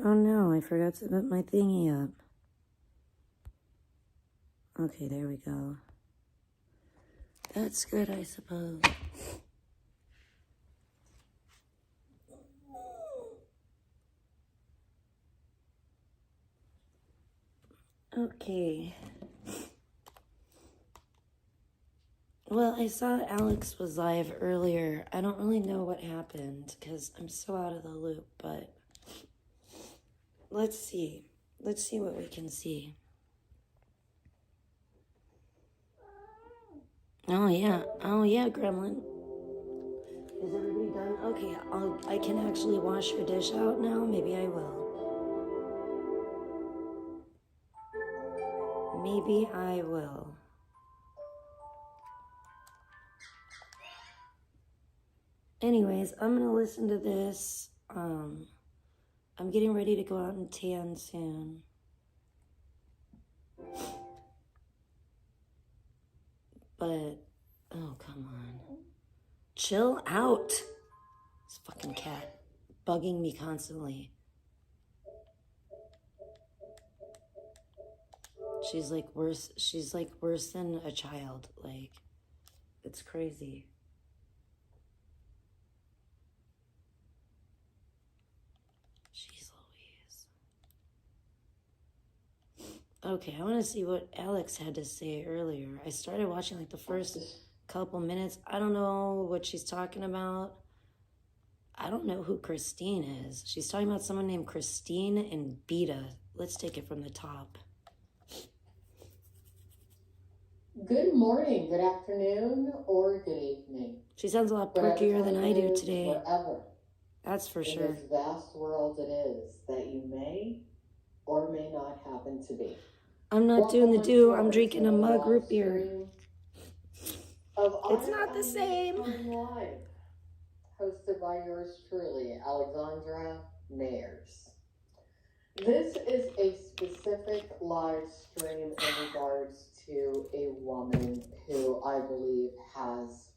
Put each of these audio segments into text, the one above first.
Oh no, I forgot to put my thingy up. Okay, there we go. That's good, I suppose. Okay. Well, I saw Alex was live earlier. I don't really know what happened because I'm so out of the loop, but let's see. Let's see what we can see. Oh yeah, Gremlin. Is everybody done? Okay, I can actually wash your dish out now. Maybe I will. Maybe I will. Anyways, I'm gonna listen to this. I'm getting ready to go out and tan soon. But, oh, come on. Chill out. This fucking cat bugging me constantly. She's like worse than a child. Like, it's crazy. Jeez Louise. Okay, I want to see what Alex had to say earlier. I started watching like the first couple minutes. I don't know what she's talking about. I don't know who Christine is. She's talking about someone named Christine and Beta. Let's take it from the top. Good morning, good afternoon, or good evening. She sounds a lot perkier than I do today. Wherever. That's for sure. In this vast world it is that you may or may not happen to be. I'm not doing the do. I'm drinking a mug root beer. It's not the same. Live, hosted by yours truly, Alexandra Mayers. This is a specific live stream in regards to a woman who I believe has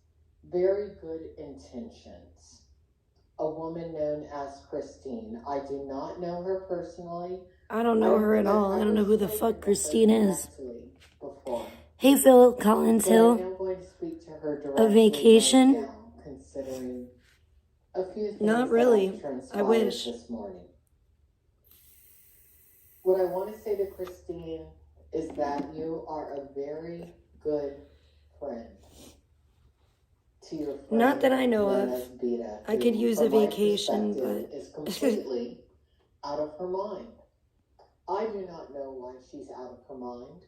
very good intentions. A woman known as Christine. I do not know her personally. I don't know her at all. I don't know who the fuck Christine is. Hey, Phil Collins Hill. I'm going to speak to her a vacation? Right now, considering a few things not really. I wish. This morning. What I want to say to Christine is that you are a very good friend to your friend. Not that I know of. Beta, I could use a vacation, but is completely out of her mind. I do not know why she's out of her mind.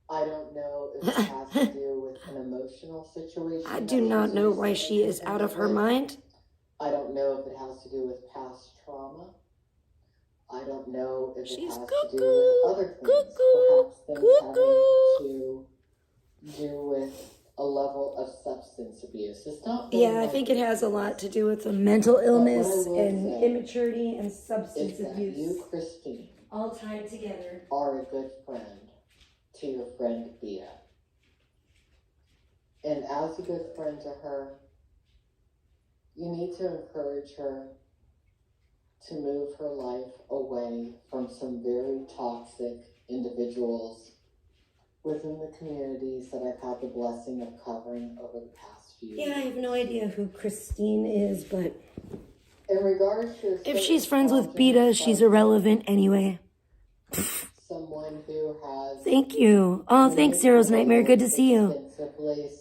I don't know if it has to do with an emotional situation. I do not know why she is out of her mind. I don't know if it has to do with past trauma. I don't know if it has to do with other things. Perhaps things having to do with a level of substance abuse. It's not. Yeah, I think it has a lot to do with the mental illness and immaturity and substance abuse. You, Christine, all tied together, are a good friend to your friend Bea. And as a good friend to her, you need to encourage her to move her life away from some very toxic individuals within the communities that I've had the blessing of covering over the past few years. Yeah, I have no idea who Christine is, but in regards to if she's friends with Beta, she's irrelevant anyway. Someone who has... Thank you. Oh, thanks, Zero's Nightmare. Good to see you.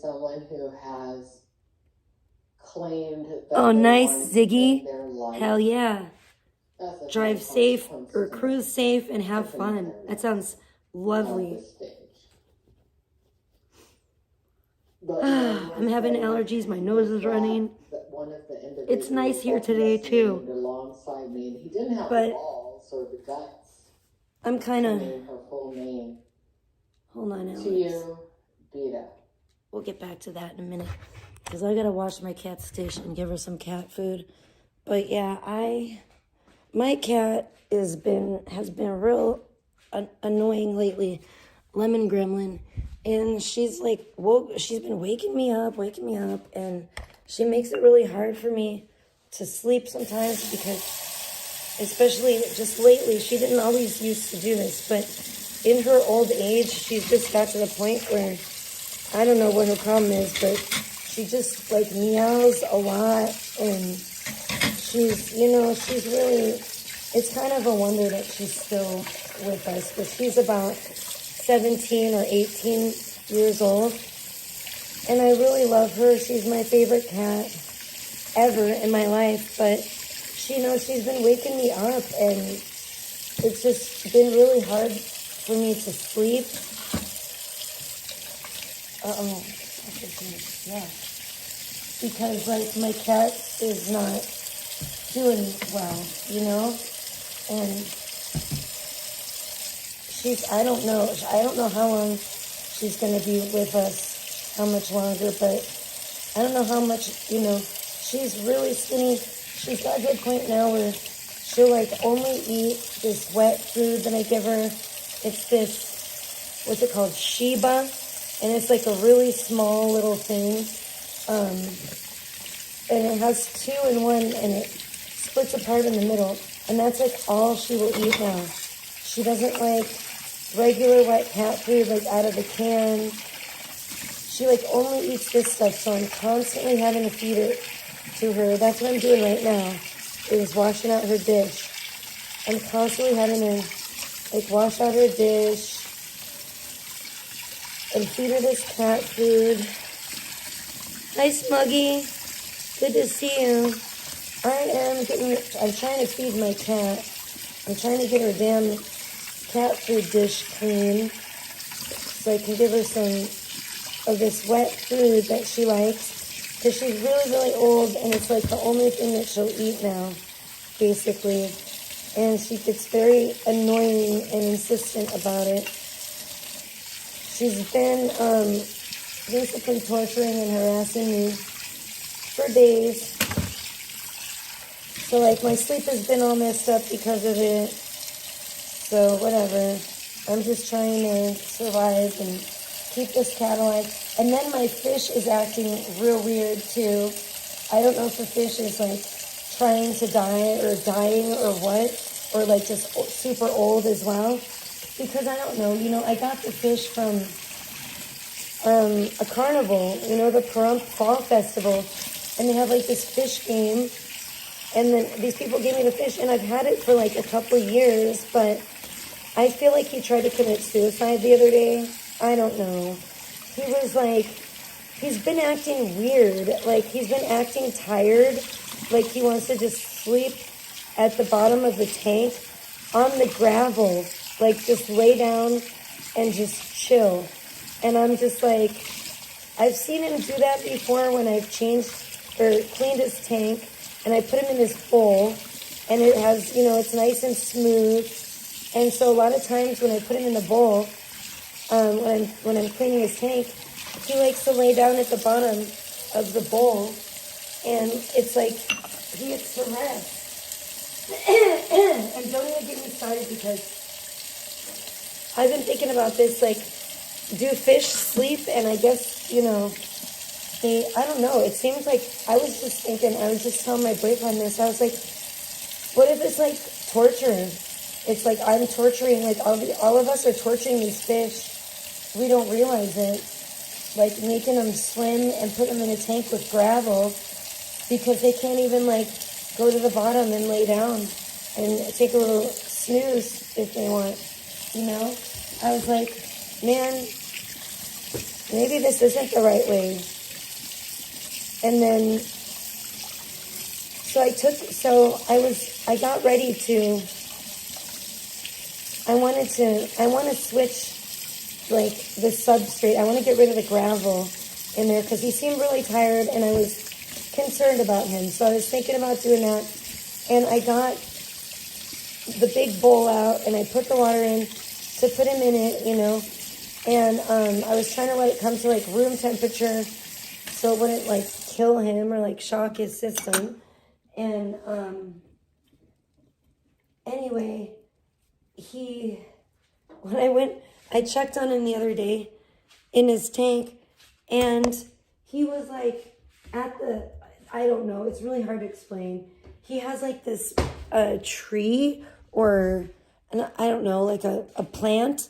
Someone who has claimed that oh, nice, Ziggy. Hell yeah. Drive safe or cruise safe and have fun. That sounds lovely. I'm having allergies. My nose is running. It's nice here today too. But I'm kind of... Hold on, Alex. We'll get back to that in a minute. Because I got to wash my cat's dish and give her some cat food. But yeah, my cat has been real annoying lately, Lemon Gremlin, and she's been waking me up, and she makes it really hard for me to sleep sometimes because especially just lately. She didn't always used to do this, but in her old age, she's just got to the point where I don't know what her problem is, but she just like meows a lot, and she's, you know, she's really, it's kind of a wonder that she's still with us, but she's about 17 or 18 years old, and I really love her. She's my favorite cat ever in my life, but she, you know, she's been waking me up, and it's just been really hard for me to sleep. Yeah. Because, like, my cat is not doing well, you know? And she's, I don't know how long she's going to be with us, how much longer, but I don't know how much, you know, she's really skinny. She's got a good point now where she'll, like, only eat this wet food that I give her. It's this, what's it called, Sheba, and it's like a really small little thing, and it has 2 in 1, and it splits apart in the middle, and that's like all she will eat now. She doesn't like regular wet cat food, like out of the can. She like only eats this stuff, so I'm constantly having to feed it to her. That's what I'm doing right now, is washing out her dish. I'm constantly having to like wash out her dish and feed her this cat food. Hi, Smuggy. Good to see you. I'm trying to feed my cat. I'm trying to get her damn cat food dish clean so I can give her some of this wet food that she likes, because she's really, really old, and it's like the only thing that she'll eat now, basically. And she gets very annoying and insistent about it. She's been basically torturing and harassing me for days. So, like, my sleep has been all messed up because of it. So, whatever. I'm just trying to survive and keep this cat alive. And then my fish is acting real weird, too. I don't know if the fish is, like, trying to die or dying or what. Or, like, just super old as well. Because I don't know. You know, I got the fish from a carnival. You know, the Pahrump Fall Festival. And they have, like, this fish game. And then these people gave me the fish, and I've had it for like a couple of years, but I feel like he tried to commit suicide the other day. I don't know. He was like, he's been acting weird. Like, he's been acting tired. Like, he wants to just sleep at the bottom of the tank on the gravel. Like, just lay down and just chill. And I'm just like, I've seen him do that before when I've changed or cleaned his tank. And I put him in this bowl, and it has, you know, it's nice and smooth. And so a lot of times when I put him in the bowl, when I'm cleaning his tank, he likes to lay down at the bottom of the bowl, and it's like he gets to rest. And don't even get me started, because I've been thinking about this, like, do fish sleep? And I guess, you know, I don't know. It seems like I was just telling my boyfriend this. I was like, what if it's like torture? It's like I'm torturing, like all of us are torturing these fish. We don't realize it. Like making them swim and put them in a tank with gravel because they can't even like go to the bottom and lay down and take a little snooze if they want, you know? I was like, man, maybe this isn't the right way. And then, I got ready to, I want to switch, like, the substrate. I want to get rid of the gravel in there because he seemed really tired and I was concerned about him. So I was thinking about doing that. And I got the big bowl out and I put the water in to put him in it, you know. And I was trying to let it come to, like, room temperature so it wouldn't, like, kill him or like shock his system. And anyway, I checked on him the other day in his tank, and he was like I don't know, it's really hard to explain. He has like this a tree or, I don't know, like a plant,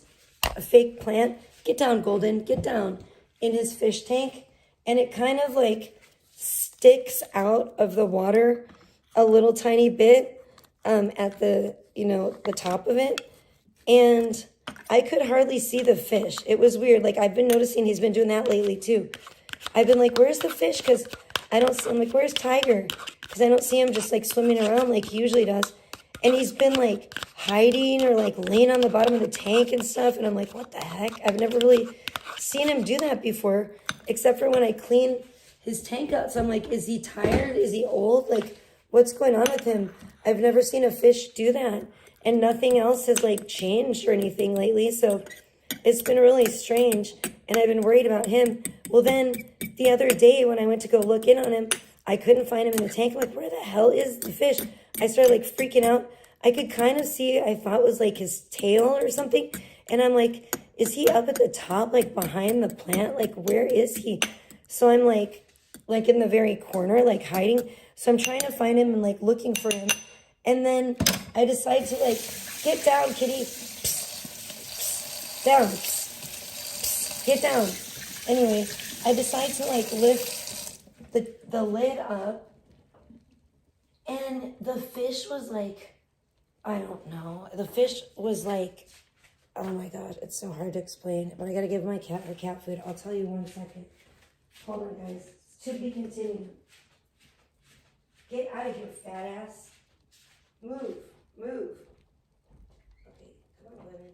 a fake plant. Get down, Golden, get down, in his fish tank. And it kind of like sticks out of the water a little tiny bit at the, the top of it. And I could hardly see the fish. It was weird. Like, I've been noticing he's been doing that lately too. I've been like, where's the fish? Because I'm like, where's Tiger? Because I don't see him just like swimming around like he usually does. And he's been like hiding or like laying on the bottom of the tank and stuff. And I'm like, what the heck? I've never really seen him do that before, except for when I clean his tank out. So I'm like, is he tired? Is he old? Like, what's going on with him? I've never seen a fish do that. And nothing else has like changed or anything lately. So it's been really strange. And I've been worried about him. Well, then the other day when I went to go look in on him, I couldn't find him in the tank. I'm like, where the hell is the fish? I started like freaking out. I could kind of see, I thought it was like his tail or something. And I'm like, is he up at the top, like behind the plant? Like, where is he? So I'm like in the very corner, like hiding. So I'm trying to find him and like looking for him. And then I decide to like, get down, kitty. Psst, psst, down. Psst, get down. Anyway, I decide to like lift the lid up. And the fish was like, I don't know. The fish was like, oh my God, it's so hard to explain. But I gotta give my cat her cat food. I'll tell you 1 second. Hold on, guys. To be continued. Get out of here, fat ass. Move. Okay, come on, women.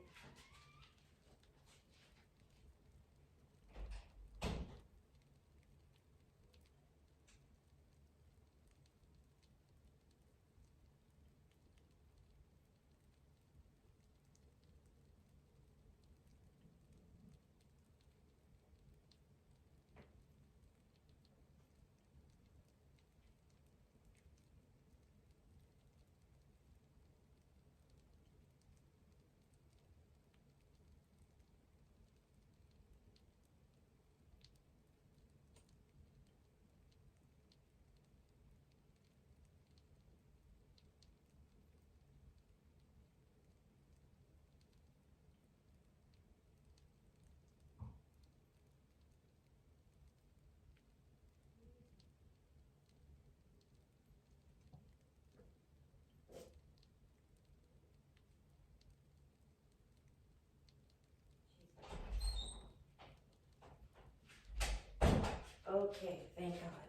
Okay, thank God.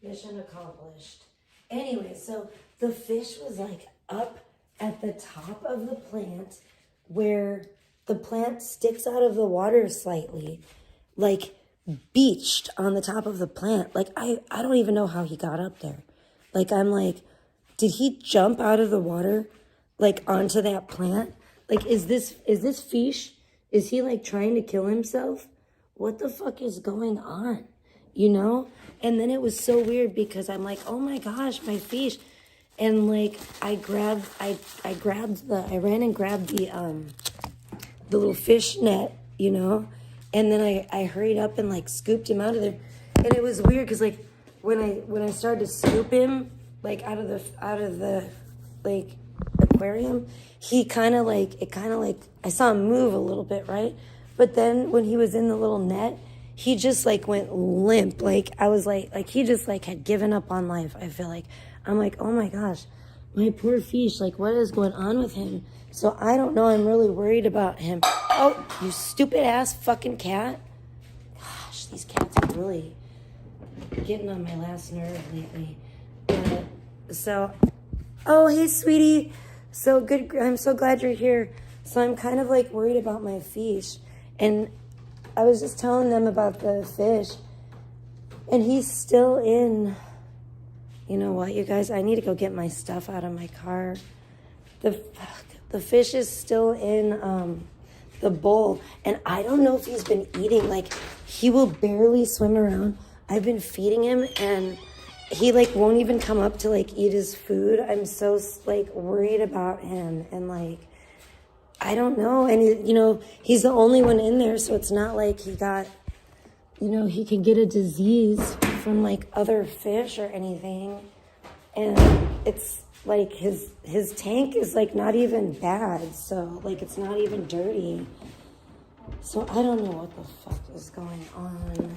Mission accomplished. Anyway, so the fish was like up at the top of the plant where the plant sticks out of the water slightly, like beached on the top of the plant. Like, I don't even know how he got up there. Like, I'm like, did he jump out of the water, like onto that plant? Like, is this fish? Is he like trying to kill himself? What the fuck is going on? And then it was so weird because I'm like, oh my gosh, my fish. And like, I ran and grabbed the little fish net, and then I hurried up and like scooped him out of there. And it was weird because like when I started to scoop him like out of the like aquarium, I saw him move a little bit, right? But then when he was in the little net, he just like went limp. Like, I was like he just like had given up on life. I feel like I'm like, oh my gosh, my poor fish. Like, what is going on with him? So I don't know. I'm really worried about him. Oh, you stupid ass fucking cat. Gosh, these cats are really getting on my last nerve lately. Oh, hey, sweetie. So good. I'm so glad you're here. So I'm kind of like worried about my fish. And I was just telling them about the fish. And he's still in. You know what, you guys? I need to go get my stuff out of my car. The fish is still in the bowl. And I don't know if he's been eating. Like, he will barely swim around. I've been feeding him and he like won't even come up to like eat his food. I'm so like worried about him. And like, I don't know. And he's the only one in there. So it's not like he got, he can get a disease from like other fish or anything. And it's like his tank is like not even bad, so like it's not even dirty. So I don't know what the fuck is going on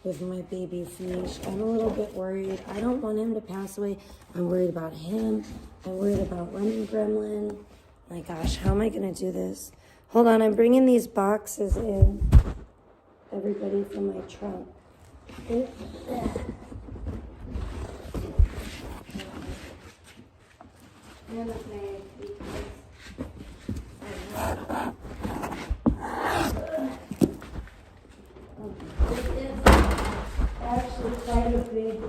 with my baby fish. I'm a little bit worried. I don't want him to pass away. I'm worried about him. I'm worried about Lemon Gremlin. My gosh, how am I gonna do this? Hold on, I'm bringing these boxes in. Everybody from my trunk. And the bag, this is actually quite a big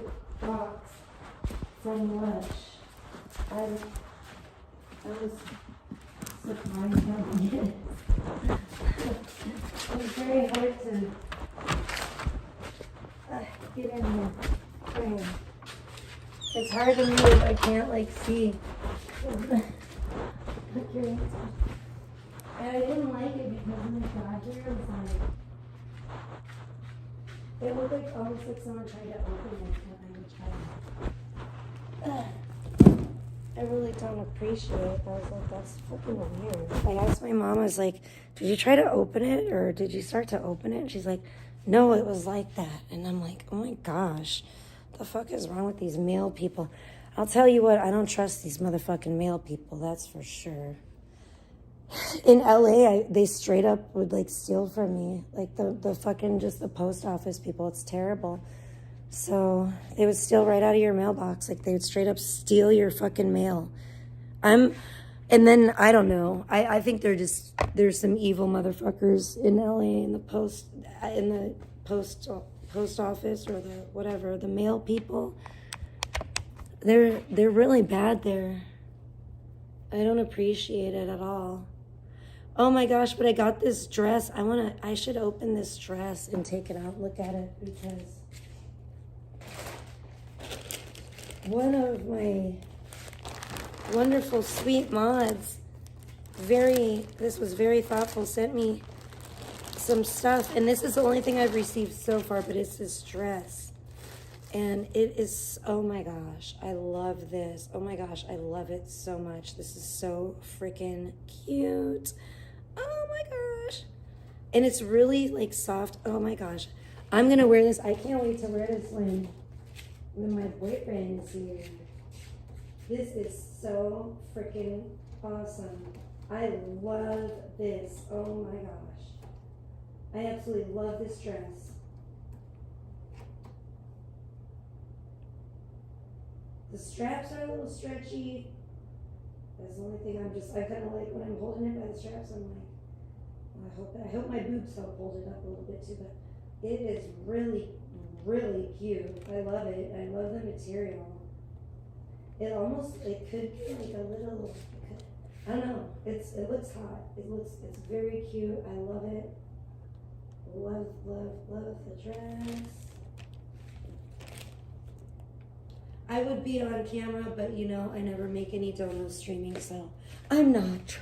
box from Lush. I was surprised how big it is. It's very hard to get in here. Okay. It's hard to move if I can't like see. Okay. And I didn't like it because when I got here, it was like, it looked like almost like someone tried to open it when I would try. I really don't appreciate it. I was like, that's fucking weird. I asked my mom, I was like, did you try to open it or did you start to open it? And she's like, no, it was like that. And I'm like, oh my gosh, what the fuck is wrong with these male people? I'll tell you what, I don't trust these motherfucking male people, that's for sure. In LA, they straight up would like steal from me. Like the fucking, just the post office people, it's terrible. So they would steal right out of your mailbox. Like they would straight up steal your fucking mail. And then I don't know. I think there's some evil motherfuckers in LA in the post office or the whatever, the mail people. They're really bad there. I don't appreciate it at all. Oh my gosh, but I got this dress. I should open this dress and take it out and look at it because one of my wonderful, sweet mods, this was very thoughtful, sent me some stuff. And this is the only thing I've received so far, but it's this dress. And it is, oh my gosh, I love this. Oh my gosh, I love it so much. This is so freaking cute. Oh my gosh. And it's really like soft. Oh my gosh. I'm going to wear this. I can't wait to wear this when my boyfriend is here. This is so freaking awesome. I love this. Oh my gosh. I absolutely love this dress. The straps are a little stretchy. That's the only thing I kind of like when I'm holding it by the straps, I'm like, I hope my boobs help hold it up a little bit too, but it is really, really cute. I love it. I love the material. It could be like a little, I don't know. It looks hot. It's very cute. I love it. Love the dress. I would be on camera, but you know, I never make any dono streaming, so I'm not.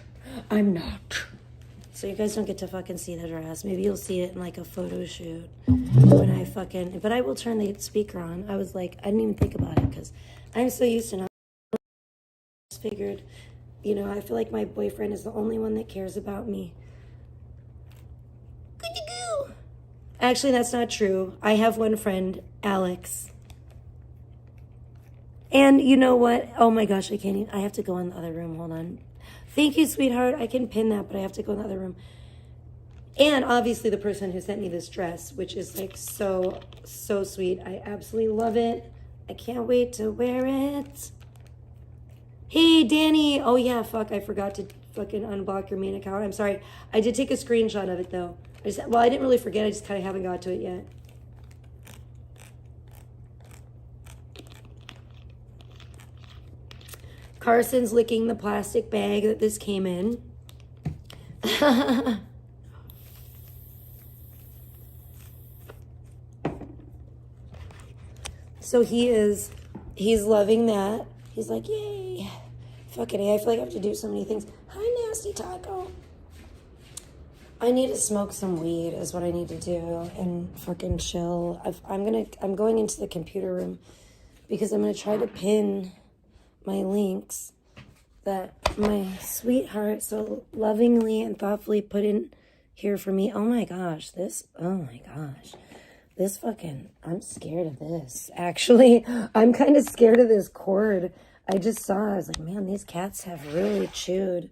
So you guys don't get to fucking see the dress. Maybe you'll see it in like a photo shoot when but I will turn the speaker on. I was like, I didn't even think about it because I'm so used to not. I just figured, you know, I feel like my boyfriend is the only one that cares about me. Actually, that's not true. I have one friend, Alex. And you know what? Oh my gosh, I have to go in the other room. Hold on. Thank you, sweetheart. I can pin that, but I have to go in the other room. And obviously the person who sent me this dress, which is like so, so sweet. I absolutely love it. I can't wait to wear it. Hey, Danny. Oh yeah, fuck. I forgot to fucking unblock your main account. I'm sorry. I did take a screenshot of it though. I didn't really forget. I just kind of haven't got to it yet. Carson's licking the plastic bag that this came in. So he's loving that. He's like, yay. Fucking A, I feel like I have to do so many things. Hi, Nasty Taco. I need to smoke some weed is what I need to do and fucking chill. I'm going into the computer room because I'm going to try to pin my links that my sweetheart so lovingly and thoughtfully put in here for me. Oh my gosh, this fucking, I'm scared of this. Actually, I'm kind of scared of this cord. I just saw, I was like, man, these cats have really chewed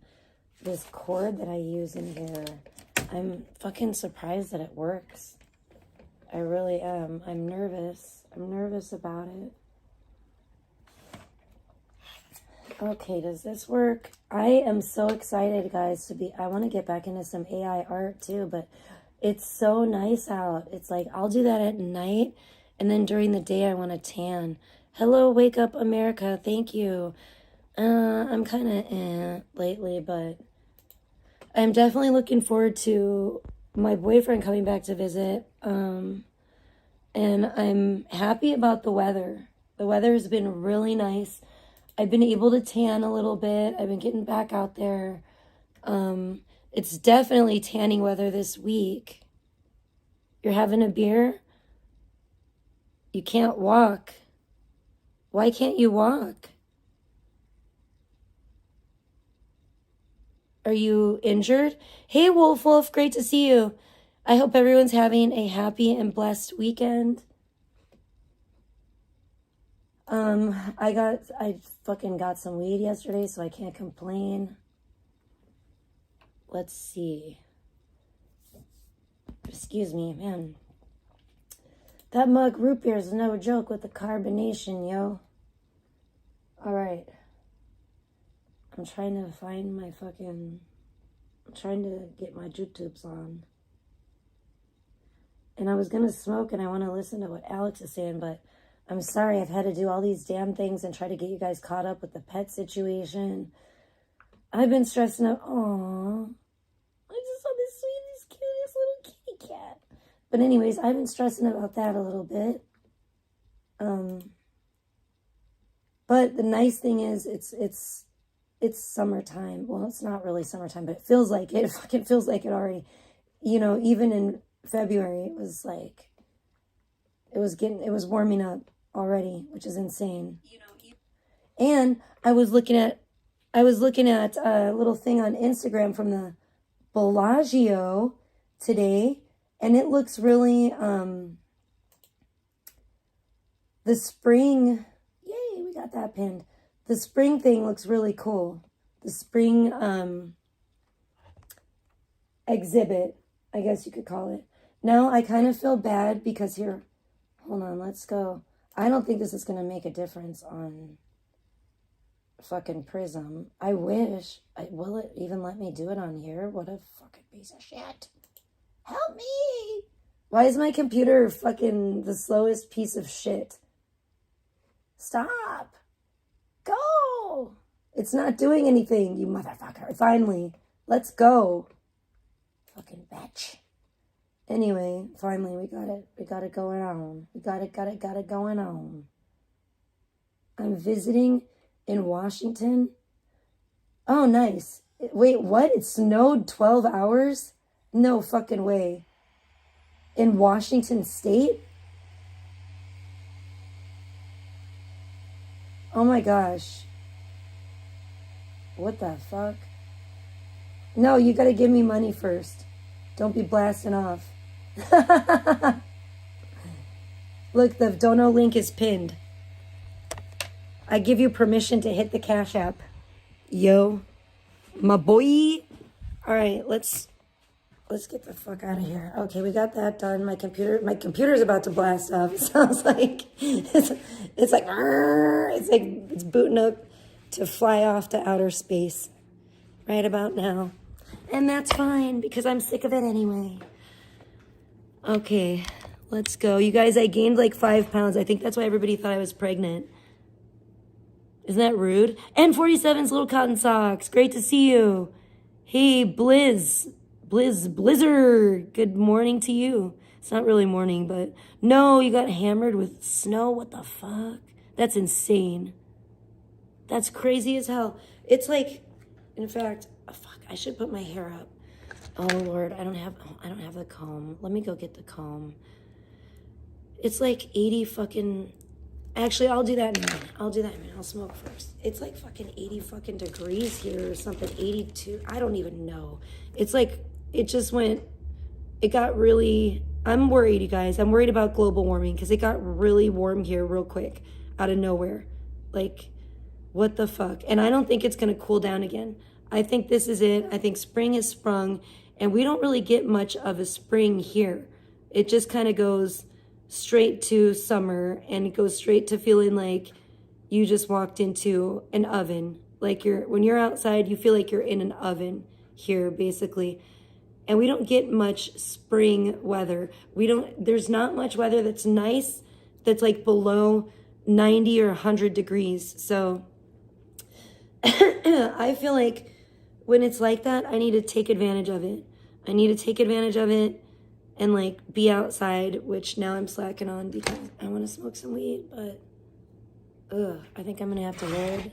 this cord that I use in here. I'm fucking surprised that it works. I really am. I'm nervous. I'm nervous about it. Okay, does this work? I am so excited, guys, I want to get back into some AI art too, but it's so nice out. It's like, I'll do that at night, and then during the day I want to tan. Hello, Wake Up America. Thank you. I'm kind of lately, but I'm definitely looking forward to my boyfriend coming back to visit. And I'm happy about the weather. The weather has been really nice. I've been able to tan a little bit. I've been getting back out there. It's definitely tanning weather this week. You're having a beer? You can't walk. Why can't you walk? Are you injured? Hey, Wolf, great to see you. I hope everyone's having a happy and blessed weekend. I fucking got some weed yesterday, so I can't complain. Let's see. Excuse me, man. That mug root beer is no joke with the carbonation, yo. Alright. I'm trying to find my fucking... I'm trying to get my YouTube on. And I was gonna smoke and I want to listen to what Alex is saying, but I'm sorry, I've had to do all these damn things and try to get you guys caught up with the pet situation. I've been stressing out. Aww. I just saw this sweetest, cutest little kitty cat. But anyways, I've been stressing about that a little bit. But the nice thing is it's summertime. Well, it's not really summertime, but it feels like it. It fucking feels like it already. You know, even in February, it was like, it was warming up already, which is insane. And I was looking at a little thing on Instagram from the Bellagio today, and it looks really, the spring, yay, we got that pinned. The spring thing looks really cool. The spring, exhibit, I guess you could call it. Now, I kind of feel bad because here, hold on, let's go. I don't think this is going to make a difference on fucking Prism. I wish. Will it even let me do it on here? What a fucking piece of shit. Help me! Why is my computer fucking the slowest piece of shit? Stop! Go! It's not doing anything, you motherfucker. Finally. Let's go. Fucking bitch. Anyway, finally, we got it. We got it going on. We got it going on. I'm visiting in Washington. Oh, nice. Wait, what? It snowed 12 hours? No fucking way. In Washington State? Oh my gosh. What the fuck? No, you gotta give me money first. Don't be blasting off. Look, the dono link is pinned. I give you permission to hit the Cash App. Yo, my boy. All right, let's get the fuck out of here. Okay, we got that done. My computer's about to blast off. It sounds like it's booting up to fly off to outer space right about now. And that's fine because I'm sick of it anyway. Okay, let's go. You guys, I gained like 5 pounds. I think that's why everybody thought I was pregnant. Isn't that rude? N47's little cotton socks. Great to see you. Hey, Blizzard. Good morning to you. It's not really morning, but no, you got hammered with snow. What the fuck? That's insane. That's crazy as hell. It's like, in fact, oh, fuck, I should put my hair up. Oh Lord, I don't have the comb. Let me go get the comb. It's like 80 fucking Actually, I'll do that in a minute. I'll smoke first. It's like fucking 80 fucking degrees here or something. 82. I don't even know. It's like, it got really, I'm worried, you guys. I'm worried about global warming because it got really warm here real quick out of nowhere. Like, what the fuck? And I don't think it's going to cool down again. I think this is it. I think spring has sprung, and we don't really get much of a spring here. It just kind of goes straight to summer, and it goes straight to feeling like you just walked into an oven. Like when you're outside, you feel like you're in an oven here, basically. And we don't get much spring weather. There's not much weather that's nice, that's like below 90 or 100 degrees. So I feel like when it's like that, I need to take advantage of it. And like be outside, which now I'm slacking on because I want to smoke some weed, but I think I'm gonna have to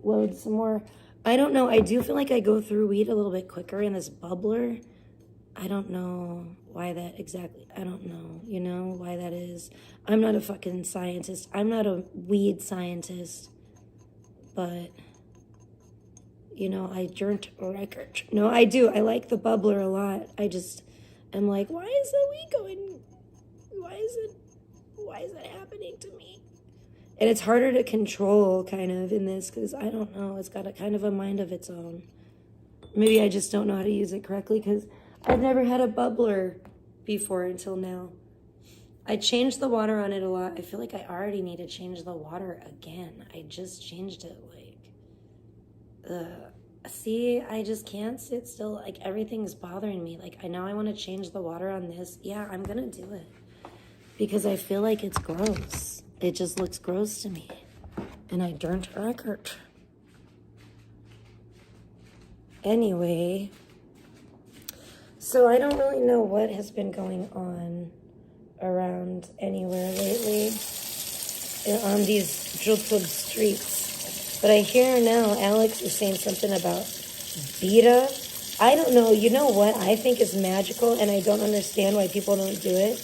load some more. I don't know. I do feel like I go through weed a little bit quicker in this bubbler. I don't know why that exactly. I don't know, why that is. I'm not a fucking scientist. I'm not a weed scientist, but I journed a record. No, I do. I like the bubbler a lot. I'm like, why is the weed going? Why is it happening to me? And it's harder to control kind of in this because I don't know. It's got a kind of a mind of its own. Maybe I just don't know how to use it correctly because I've never had a bubbler before until now. I changed the water on it a lot. I feel like I already need to change the water again. I just changed it See, I just can't sit still. Like, everything's bothering me. Like, I know I want to change the water on this. Yeah, I'm going to do it. Because I feel like it's gross. It just looks gross to me. And I don't like it. Anyway. So I don't really know what has been going on around anywhere lately on these Drupal streets. But I hear now Alex is saying something about beta. I don't know. You know what I think is magical, and I don't understand why people don't do it,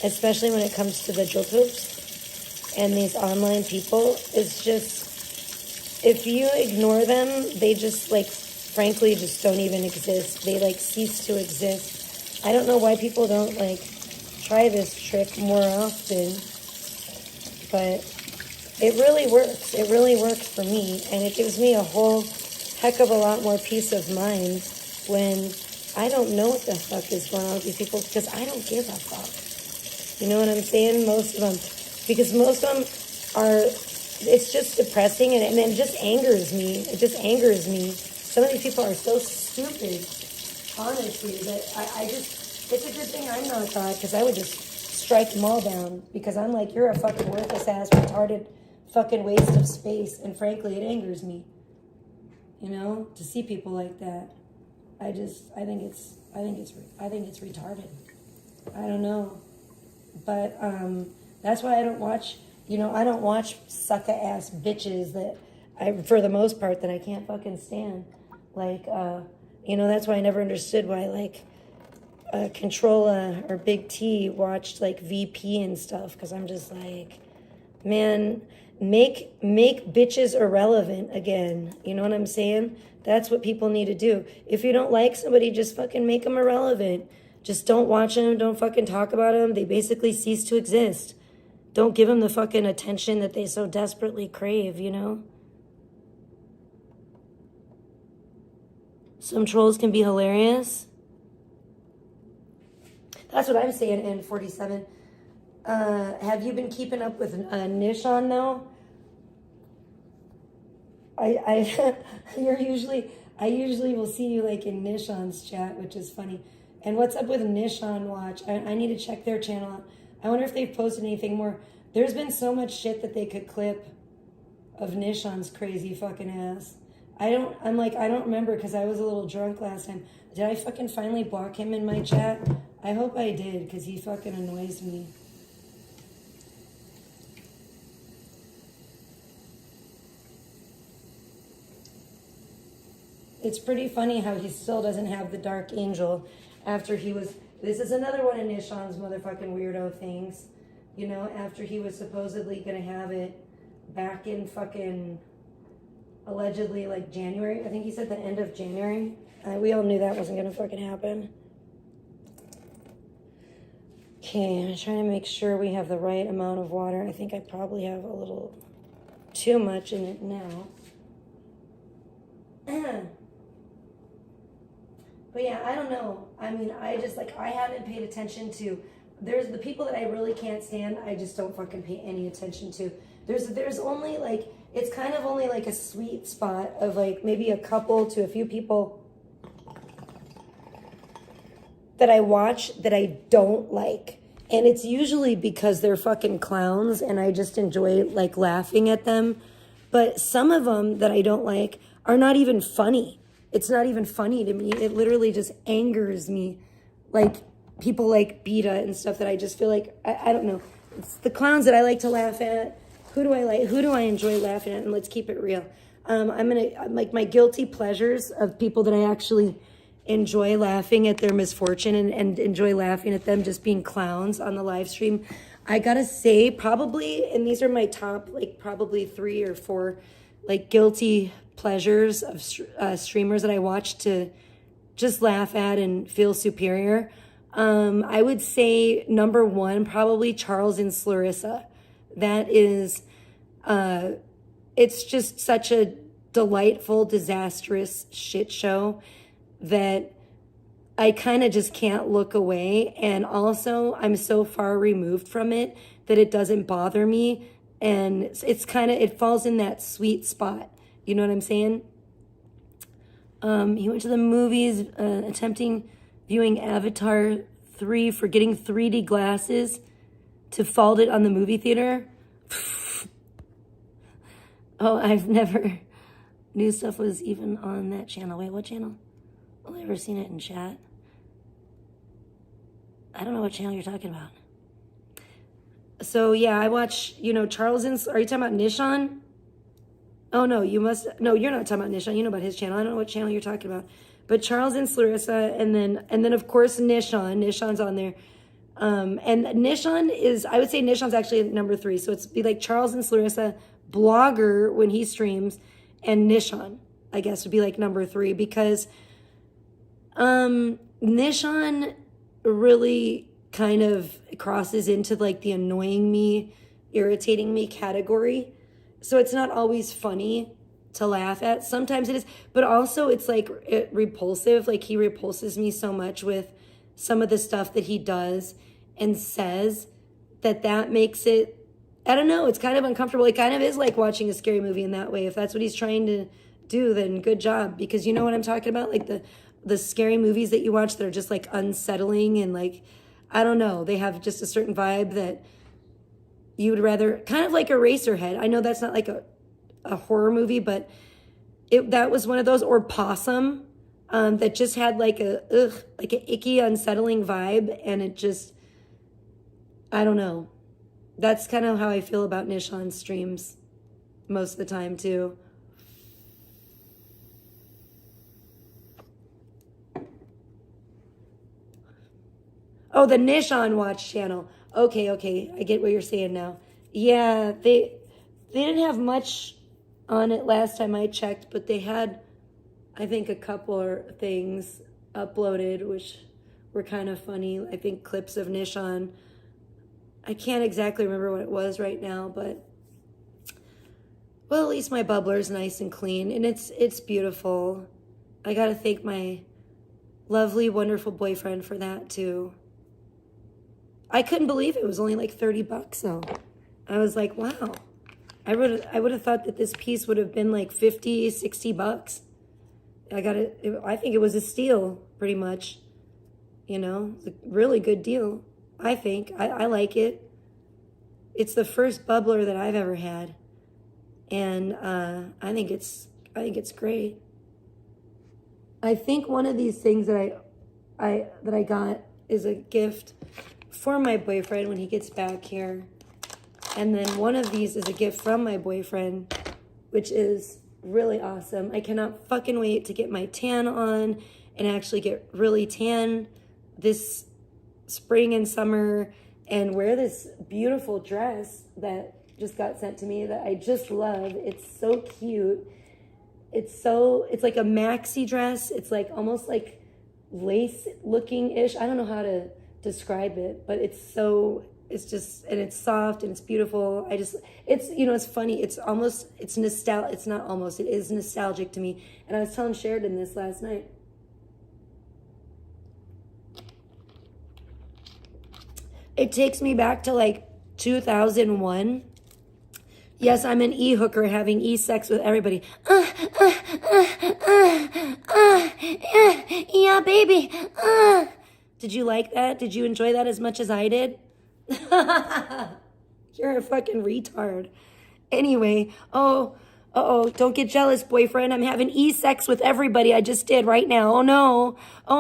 especially when it comes to the Drupals and these online people. It's just, if you ignore them, they just, like, frankly, just don't even exist. They, like, cease to exist. I don't know why people don't, like, try this trick more often, but it really works. It really works for me, and it gives me a whole heck of a lot more peace of mind when I don't know what the fuck is going on with these people because I don't give a fuck. You know what I'm saying? Most of them. Because most of them are, it's just depressing, and it just angers me. It just angers me. Some of these people are so stupid, honestly, that I just, it's a good thing I'm not God because I would just strike them all down because I'm like, you're a fucking worthless ass, retarded fucking waste of space, and frankly, it angers me, to see people like that. I think it's retarded. I don't know, but that's why I don't watch. I don't watch sucker ass bitches that for the most part, that I can't fucking stand. Like, that's why I never understood why like Controlla or Big T watched like VP and stuff because I'm just like, man. Make bitches irrelevant again. You know what I'm saying? That's what people need to do. If you don't like somebody, just fucking make them irrelevant. Just don't watch them. Don't fucking talk about them. They basically cease to exist. Don't give them the fucking attention that they so desperately crave, Some trolls can be hilarious. That's what I'm saying, N47. Have you been keeping up with Nishon though? I usually will see you like in Nishon's chat, which is funny. And what's up with Nishon Watch? I need to check their channel out. I wonder if they've posted anything more. There's been so much shit that they could clip of Nishon's crazy fucking ass. I don't remember because I was a little drunk last time. Did I fucking finally block him in my chat? I hope I did because he fucking annoys me. It's pretty funny how he still doesn't have the Dark Angel after he was... This is another one of Nishon's motherfucking weirdo things. you know, after he was supposedly going to have it back in fucking allegedly like January. I think he said the end of January. We all knew that wasn't going to fucking happen. Okay, I'm trying to make sure we have the right amount of water. I think I probably have a little too much in it now. But yeah, I don't know. I mean, I just like, I haven't paid attention to, there's the people that I really can't stand, I just don't fucking pay any attention to. There's only like, it's kind of only like a sweet spot of like maybe a couple to a few people that I watch that I don't like. And it's usually because they're fucking clowns and I just enjoy like laughing at them. But some of them that I don't like are not even funny. It's not even funny to me. It literally just angers me. Like people like Beta and stuff that I just feel like, I don't know. It's the clowns that I like to laugh at. Who do I like? Who do I enjoy laughing at? And let's keep it real. Like my guilty pleasures of people that I actually enjoy laughing at their misfortune and enjoy laughing at them just being clowns on the live stream. I gotta say probably, and these are my top like probably 3 or 4 like guilty pleasures of streamers that I watch to just laugh at and feel superior. I would say number 1, probably Charles and Clarissa. That is, it's just such a delightful, disastrous shit show that I kind of just can't look away. And also I'm so far removed from it that it doesn't bother me. And it's kind of, it falls in that sweet spot. You know what I'm saying? He went to the movies, attempting viewing Avatar 3, forgetting 3D glasses to fault it on the movie theater. Oh, I've never knew stuff was even on that channel. Wait, what channel? I've never seen it in chat. I don't know what channel you're talking about. So yeah, I watch, you know, Charles and, are you talking about Nishan? Oh no, you must, no, you're not talking about Nishan. You know about his channel. I don't know what channel you're talking about. But Charles and Clarissa, and then of course Nishan's on there. And Nishan is, I would say Nishan's actually number 3. So it's be like Charles and Clarissa, blogger when he streams, and Nishan, I guess, would be like number 3 because Nishan really kind of crosses into like the annoying me, irritating me category. So it's not always funny to laugh at. Sometimes it is, but also it's like repulsive. Like he repulses me so much with some of the stuff that he does and says that makes it, I don't know, it's kind of uncomfortable. It kind of is like watching a scary movie in that way. If that's what he's trying to do, then good job. Because you know what I'm talking about? Like the scary movies that you watch that are just like unsettling and like, I don't know, they have just a certain vibe that you would rather, kind of like Eraserhead. I know that's not like a horror movie, but that was one of those, or Possum, that just had like an icky, unsettling vibe, and it just, I don't know. That's kind of how I feel about Nishan's streams most of the time too. Oh, the Nishan Watch channel. Okay, I get what you're saying now. Yeah, they didn't have much on it last time I checked, but they had, I think, a couple of things uploaded, which were kind of funny. I think clips of Nishan. I can't exactly remember what it was right now, but, well, at least my bubbler's nice and clean, and it's beautiful. I gotta thank my lovely, wonderful boyfriend for that, too. I couldn't believe it was only like $30 though. I was like, wow. I would have thought that this piece would have been like $50, $60. I think it was a steal, pretty much. You know, it's a really good deal. I think. I like it. It's the first bubbler that I've ever had. And I think it's great. I think one of these things that I got is a gift for my boyfriend when he gets back here. And then one of these is a gift from my boyfriend, which is really awesome. I cannot fucking wait to get my tan on and actually get really tan this spring and summer and wear this beautiful dress that just got sent to me that I just love. It's so cute. It's like a maxi dress. It's like almost like lace looking ish. I don't know how to describe it, but it's just, and it's soft and it's beautiful. It's, you know, it's funny. It is nostalgic to me. And I was telling Sheridan this last night. It takes me back to like 2001. Yes, I'm an e-hooker having e-sex with everybody. Yeah, baby. Did you like that? Did you enjoy that as much as I did? You're a fucking retard. Anyway, don't get jealous, boyfriend. I'm having e-sex with everybody. I just did right now. Oh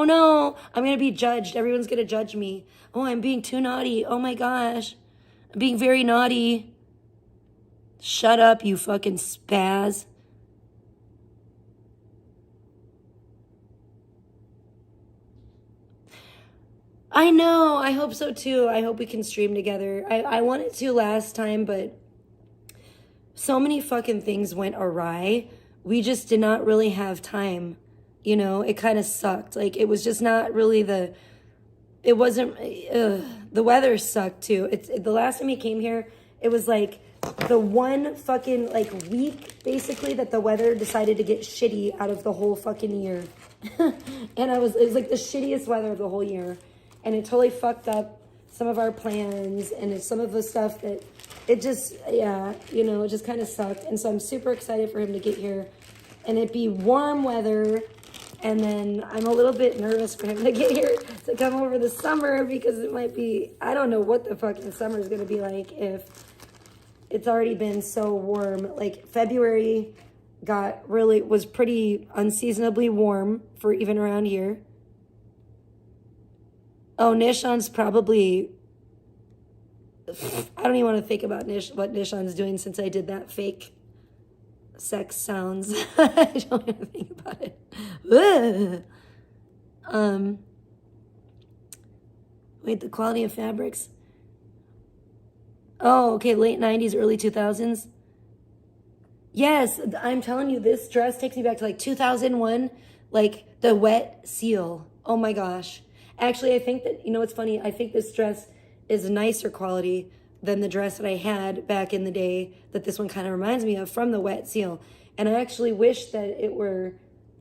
no. I'm gonna be judged. Everyone's gonna judge me. Oh, I'm being too naughty. Oh my gosh. I'm being very naughty. Shut up, you fucking spaz. I know. I hope so too. I hope we can stream together. I wanted to last time, but so many fucking things went awry. We just did not really have time. You know, it kind of sucked. Like, it was just not really the weather sucked too. The last time he came here, it was like the one fucking like week basically that the weather decided to get shitty out of the whole fucking year. And it was like the shittiest weather of the whole year. And it totally fucked up some of our plans and some of the stuff that it just, yeah, you know, it just kind of sucked. And so I'm super excited for him to get here and it be warm weather. And then I'm a little bit nervous for him to get here to come over the summer because it might be, I don't know what the fucking summer is going to be like if it's already been so warm. Like February was pretty unseasonably warm for even around here. Oh, Nishan's probably, I don't even want to think about what Nishan's doing since I did that fake sex sounds. I don't even think about it. Wait, the quality of fabrics. Oh, okay, late 90s, early 2000s. Yes, I'm telling you, this dress takes me back to like 2001, like the wet seal. Oh my gosh. Actually, I think that, you know what's funny? I think this dress is nicer quality than the dress that I had back in the day that this one kind of reminds me of from the wet seal. And I actually wish that it were,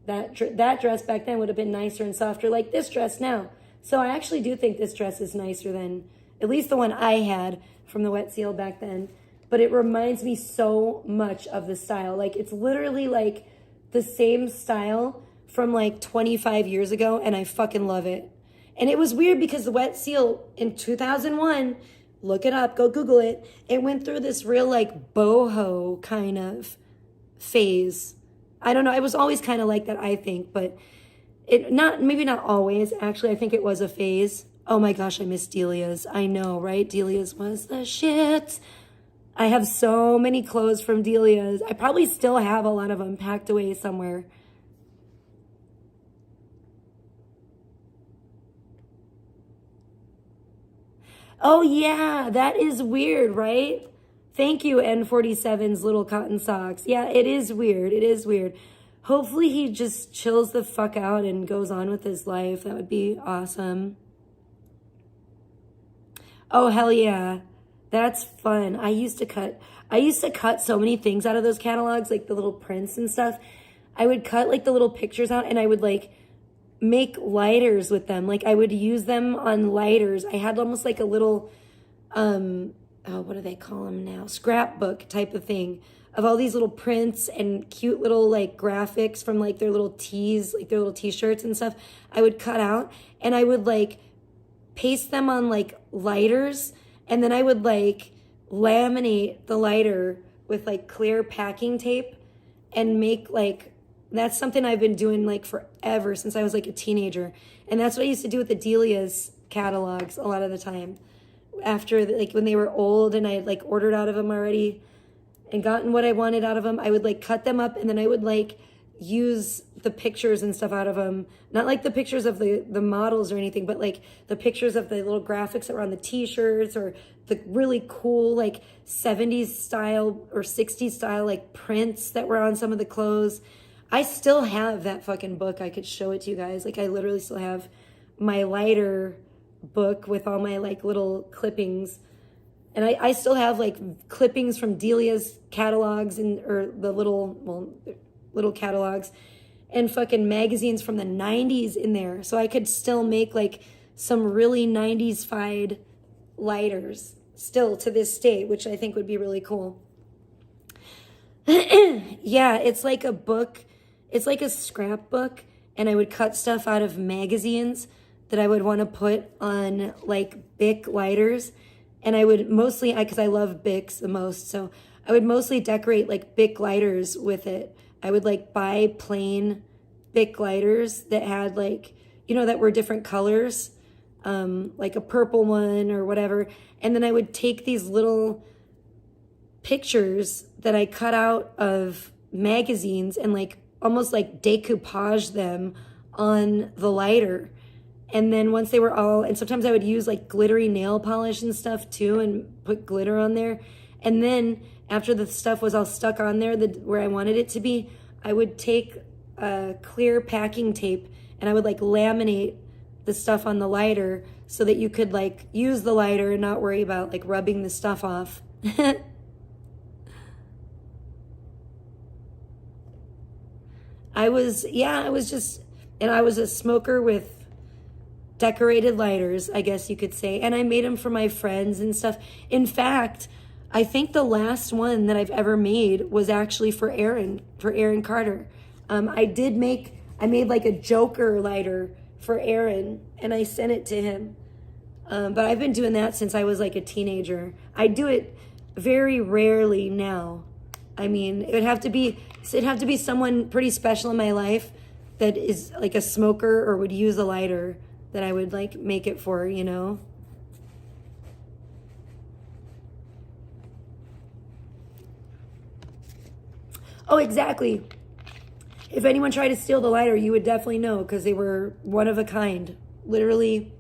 that dress back then would have been nicer and softer like this dress now. So I actually do think this dress is nicer than at least the one I had from the wet seal back then. But it reminds me so much of the style. Like, it's literally like the same style from like 25 years ago, and I fucking love it. And it was weird because the wet seal in 2001, look it up, go Google it, it went through this real like boho kind of phase. I don't know, it was always kind of like that, I think, but maybe not always. Actually, I think it was a phase. Oh my gosh, I miss Delia's. I know, right? Delia's was the shit. I have so many clothes from Delia's. I probably still have a lot of them packed away somewhere. Oh yeah, that is weird, right? Thank you, N47's little cotton socks. Yeah, it is weird. It is weird. Hopefully he just chills the fuck out and goes on with his life. That would be awesome. Oh, hell yeah. That's fun. I used to cut so many things out of those catalogs, like the little prints and stuff. I would cut like the little pictures out and I would like make lighters with them. Like I would use them on lighters. I had almost like a little, what do they call them now? Scrapbook type of thing of all these little prints and cute little like graphics from like their little tees, like their little t-shirts and stuff. I would cut out and I would like paste them on like lighters. And then I would like laminate the lighter with like clear packing tape and make like, that's something I've been doing like forever since I was like a teenager. And that's what I used to do with the Delia's catalogs a lot of the time. After like when they were old and I had like ordered out of them already and gotten what I wanted out of them, I would like cut them up and then I would like use the pictures and stuff out of them. Not like the pictures of the models or anything, but like the pictures of the little graphics that were on the t-shirts, or the really cool like 70s style or 60s style like prints that were on some of the clothes. I still have that fucking book. I could show it to you guys. Like I literally still have my lighter book with all my like little clippings. And I still have like clippings from Delia's catalogs or the little catalogs, and fucking magazines from the 90s in there. So I could still make like some really 90s-fied lighters still to this day, which I think would be really cool. Yeah, it's like a book. It's like a scrapbook, and I would cut stuff out of magazines that I would want to put on like Bic lighters. And I would mostly, because I love Bics the most, so I would mostly decorate like Bic lighters with it. I would like buy plain Bic lighters that had like, you know, that were different colors, like a purple one or whatever. And then I would take these little pictures that I cut out of magazines and like almost like decoupage them on the lighter. And then once they were all, and sometimes I would use like glittery nail polish and stuff too, and put glitter on there. And then after the stuff was all stuck on there where I wanted it to be, I would take clear packing tape and I would like laminate the stuff on the lighter so that you could like use the lighter and not worry about like rubbing the stuff off. I was a smoker with decorated lighters, I guess you could say. And I made them for my friends and stuff. In fact, I think the last one that I've ever made was actually for Aaron Carter. I made like a Joker lighter for Aaron, and I sent it to him. But I've been doing that since I was like a teenager. I do it very rarely now. I mean, it'd have to be someone pretty special in my life that is like a smoker or would use a lighter that I would like make it for, you know? Oh, exactly. If anyone tried to steal the lighter, you would definitely know, because they were one of a kind. Literally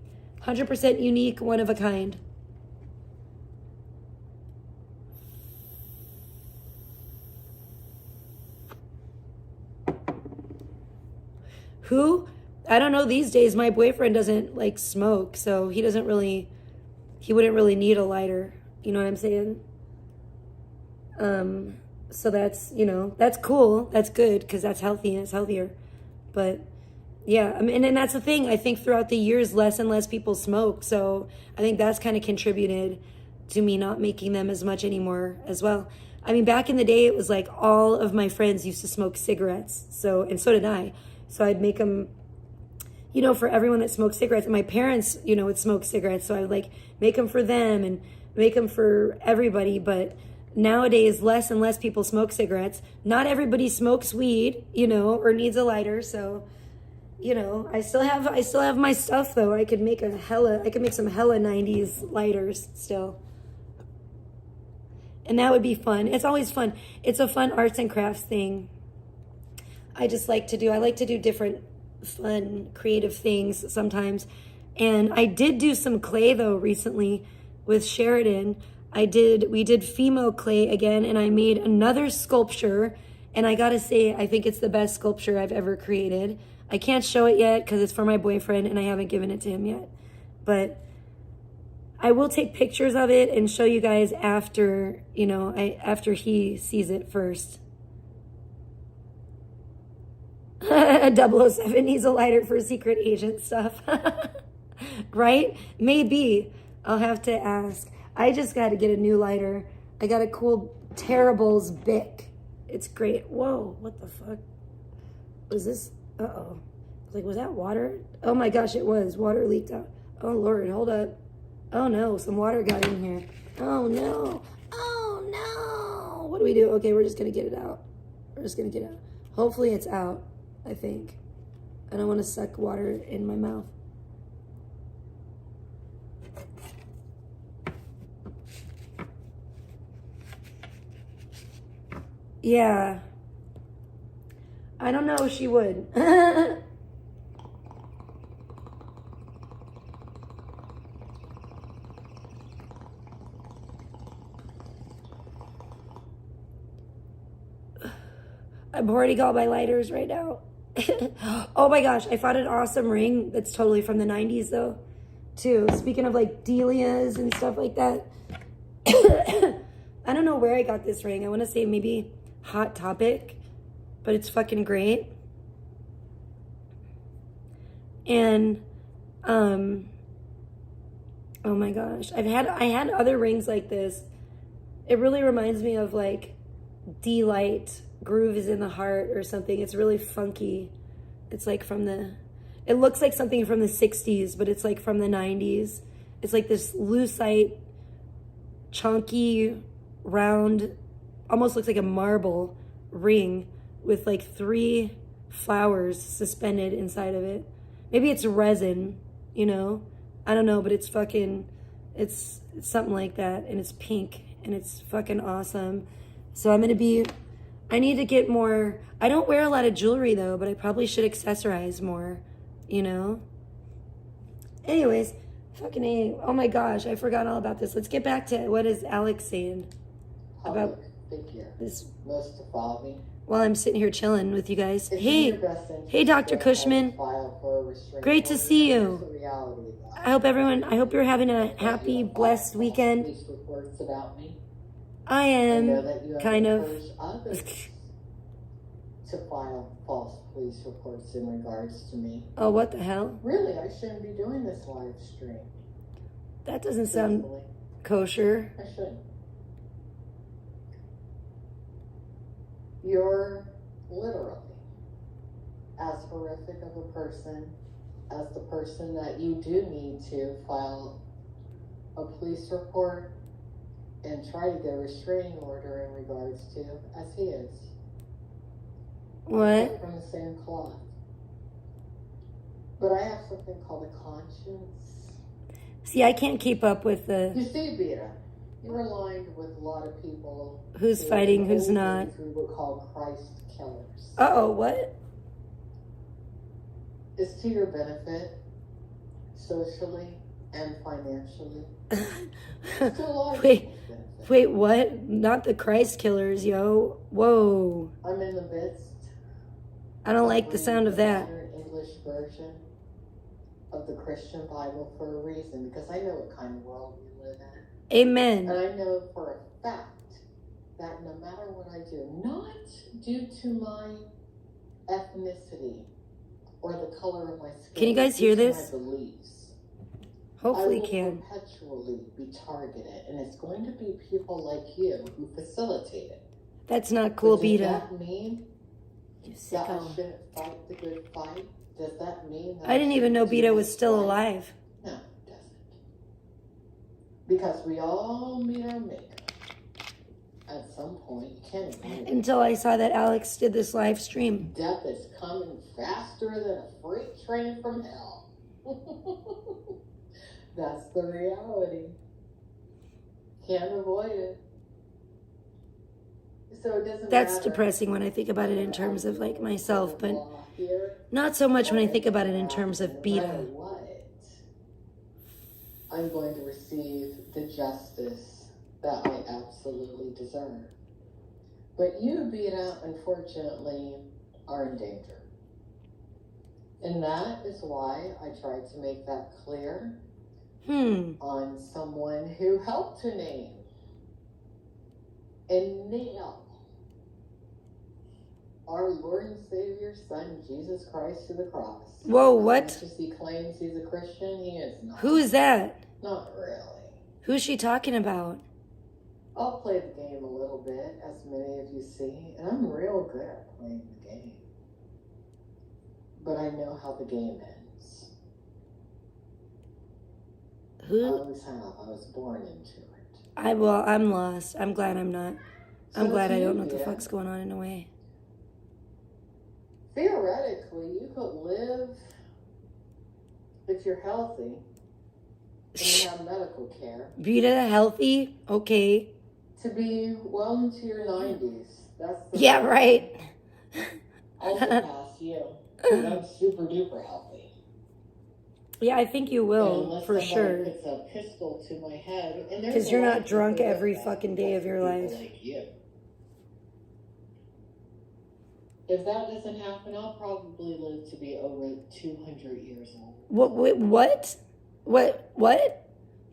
100% unique, one of a kind. Who? I don't know these days. My boyfriend doesn't like smoke, so he wouldn't really need a lighter. You know what I'm saying? So that's, you know, that's cool. That's good, because that's healthy and it's healthier. But yeah, I mean, and that's the thing. I think throughout the years, less and less people smoke. So I think that's kind of contributed to me not making them as much anymore as well. I mean, back in the day, it was like all of my friends used to smoke cigarettes. And so did I. So I'd make them, you know, for everyone that smoked cigarettes. And my parents, you know, would smoke cigarettes. So I would like make them for them and make them for everybody. But nowadays, less and less people smoke cigarettes. Not everybody smokes weed, you know, or needs a lighter. So, you know, I still have my stuff though. I could make some hella 90s lighters still. And that would be fun. It's always fun. It's a fun arts and crafts thing. I like to do different fun, creative things sometimes. And I did do some clay though recently with Sheridan. We did Fimo clay again, and I made another sculpture. And I gotta say, I think it's the best sculpture I've ever created. I can't show it yet because it's for my boyfriend and I haven't given it to him yet. But I will take pictures of it and show you guys after, you know, after he sees it first. 007 needs a lighter for secret agent stuff. Right? Maybe. I'll have to ask. I just got to get a new lighter. I got a cool Terrible's Bic. It's great. Whoa, what the fuck? Was this? Uh-oh. Like, was that water? Oh my gosh, it was. Water leaked out. Oh Lord, hold up. Oh no, some water got in here. Oh no. Oh no. What do we do? Okay, we're just going to get it out. Hopefully it's out, I think. I don't want to suck water in my mouth. Yeah. I don't know if she would. I'm hoarding all my lighters right now. Oh my gosh, I found an awesome ring that's totally from the 90s though, too. Speaking of like Delias and stuff like that. I don't know where I got this ring. I want to say maybe Hot Topic, but it's fucking great. And, oh my gosh, I had other rings like this. It really reminds me of like D-Light, Groove is in the Heart or something. It's really funky. It's like it looks like something from the 60s, but it's like from the 90s. It's like this lucite, chunky, round, almost looks like a marble ring with like 3 flowers suspended inside of it. Maybe it's resin, you know? I don't know, but it's something like that, and it's pink, and it's fucking awesome. So I need to get more. I don't wear a lot of jewelry though, but I probably should accessorize more, you know? Anyways, fucking A. Oh my gosh, I forgot all about this. Let's get back to what is Alex saying about figure. this. Most to follow me. While I'm sitting here chilling with you guys. Hey, Dr. Cushman. Great to see you. I hope you're having a happy, blessed weekend. I am kind of. To file false police reports in regards to me. Oh, what the hell? Really, I shouldn't be doing this live stream. That doesn't sound kosher. I shouldn't. You're literally as horrific of a person as the person that you do need to file a police report and try to get a restraining order in regards to, as he is. What? From the same cloth. But I have something called a conscience. See, I can't keep up with the... You see, Beta, you're aligned with a lot of people... Who's fighting, who's not. ...who we would call Christ killers. Uh-oh, what? It's to your benefit, socially and financially. It's to a lot of people's benefit. Wait, what? Not the Christ killers, yo. Whoa. I'm in the midst. I don't like the sound of that. English version of the Christian Bible for a reason, because I know what kind of world we live in. Amen. And I know for a fact that no matter what I do, not due to my ethnicity or the color of my skin. Can you guys hear this? My beliefs, hopefully I will can. perpetually be targeted, and it's going to be people like you who facilitate it. That's not cool, Beta. Does that mean that I shouldn't fight the good fight? Does that mean that I didn't even know Beta was still alive. No, it doesn't. Because we all meet our maker. At some point, you can't ignore it. Until I saw that Alex did this live stream. Death is coming faster than a freight train from hell. That's the reality. Can't avoid it. So it doesn't That's matter. depressing when I think about it in terms of like myself, but not so much when I think about it in terms of Beta. No matter what, I'm going to receive the justice that I absolutely deserve. But you, Beta, unfortunately, are in danger. And that is why I tried to make that clear on someone who helped to name and nail our Lord and Savior, Son, Jesus Christ, to the cross. Whoa, what? As much as he claims he's a Christian, he is not. Who is that? Not really. Who's she talking about? I'll play the game a little bit, as many of you see, and I'm real good at playing the game. But I know how the game ends. Who? I always have. I was born into it. I'm lost. I'm glad I'm not. I'm glad I don't know what the Yeah. fuck's going on in a way. Theoretically, you could live, if you're healthy, and you have medical care, Beta healthy? Okay. to be well into your 90s. That's the Yeah, right. I'll surpass you. And I'm super duper healthy. Yeah, I think you will, for sure. Puts a pistol to my head, because you're not drunk every fucking day of your life. Like you. If that doesn't happen, I'll probably live to be over 200 years old. What?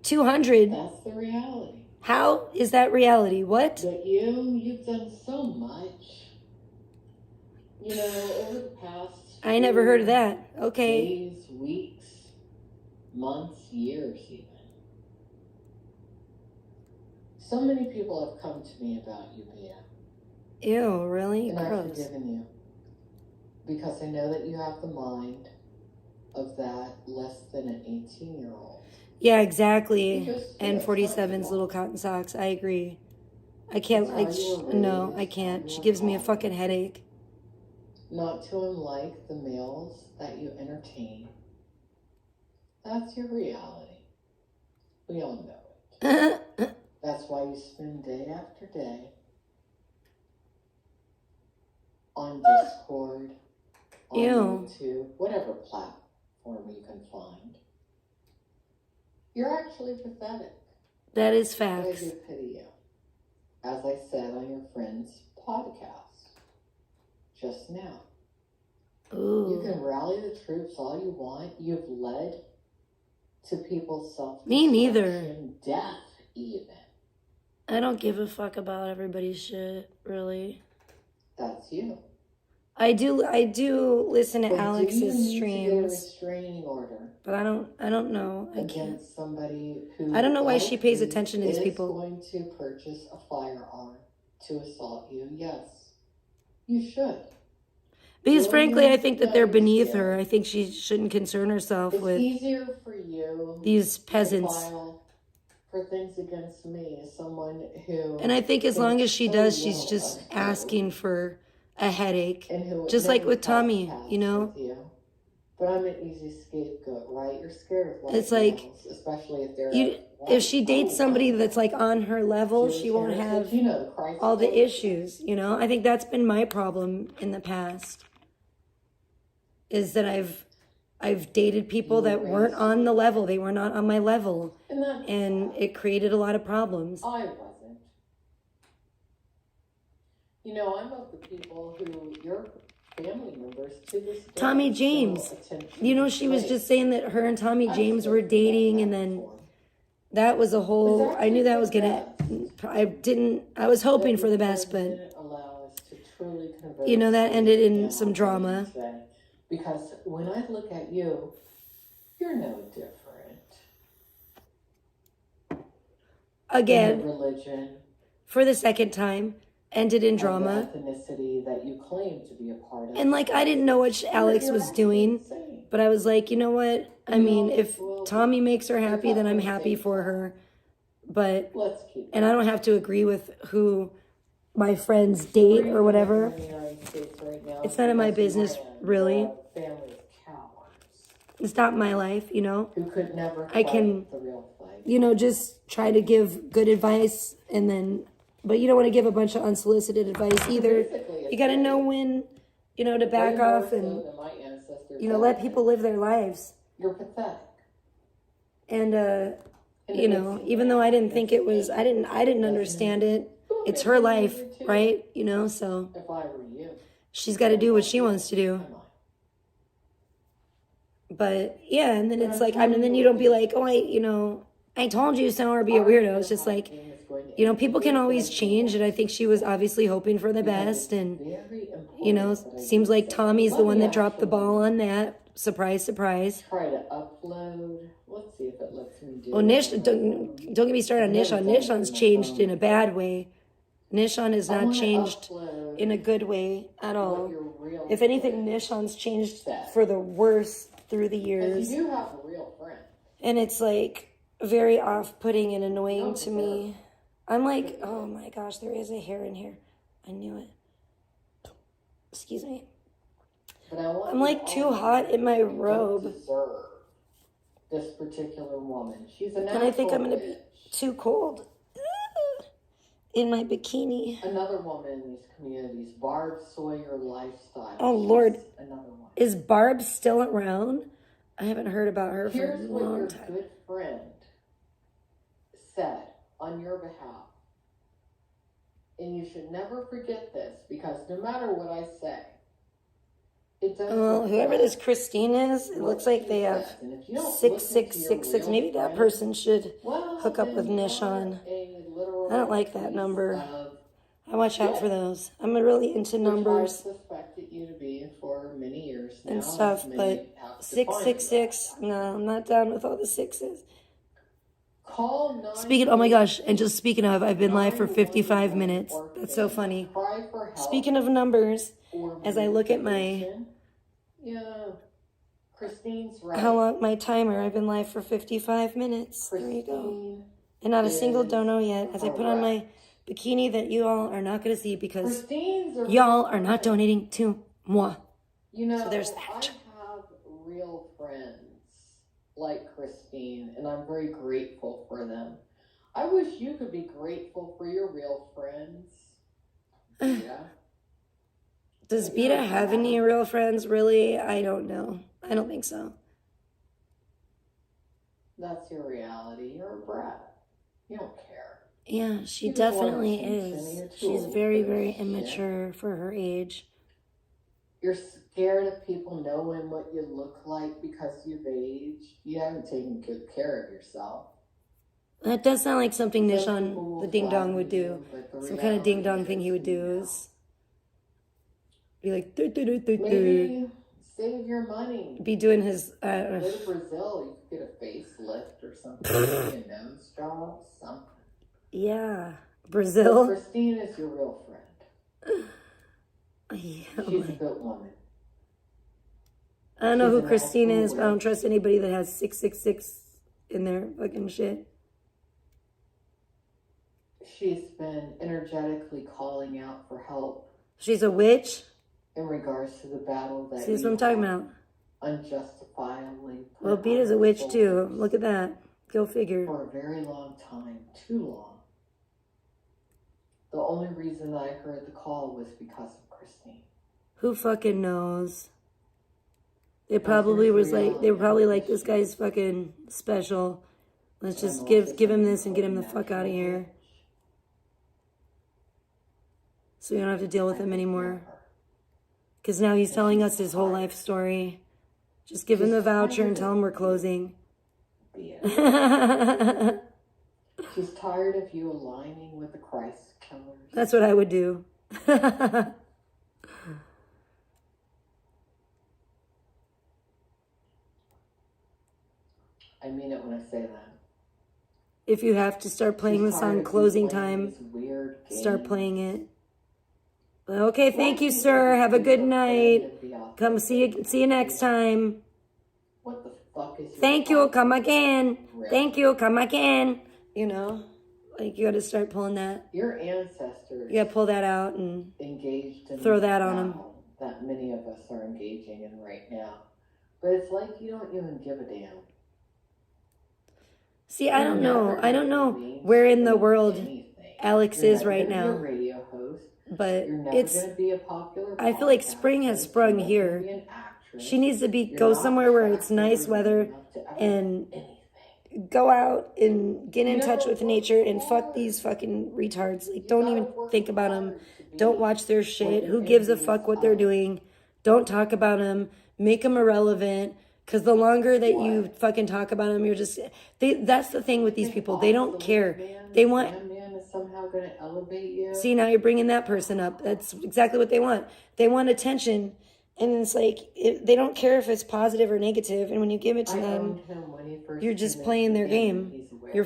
200? That's the reality. How is that reality? What? But you've done so much. You know, over the past... I never heard of that. Okay. Days, weeks, months, years even. So many people have come to me about you, Bea. Ew, really? And Gross. I've forgiven you. Because I know that you have the mind of that less than an 18-year-old. Yeah, exactly. And 47's little cotton socks. I agree. I can't, no, I can't. She gives me a fucking headache. Not to unlike the males that you entertain. That's your reality. We all know it. That's why you spend day after day on Discord, on YouTube, whatever platform you can find. You're actually pathetic. That is But I facts. do pity you. As I said on your friend's podcast just now. Ooh. You can rally the troops all you want. You've led to people's self-destruction. Me neither. Death, even. I don't give a fuck about everybody's shit, really. That's you. I do listen to Alex's do you need streams. to get a restraining order But I don't know. I can't. against somebody who... I don't know why she pays likely attention to these people. is going to purchase a firearm to assault you. Yes. You should. Because frankly, I think that they're beneath scary. her. I think she shouldn't concern herself It's with easier for you these to peasants. file for things against me as someone who... And I think as long as she thinks does, so she's little just of you, asking for a headache. and who would Just like never with Tommy, cross paths you know? with you. But I'm an easy scapegoat, right? You're scared of white It's like, males, especially if they're... if she dates somebody that's like on her level, Jewish she won't heritage, have you know, the Christ all the folk. issues, you know? I think that's been my problem in the past. Is that I've dated people that weren't on the level. They were not on my level. And it created a lot of problems. I wasn't. You know, I'm of the people who, your family members to this day... Tommy James. You know, she was just saying that her and Tommy James were dating, and then that was a whole... I knew that was gonna... I was hoping for the best, but... You know, that ended in some drama. Because when I look at you, you're no different. Again, religion, for the second time, ended in drama. The ethnicity that you claim to be a part of. And like, I didn't know what Alex was doing, but I was like, you know what? I mean, if Tommy makes her happy, then I'm happy for her. But, and I don't have to agree with who my friends date or whatever. It's none of my business, really. It's not my life, you know. I can, you know, just try to give good advice, and then, but you don't want to give a bunch of unsolicited advice either. You got to know when, you know, to back off and, you know, let people live their lives. You're pathetic. And, you know, even though I didn't think it was, I didn't understand it. It's her life, right? You know, so she's got to do what she wants to do. But yeah, and then it's like, and then you don't be like, oh, I told you so, or be a weirdo. It's just like, you know, people can always change, and I think she was obviously hoping for the best, and, you know, seems like Tommy's the one that dropped the ball on that. Surprise, surprise. Try to upload. Let's see if it lets me do. Well, don't get me started on Nishon. Nishon's changed in a bad way. Nishon has not changed in a good way at all. If anything, Nishon's changed for the worse through the years. You have a real friend. And it's like very off-putting and annoying to me. I'm like, oh my gosh, there is a hair in here. I knew it. Excuse me. I'm like too hot in my robe. This particular woman. She's a natural and I think I'm going to be too cold. in my bikini. Another woman in these communities, Barb Sawyer Lifestyle. Oh, She's Lord. another one. Is Barb still around? I haven't heard about her Here's for a what long your time. good friend said on your behalf. And you should never forget this, because no matter what I say, it does. Whoever this Christine is, it looks like they have 6666. Maybe that person should hook up with Nishon. I don't like that number. I watch out for those. I'm really into numbers I suspected you to be for many years now, and stuff, but 666, no, I'm not down with all the sixes. Oh my gosh, and just speaking of, I've been live for 55 minutes. That's so funny. Speaking of numbers, as I look at my, Christine's right. how long, my timer, I've been live for 55 minutes. There you go. And not a single dono yet, as I put on my bikini that you all are not going to see because y'all are not donating to moi. So there's that. I have real friends like Christine, and I'm very grateful for them. I wish you could be grateful for your real friends. Yeah. Does Beta have any real friends, really? I don't know. I don't think so. That's your reality. You're a brat. You don't care. Yeah, she definitely is. She's very, very immature for her age. You're scared of people knowing what you look like because you've aged. You haven't taken good care of yourself. That does sound like something Nishon, the ding dong, would do. Some kind of ding dong thing he would do is be like, maybe save your money. Be doing his. Go to Brazil, you could get a facelift or something. Maybe a nose job, something. Yeah, Brazil. So Christine is your real friend. Yeah, she's a good woman. I don't know who Christine is, but I don't trust anybody that has 666 in their fucking shit. She's been energetically calling out for help. She's a witch? In regards to the battle that see, that's what I'm talking about. Unjustifiably. Well, Beta's a witch too. Look at that. Go figure. For a very long time. Too long. The only reason I heard the call was because of Christine. Who fucking knows? It probably was like, they were probably like, this guy's fucking special. Let's just give him this and get him the fuck out of here. So we don't have to deal with him anymore. Because now he's telling us his whole life story. Just give him the voucher and tell him we're closing. She's tired of you aligning with the Christ killers. That's what I would do. I mean it when I say that. If you have to start playing the song Closing Time, start playing it. Okay, thank you, sir. Have a good night. Come see you next time. What the fuck is thank you, come again. Thank you, come again. You know, like you got to start pulling that. Your ancestors. You got to pull that out and engaged in throw that on them. That many of us are engaging in right now. But it's like you don't even give a damn. See, I don't know. I don't know where in the world Alex is right now. Radio host. But it's, I feel like spring has sprung here. She needs to go somewhere where it's nice weather and go out and get in touch with nature and fuck these fucking retards. Like, don't even think about them. Don't watch their shit. Who gives a fuck what they're doing? Don't talk about them. Make them irrelevant. Because the longer that you fucking talk about them, you're just... that's the thing with these people. They don't care. They want... somehow going to elevate you. See, now you're bringing that person up. That's exactly what they want. They want attention. And it's like, they don't care if it's positive or negative. And when you give it to them, you're just playing their game. You're you're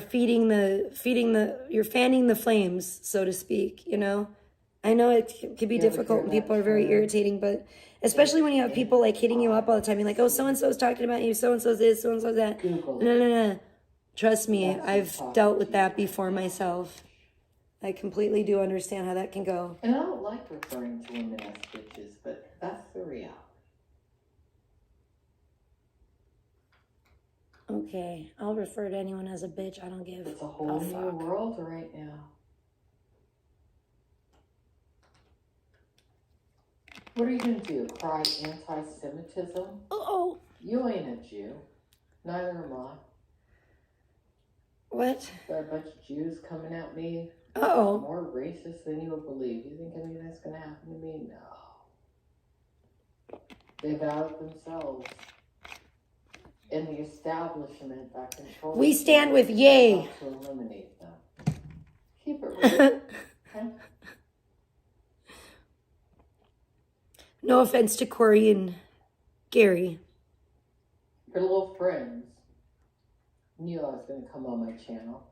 fanning the flames, so to speak, you know? I know it can be difficult and people are very irritating, but especially when you have people like hitting you up all the time, you're like, oh, so-and-so's talking about you, so-and-so's this, so-and-so's that. No. Trust me, I've dealt with that before myself. I completely do understand how that can go. And I don't like referring to women as bitches, but that's the reality. Okay, I'll refer to anyone as a bitch. I don't give It's a whole new world right now. What are you going to do? Cry anti-Semitism? Uh-oh. You ain't a Jew. Neither am I. What? There are a bunch of Jews coming at me. Uh-oh. More racist than you would believe. You think any of that's going to happen to me? No. They've outed themselves. And the establishment that controls We stand with Yay. to eliminate them. Keep it real. Okay? No offense to Corey and Gary. Your little friends knew I was going to come on my channel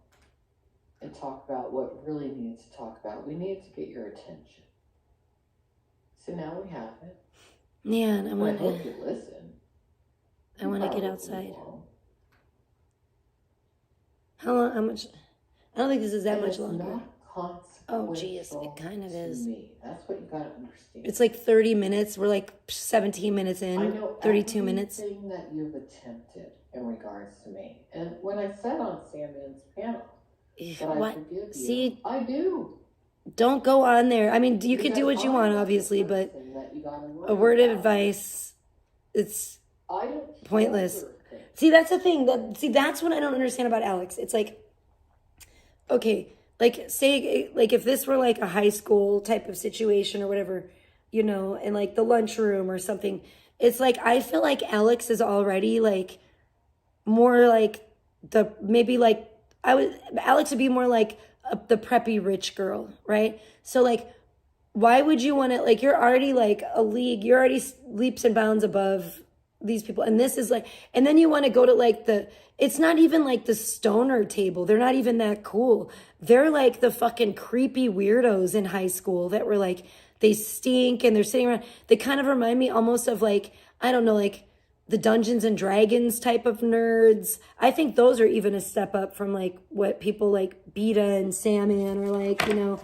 and talk about what really needs to talk about. We need to get your attention. So now we have it. Yeah, and I hope you listen. I want to get outside. How long? How much? I don't think this is that much longer. Oh, geez, it kind of is. That's what you got to understand. It's like 30 minutes. We're like 17 minutes in. I know 32 minutes. Everything that you've attempted in regards to me. And when I said on Sandman's panel that I forgive you, see, I do. Don't go on there. I mean, you could do what you want, obviously, but a word of advice, it's pointless. See, that's the thing. That's what I don't understand about Alex. It's like, okay, like, say, like, if this were like a high school type of situation or whatever, you know, in like the lunchroom or something, it's like, I feel like Alex is already like more like Alex would be more like the preppy rich girl, right? So like, why would you want to, like, you're already like a league, you're already leaps and bounds above these people. And this is like, and then you want to go to like it's not even like the stoner table. They're not even that cool. They're like the fucking creepy weirdos in high school that were like, they stink and they're sitting around. They kind of remind me almost of like, I don't know, like the Dungeons and Dragons type of nerds. I think those are even a step up from like what people like Beta and Salmon are like, you know,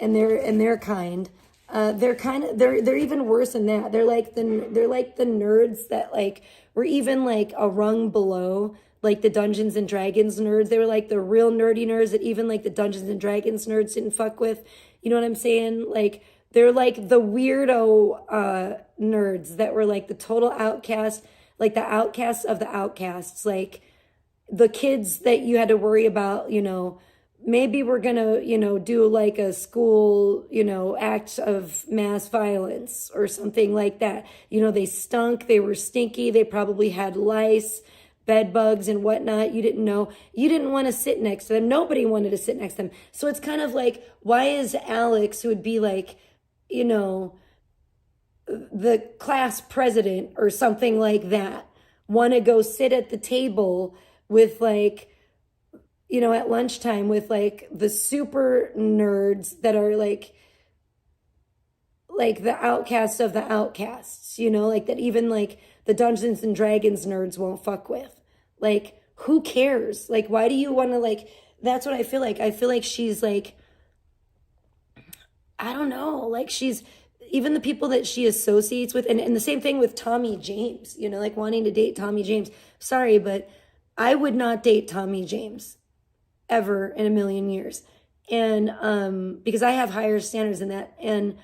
and their kind. They're even worse than that. They're like the nerds that like were even like a rung below like the Dungeons and Dragons nerds. They were like the real nerdy nerds that even like the Dungeons and Dragons nerds didn't fuck with. You know what I'm saying? Like they're like the weirdo nerds that were like the total outcast, like the outcasts of the outcasts, like the kids that you had to worry about, you know, maybe we're going to, you know, do like a school, you know, act of mass violence or something like that. You know, they stunk, they were stinky, they probably had lice, bed bugs and whatnot. You didn't know. You didn't want to sit next to them. Nobody wanted to sit next to them. So it's kind of like, why is Alex, who would be like, you know, the class president or something like that, want to go sit at the table with like, you know, at lunchtime with like the super nerds that are like the outcasts of the outcasts, you know, like that even like the Dungeons and Dragons nerds won't fuck with. Like, who cares? Like, why do you want to like, that's what I feel like. I feel like she's like, I don't know, like she's, even the people that she associates with, and the same thing with Tommy James, you know, like wanting to date Tommy James. Sorry, but I would not date Tommy James ever in a million years. And because I have higher standards than that. And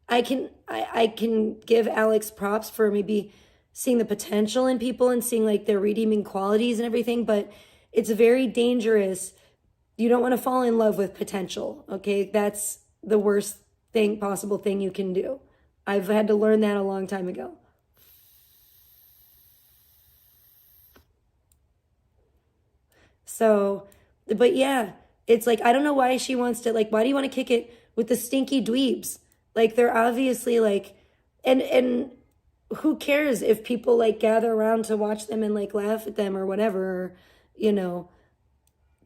I can give Alex props for maybe seeing the potential in people and seeing like their redeeming qualities and everything, but it's very dangerous. You don't want to fall in love with potential, okay? That's the worst possible thing you can do. I've had to learn that a long time ago. So, but yeah, it's like, I don't know why she wants to, like, why do you want to kick it with the stinky dweebs? Like, they're obviously like, and who cares if people like gather around to watch them and like laugh at them or whatever, or, you know,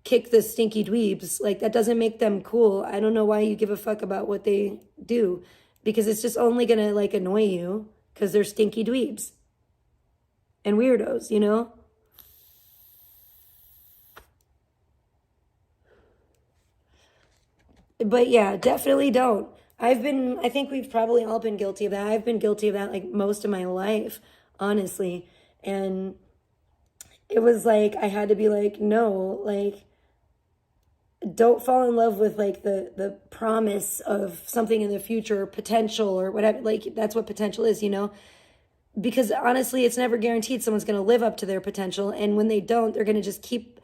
kick the stinky dweebs. Like, that doesn't make them cool. I don't know why you give a fuck about what they do, because it's just only gonna like annoy you because they're stinky dweebs and weirdos, you know? But yeah, definitely don't. I think we've probably all been guilty of that. I've been guilty of that like most of my life, honestly. And it was like, I had to be like, no, like, don't fall in love with like the promise of something in the future, potential or whatever. Like that's what potential is, you know? Because honestly, it's never guaranteed someone's going to live up to their potential. And when they don't, they're going to just keep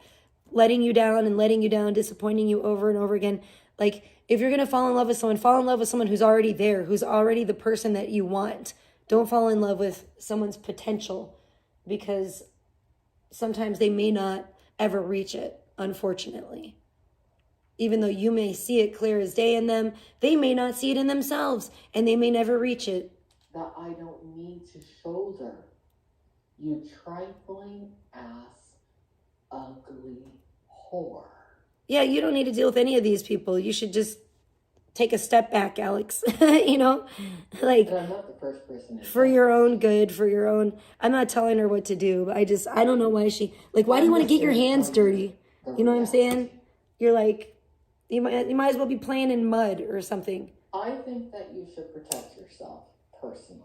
letting you down, disappointing you over and over again. Like if you're going to fall in love with someone who's already there, who's already the person that you want. Don't fall in love with someone's potential, because sometimes they may not ever reach it, unfortunately. Even though you may see it clear as day in them, they may not see it in themselves, and they may never reach it. That I don't need to shoulder, you trifling ass, ugly whore. Yeah, you don't need to deal with any of these people. You should just take a step back, Alex. You know, like, but I'm not the first person for your own good, for your own. I'm not telling her what to do, but I don't know why she, like, why do you want to get your hands dirty? You know what I'm saying? You're like, you might as well be playing in mud or something. I think that you should protect yourself personally.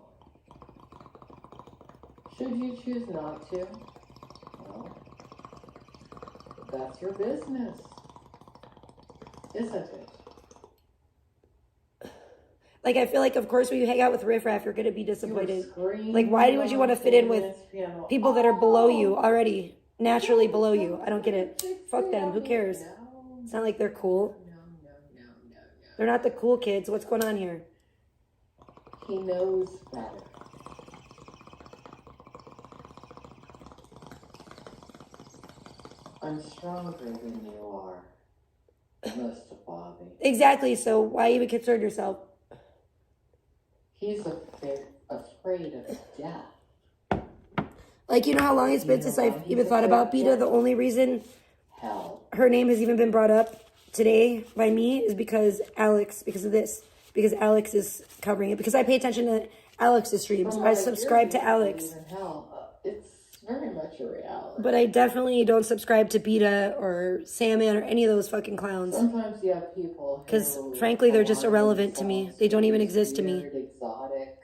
Should you choose not to, well, that's your business, isn't it? Like, I feel like, of course, when you hang out with riffraff, you're going to be disappointed. Like, why would you want to fit in with people that are below you already, naturally below you? I don't get it. Fuck them. Who cares? It's not like they're cool. No. They're not the cool kids. What's going on here? He knows better. I'm stronger than you are, Mr. Bobby. Exactly. So why even concern yourself? He's afraid of death. Like, you know how long it's been since I've even thought about Beta? The only reason her name has even been brought up today by me is because of this. Because Alex is covering it. Because I pay attention to Alex's streams. I subscribe to Alex. It's very much a reality. But I definitely don't subscribe to Beta or Sandman or any of those fucking clowns. Sometimes you have people because, frankly, they're just irrelevant to me. They don't even exist to me. Exotic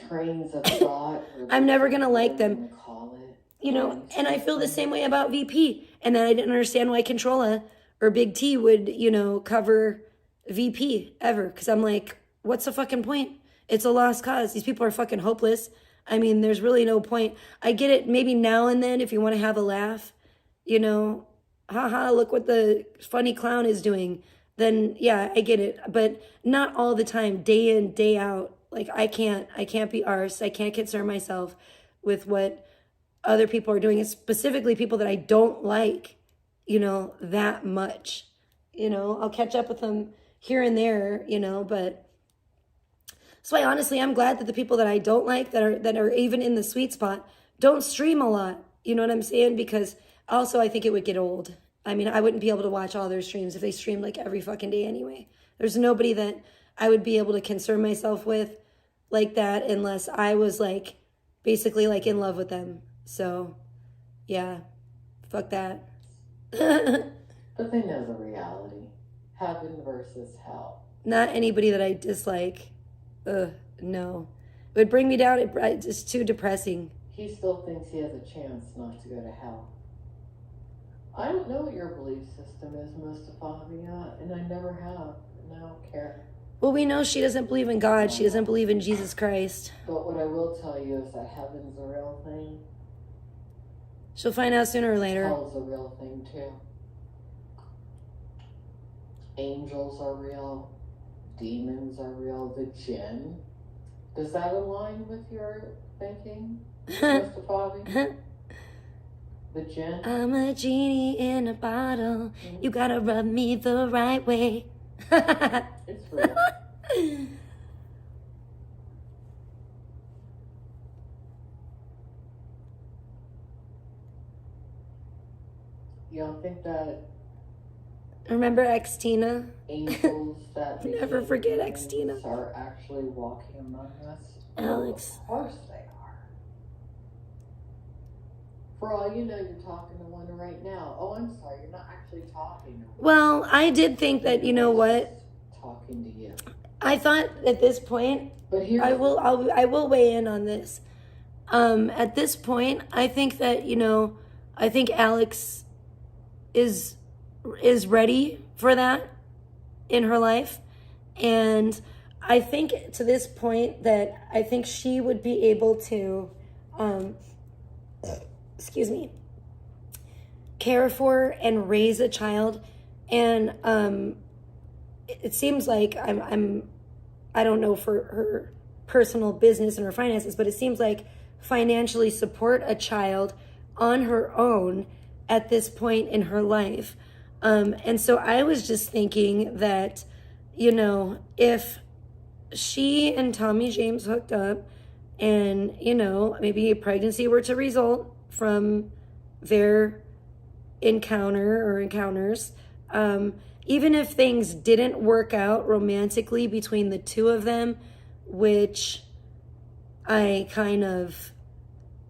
trains of thought. I'm never going to like them. You know, and I feel the same way about VP. And then I didn't understand why Controlla or Big T would, you know, cover VP ever. Because I'm like, what's the fucking point? It's a lost cause. These people are fucking hopeless. I mean, there's really no point. I get it maybe now and then if you want to have a laugh, you know, haha, look what the funny clown is doing. Then, yeah, I get it. But not all the time, day in, day out. Like, I can't be arsed. I can't concern myself with what other people are doing, and specifically people that I don't like, you know, that much. You know, I'll catch up with them here and there, you know, but that's why, honestly, I'm glad that the people that I don't like, that are even in the sweet spot, don't stream a lot. You know what I'm saying? Because also I think it would get old. I mean, I wouldn't be able to watch all their streams if they streamed like every fucking day anyway. There's nobody that I would be able to concern myself with like that unless I was like basically like in love with them. So, yeah, fuck that. But they know the reality. Heaven versus hell. Not anybody that I dislike. No. It would bring me down. It's too depressing. He still thinks he has a chance not to go to hell. I don't know what your belief system is, Mustafa, and I never have, and I don't care. Well, we know she doesn't believe in God. She doesn't believe in Jesus Christ. But what I will tell you is that heaven's a real thing. She'll find out sooner or later. Hell's a real thing, too. Angels are real. Demons are real. The jinn. Does that align with your thinking, Mustafa? The jinn? I'm a genie in a bottle. Mm-hmm. You gotta rub me the right way. It's real. You don't think that... Remember X-Tina? Angels that... Never forget X-Tina. ...are actually walking among us? Alex. Of course they are. For all you know, you're talking to one right now. Oh, I'm sorry, you're not actually talking to one. Well, I did think that, you know what? Talking to you. I thought at this point, but here I will weigh in on this. At this point, I think that, you know, I think Alex is is ready for that in her life. And I think to this point that I think she would be able to, excuse me, care for and raise a child. And it seems like I don't know for her personal business and her finances, but it seems like financially support a child on her own at this point in her life. And so I was just thinking that, you know, if she and Tommy James hooked up and, you know, maybe a pregnancy were to result from their encounter or encounters, even if things didn't work out romantically between the two of them, which I kind of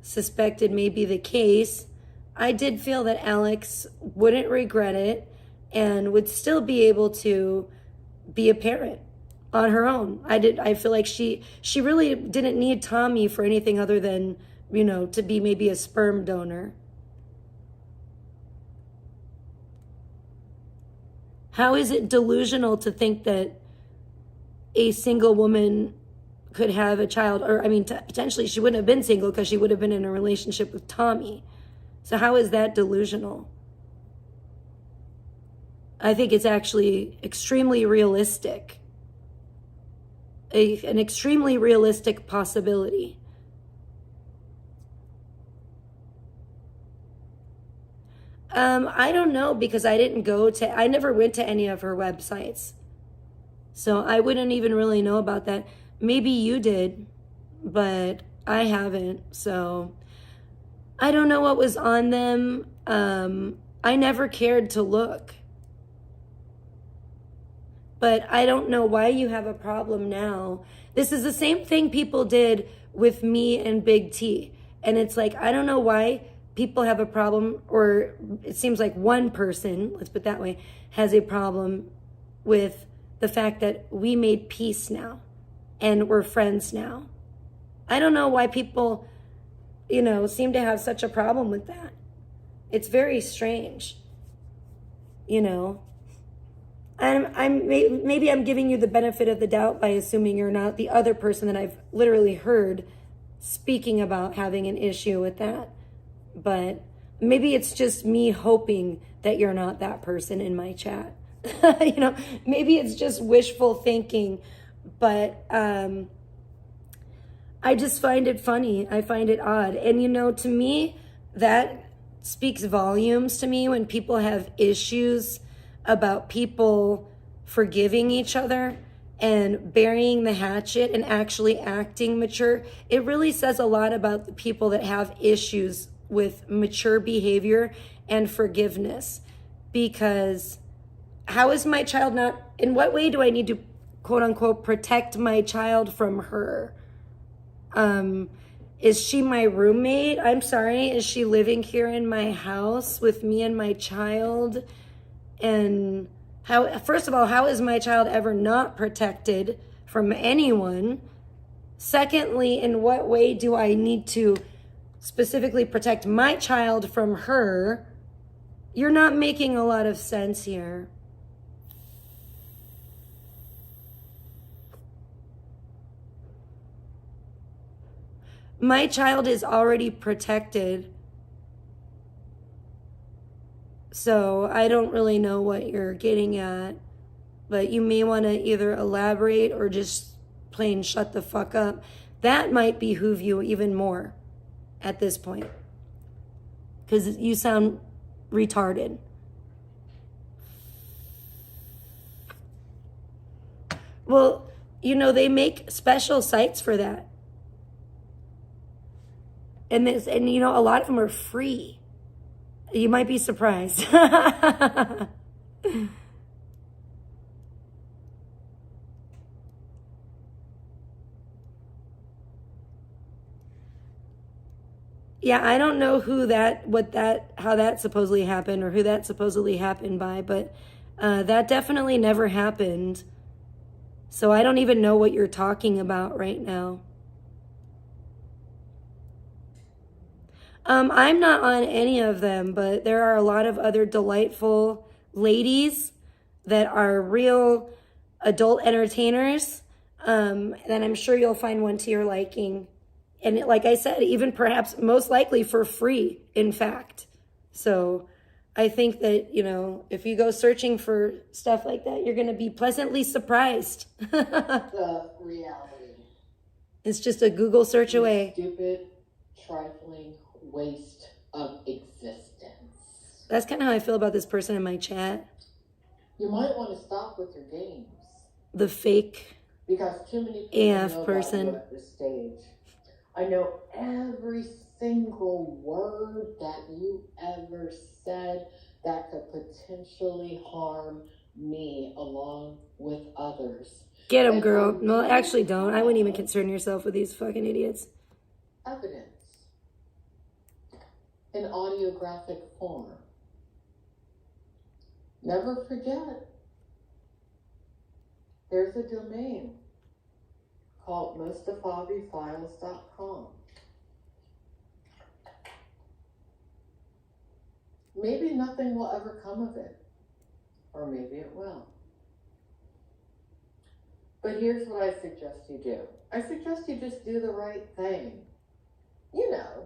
suspected may be the case, I did feel that Alex wouldn't regret it and would still be able to be a parent on her own. I feel like she really didn't need Tommy for anything other than, you know, to be maybe a sperm donor. How is it delusional to think that a single woman could have a child? Or, I mean, potentially she wouldn't have been single because she would have been in a relationship with Tommy. So how is that delusional? I think it's actually extremely realistic. An extremely realistic possibility. I don't know, because I never went to any of her websites. So I wouldn't even really know about that. Maybe you did, but I haven't. So I don't know what was on them. I never cared to look. But I don't know why you have a problem now. This is the same thing people did with me and Big T. And it's like, I don't know why people have a problem, or it seems like one person, let's put it that way, has a problem with the fact that we made peace now and we're friends now. I don't know why people, you know, seem to have such a problem with that. It's very strange, you know. Maybe I'm giving you the benefit of the doubt by assuming you're not the other person that I've literally heard speaking about having an issue with that. But maybe it's just me hoping that you're not that person in my chat. You know, maybe it's just wishful thinking. But I just find it funny. I find it odd. And, you know, to me, that speaks volumes to me when people have issues about people forgiving each other and burying the hatchet and actually acting mature. It really says a lot about the people that have issues with mature behavior and forgiveness. Because how is my child not, in what way do I need to, quote unquote, protect my child from her? Is she my roommate? I'm sorry, is she living here in my house with me and my child? And how, first of all, how is my child ever not protected from anyone? Secondly, in what way do I need to specifically protect my child from her? You're not making a lot of sense here. My child is already protected. So I don't really know what you're getting at, but you may want to either elaborate or just plain shut the fuck up. That might behoove you even more at this point, because you sound retarded. Well, you know, they make special sites for that. And you know, a lot of them are free. You might be surprised. Yeah, I don't know how that supposedly happened or who that supposedly happened by, but that definitely never happened. So I don't even know what you're talking about right now. I'm not on any of them, but there are a lot of other delightful ladies that are real adult entertainers, then I'm sure you'll find one to your liking. And like I said, even perhaps most likely for free, in fact. So I think that, you know, if you go searching for stuff like that, you're going to be pleasantly surprised. The reality. It's just a Google search away. Stupid, trifling waste of existence. That's kind of how I feel about this person in my chat. You might want to stop with your games. The fake because too many people AF know person. about you at this stage. I know every single word that you ever said that could potentially harm me along with others. Get them, girl. No, actually don't. I wouldn't even concern yourself with these fucking idiots. Evidence in audiographic form. Never forget, there's a domain called mustafavifiles.com. Maybe nothing will ever come of it, or maybe it will. But here's what I suggest you do. I suggest you just do the right thing. You know,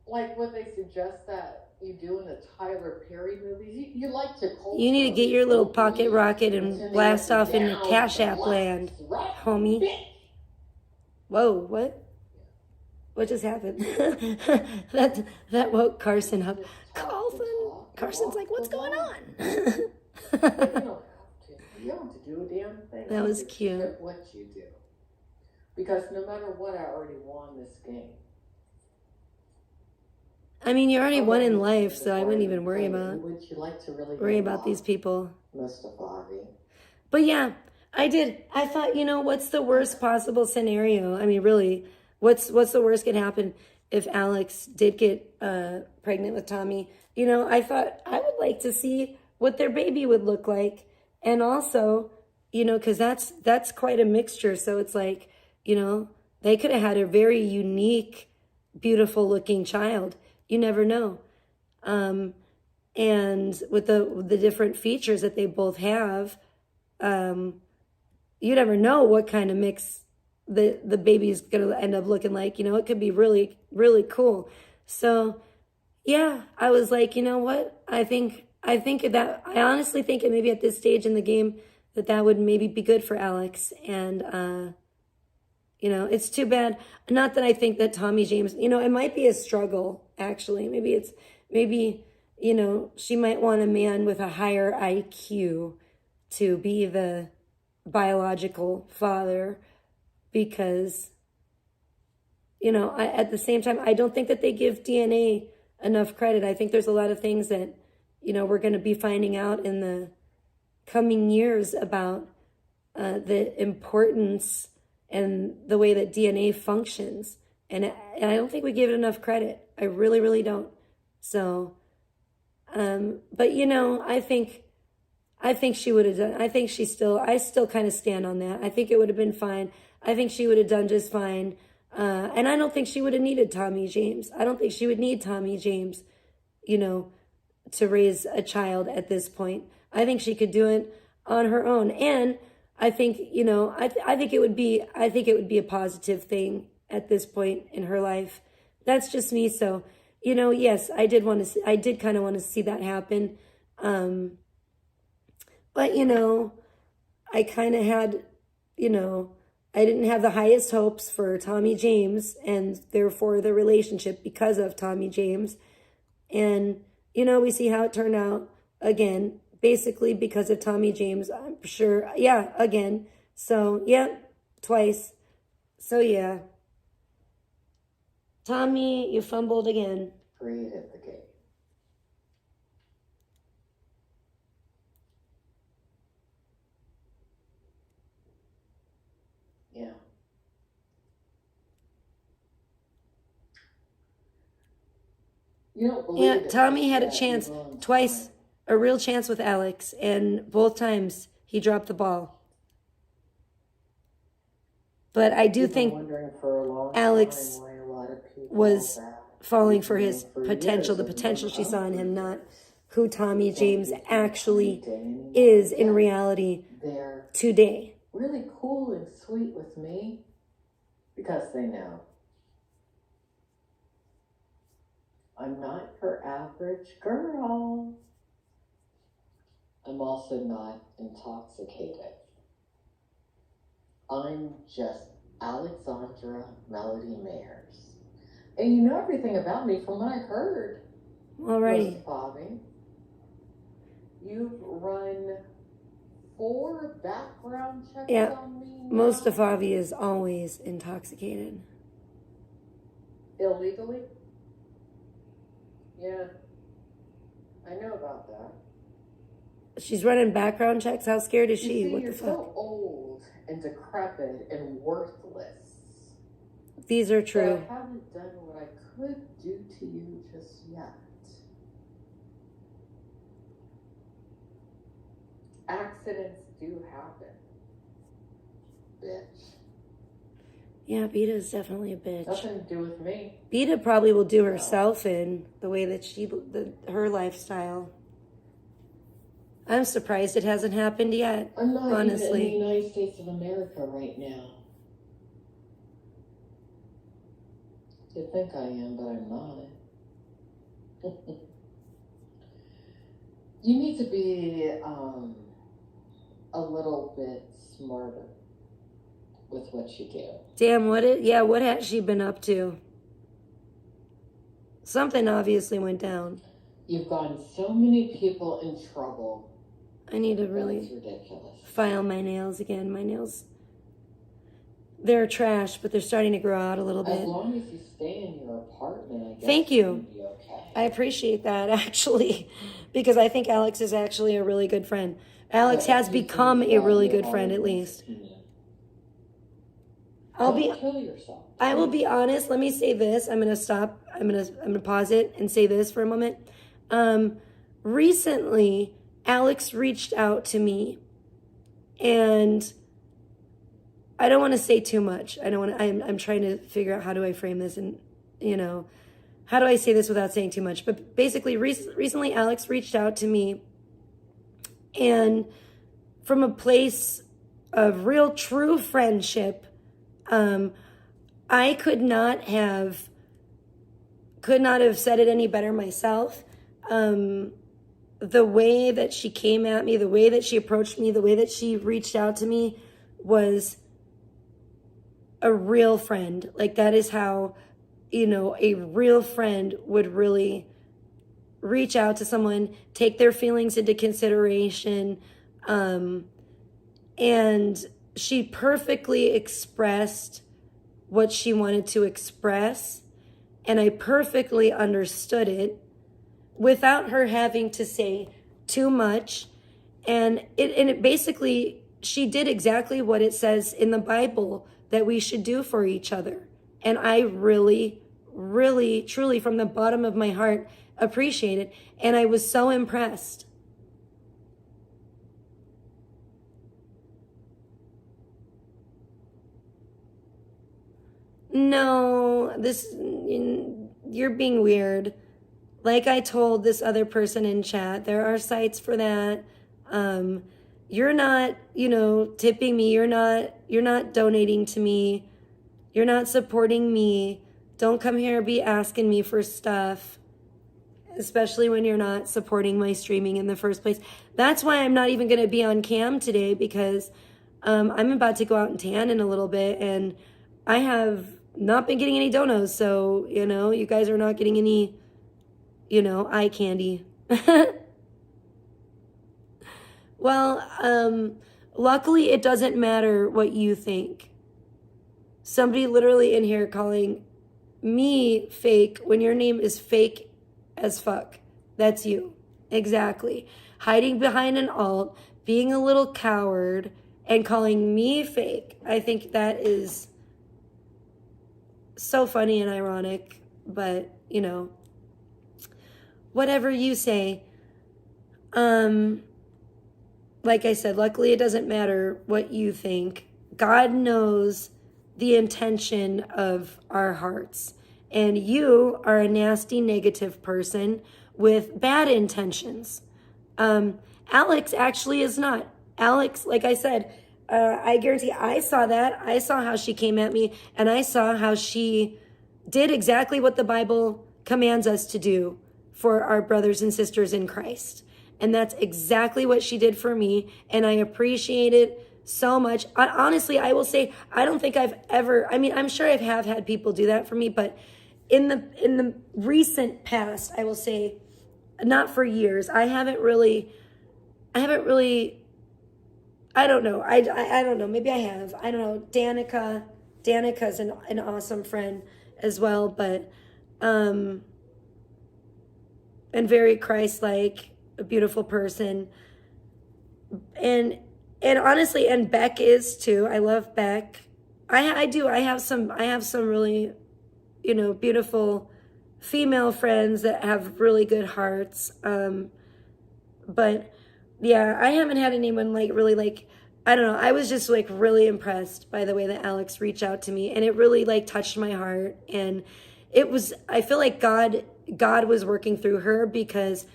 like what they suggest that you do in the Tyler Perry movies. You like to You need to get your little pocket rocket and blast off into Cash App land, homie. Whoa, what? What just happened? that woke Carson up. Carson's like, what's going on? You don't have to do a damn thing. That was cute. What you do. Because no matter what, I already won this game. I mean, you already won in life, so I wouldn't even worry about these people. But yeah, I thought, you know, what's the worst possible scenario? I mean, really, what's the worst could happen if Alex did get pregnant with Tommy? You know, I thought I would like to see what their baby would look like. And also, you know, because that's quite a mixture. So it's like, you know, they could have had a very unique, beautiful looking child. You never know. And with the different features that they both have, you never know what kind of mix the baby's going to end up looking like. You know, it could be really, really cool. So, yeah, I was like, you know what? I honestly think it maybe at this stage in the game that would maybe be good for Alex. And, you know, it's too bad. Not that I think that Tommy James, you know, it might be a struggle, actually. Maybe, you know, she might want a man with a higher IQ to be the biological father because, you know, at the same time, I don't think that they give DNA enough credit. I think there's a lot of things that, you know, we're going to be finding out in the coming years about the importance and the way that DNA functions. And I don't think we give it enough credit. I really, really don't. So, but you know, I think she would have done, I still kind of stand on that. I think it would have been fine. I think she would have done just fine. And I don't think she would have needed Tommy James. I don't think she would need Tommy James, you know, to raise a child at this point. I think she could do it on her own. And I think, you know, I think it would be a positive thing at this point in her life. That's just me. So, you know, yes, I did kind of want to see that happen. But, you know, I kind of had, you know, I didn't have the highest hopes for Tommy James and therefore the relationship because of Tommy James. And, you know, we see how it turned out again. Basically because of Tommy James, I'm sure. Yeah, again. So, yeah, twice. So, yeah. Tommy, you fumbled again. Created the game. Yeah. You don't believe it. Tommy had a chance twice. A real chance with Alex, and both times he dropped the ball. But I do think Alex was falling for his potential, the potential she saw in him, not who Tommy James actually is in reality They're today. really cool and sweet with me because they know I'm not your average girl. I'm also not intoxicated. I'm just Alexandra Melody Mayers. And you know everything about me from what I've heard. Alrighty. Bobby, you've run 4 background checks on me now. Mustafavi is always intoxicated. Illegally? Yeah, I know about that. She's running background checks. How scared is she? You see, What you're the fuck? so old and decrepit and worthless. These are true. But I haven't done what I could do to you just yet. Accidents do happen, bitch. Yeah, Beta is definitely a bitch. Nothing to do with me. Beta probably will do herself in the way that her lifestyle. I'm surprised it hasn't happened yet. I'm not honestly. even in the United States of America right now. You think I am, but I'm not. You need to be a little bit smarter with what you do. Damn, what has she been up to? Something obviously went down. You've gotten so many people in trouble. I need to really ridiculous. File my nails again. My nails, they're trash, but they're starting to grow out a little bit. As long as you stay in your apartment, I guess. Thank you. You'll be okay. I appreciate that, actually, because I think Alex is actually a really good friend. Alex has become a really good friend, at least. Kill yourself. I will be honest. Let me say this. I'm gonna stop. I'm gonna pause it and say this for a moment. Recently, Alex reached out to me, and I don't want to say too much. I'm trying to figure out how do I frame this, and how do I say this without saying too much. But basically, recently, Alex reached out to me, and from a place of real, true friendship. I could not have said it any better myself. The way that she came at me, the way that she approached me, the way that she reached out to me was a real friend. Like, that is how, a real friend would really reach out to someone, take their feelings into consideration, and she perfectly expressed what she wanted to express, and I perfectly understood it without her having to say too much. And it basically, she did exactly what it says in the Bible that we should do for each other. And I really, really, truly, from the bottom of my heart, appreciate it. And I was so impressed. No, you're being weird. Like I told this other person in chat, there are sites for that. You're not, tipping me. You're not donating to me. You're not supporting me. Don't come here and be asking me for stuff, especially when you're not supporting my streaming in the first place. That's why I'm not even going to be on cam today, because I'm about to go out and tan in a little bit, and I have not been getting any donos, so, you guys are not getting any, eye candy. Well, luckily it doesn't matter what you think. Somebody literally in here calling me fake when your name is fake as fuck. That's you. Exactly. Hiding behind an alt, being a little coward, and calling me fake. I think that is so funny and ironic, but whatever you say. Like I said, luckily it doesn't matter what you think. God knows the intention of our hearts. And you are a nasty, negative person with bad intentions. Alex actually is not. Alex, like I said, I guarantee I saw that. I saw how she came at me, and I saw how she did exactly what the Bible commands us to do for our brothers and sisters in Christ. And that's exactly what she did for me. And I appreciate it so much. Honestly, I will say, I don't think I've ever, I mean, I'm sure I have had people do that for me, but in the recent past, I will say, not for years, I haven't really, I don't know. I don't know. Maybe I have. I don't know. Danica's an awesome friend as well, but, and very Christ-like, a beautiful person. And honestly, and Beck is too. I love Beck. I do. I have some really, beautiful female friends that have really good hearts. But yeah, I haven't had anyone really I don't know. I was just really impressed by the way that Alex reached out to me, and it really touched my heart. And I feel like God was working through her, because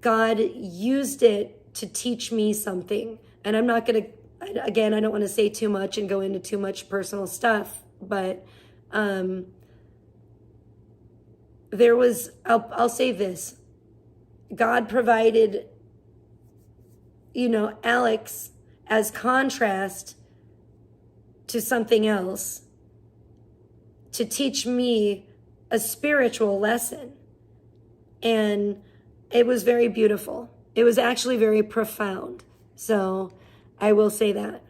God used it to teach me something. And I'm not going to, again, I don't want to say too much and go into too much personal stuff, but there was, I'll say this. God provided, Alex as contrast to something else to teach me a spiritual lesson. And it was very beautiful. It was actually very profound. So I will say that.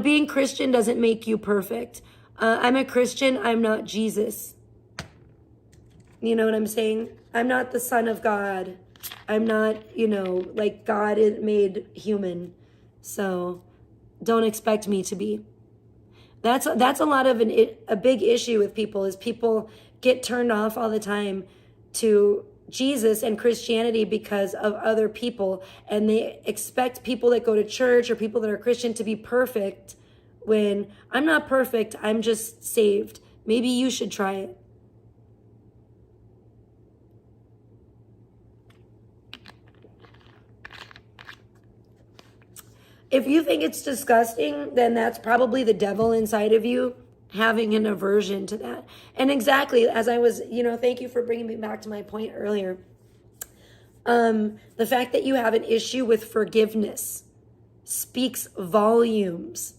Being Christian doesn't make you perfect. I'm a Christian. I'm not Jesus. You know what I'm saying? I'm not the Son of God. I'm not, God is made human. So don't expect me to be. That's a lot of a big issue with people, is people get turned off all the time to Jesus and Christianity because of other people, and they expect people that go to church or people that are Christian to be perfect, when I'm not perfect. I'm just saved. Maybe you should try it. If you think it's disgusting, then that's probably the devil inside of you having an aversion to that. And exactly as I was, thank you for bringing me back to my point earlier. The fact that you have an issue with forgiveness speaks volumes,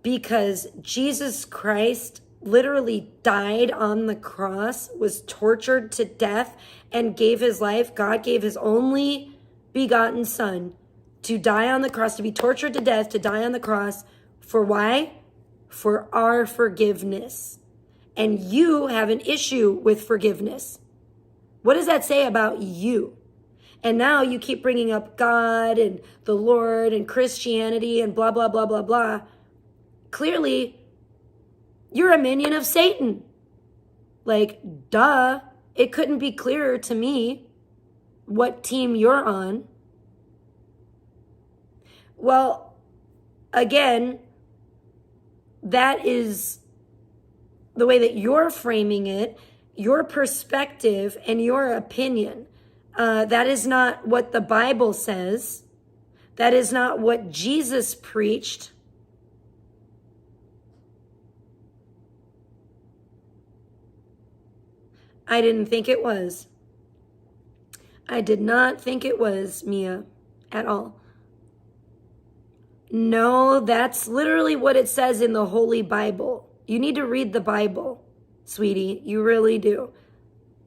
because Jesus Christ literally died on the cross, was tortured to death, and gave his life. God gave his only begotten son to die on the cross, to be tortured to death, to die on the cross. For why? For our forgiveness. And you have an issue with forgiveness. What does that say about you? And now you keep bringing up God and the Lord and Christianity and blah, blah, blah, blah, blah. Clearly, you're a minion of Satan. Duh. It couldn't be clearer to me what team you're on. Well, again, that is the way that you're framing it, your perspective and your opinion. That is not what the Bible says. That is not what Jesus preached. I didn't think it was. I did not think it was, Mia, at all. No, that's literally what it says in the Holy Bible. You need to read the Bible, sweetie. You really do.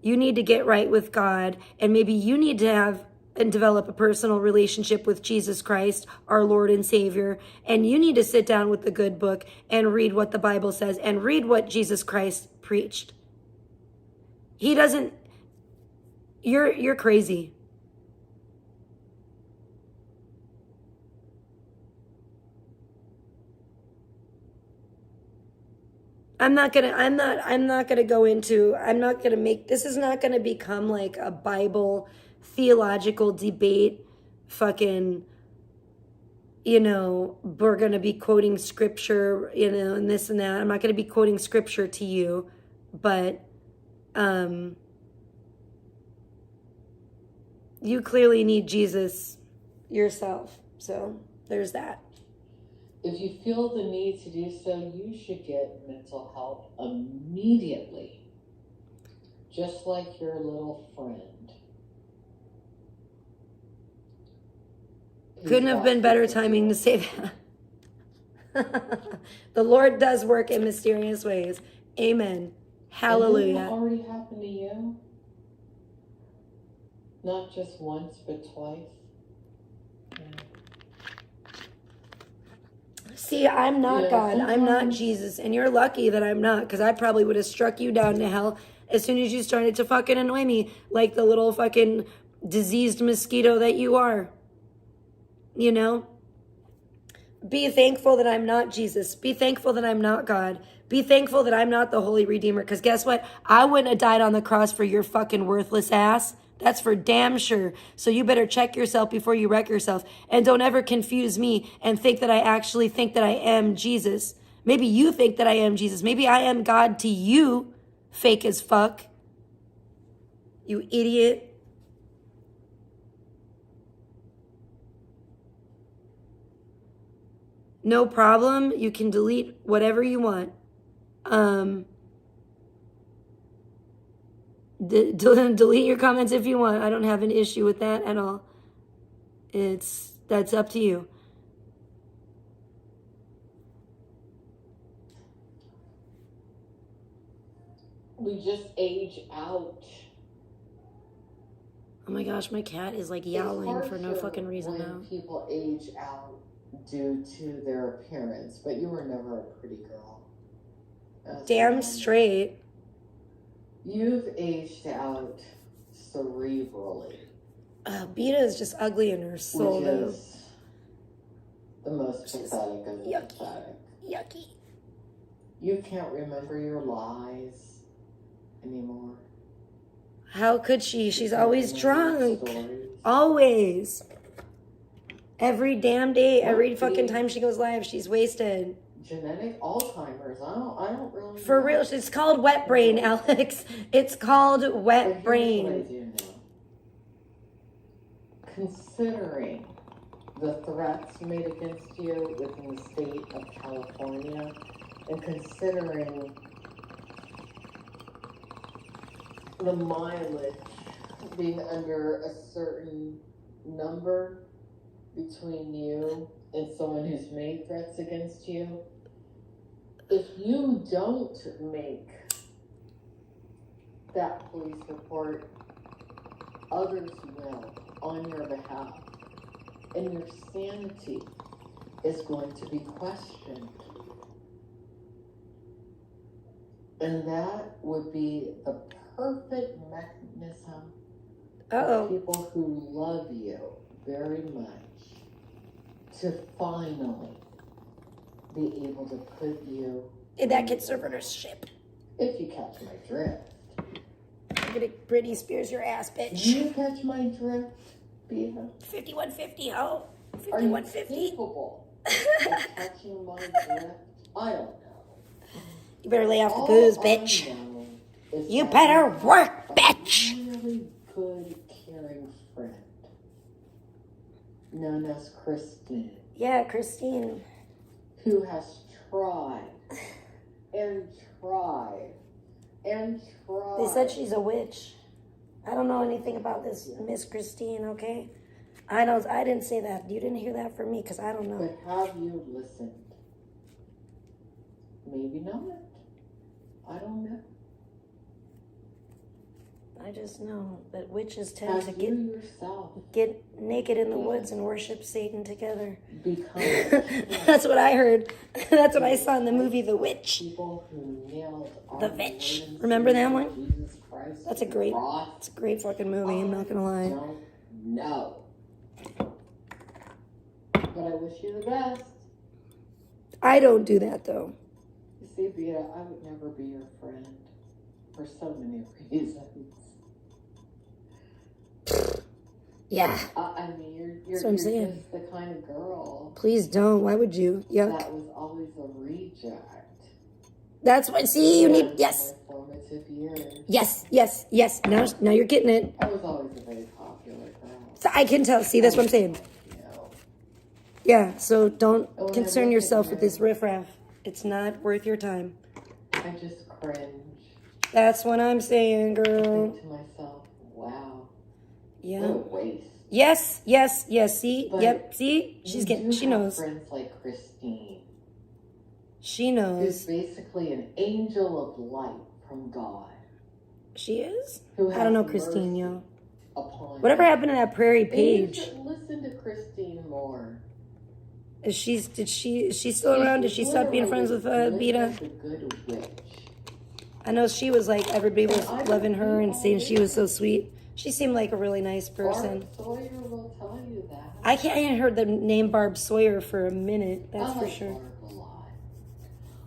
You need to get right with God, and maybe you need to have and develop a personal relationship with Jesus Christ, our Lord and Savior. And you need to sit down with the good book and read what the Bible says and read what Jesus Christ preached. He doesn't, you're crazy. I'm not gonna make, this is not gonna become like a Bible theological debate, fucking, you know, we're going to be quoting scripture, you know, and this and that. I'm not going to be quoting scripture to you, but you clearly need Jesus yourself. So there's that. If you feel the need to do so, you should get mental help immediately. Just like your little friend. Couldn't have been better timing to say that. The Lord does work in mysterious ways. Amen. Hallelujah. And already happened to you? Not just once, but twice. See, I'm not God. I'm not Jesus. And you're lucky that I'm not, because I probably would have struck you down to hell as soon as you started to fucking annoy me like the little fucking diseased mosquito that you are. You know? Be thankful that I'm not Jesus. Be thankful that I'm not God. Be thankful that I'm not the Holy Redeemer, because guess what? I wouldn't have died on the cross for your fucking worthless ass. That's for damn sure. So you better check yourself before you wreck yourself. And don't ever confuse me and think that I actually think that I am Jesus. Maybe you think that I am Jesus. Maybe I am God to you, fake as fuck. You idiot. No problem. You can delete whatever you want. Delete your comments if you want. I don't have an issue with that at all. That's up to you. We just age out. Oh my gosh, my cat is like yowling for no fucking reason now. People age out due to their appearance, but you were never a pretty girl. Damn straight. You've aged out cerebrally. Beta is just ugly in her soul, which though. Is the most pathetic of the pathetic. Yucky. You can't remember your lies anymore. How could she? She's always drunk. Always. Every damn day, every fucking time she goes live, she's wasted. Genetic Alzheimer's. I don't really For know. real, it's called wet brain, Alex. It's called wet brain. What I do know. Considering the threats made against you within the state of California, and considering the mileage being under a certain number between you and someone who's made threats against you, if you don't make that police report, others will on your behalf, and your sanity is going to be questioned. And that would be the perfect mechanism for people who love you very much to finally be able to put you in that conservatorship. If you catch my drift. I'm gonna Britney Spears your ass, bitch. Do you catch my drift, Bea? 5150, oh. 5150. Are you capable of catching my drift? I don't know. You better lay off the booze, bitch. You better work, bitch. A really good, caring friend known as Christine. Yeah, Christine. Who has tried and tried and tried. They said she's a witch. I don't know anything about this Miss Christine, okay? I didn't say that. You didn't hear that from me, because I don't know. But have you listened? Maybe not. I don't know. I just know that witches tend to yourself get naked in the woods and worship Satan together. Because that's what I heard. That's what I saw in the movie The Witch. People who nailed The Witch. Remember that one? That's a great fucking movie, I'm not gonna lie. No. But I wish you the best. I don't do that though. You see, Bea, I would never be your friend for so many reasons. Yeah. I mean, you're That's what I'm saying. just the kind of girl. Please don't. Why would you? Yuck. That was always a reject. That's what. See, you need. Yes. My formative years. Yes. Now you're getting it. I was always a very popular girl. So I can tell. See, that's what I'm saying. Yeah. So don't concern yourself with this riffraff. It's not worth your time. I just cringe. That's what I'm saying, girl. I think to myself, wow. Yeah. What a waste. Yes. See? But yep. See? She knows. Friends like Christine. She knows. Who's basically an angel of light from God. She is? I don't know Christine, yo. Whatever you. happened to that Prairie Page? You should listen to Christine more. Is she still around? Did she stop being friends with Beta? A good witch. I know she was like, everybody was loving her and saying she was so sweet. She seemed like a really nice person. Barb Sawyer will tell you that. I hadn't heard the name Barb Sawyer for a minute, that's for sure. Barb a lot.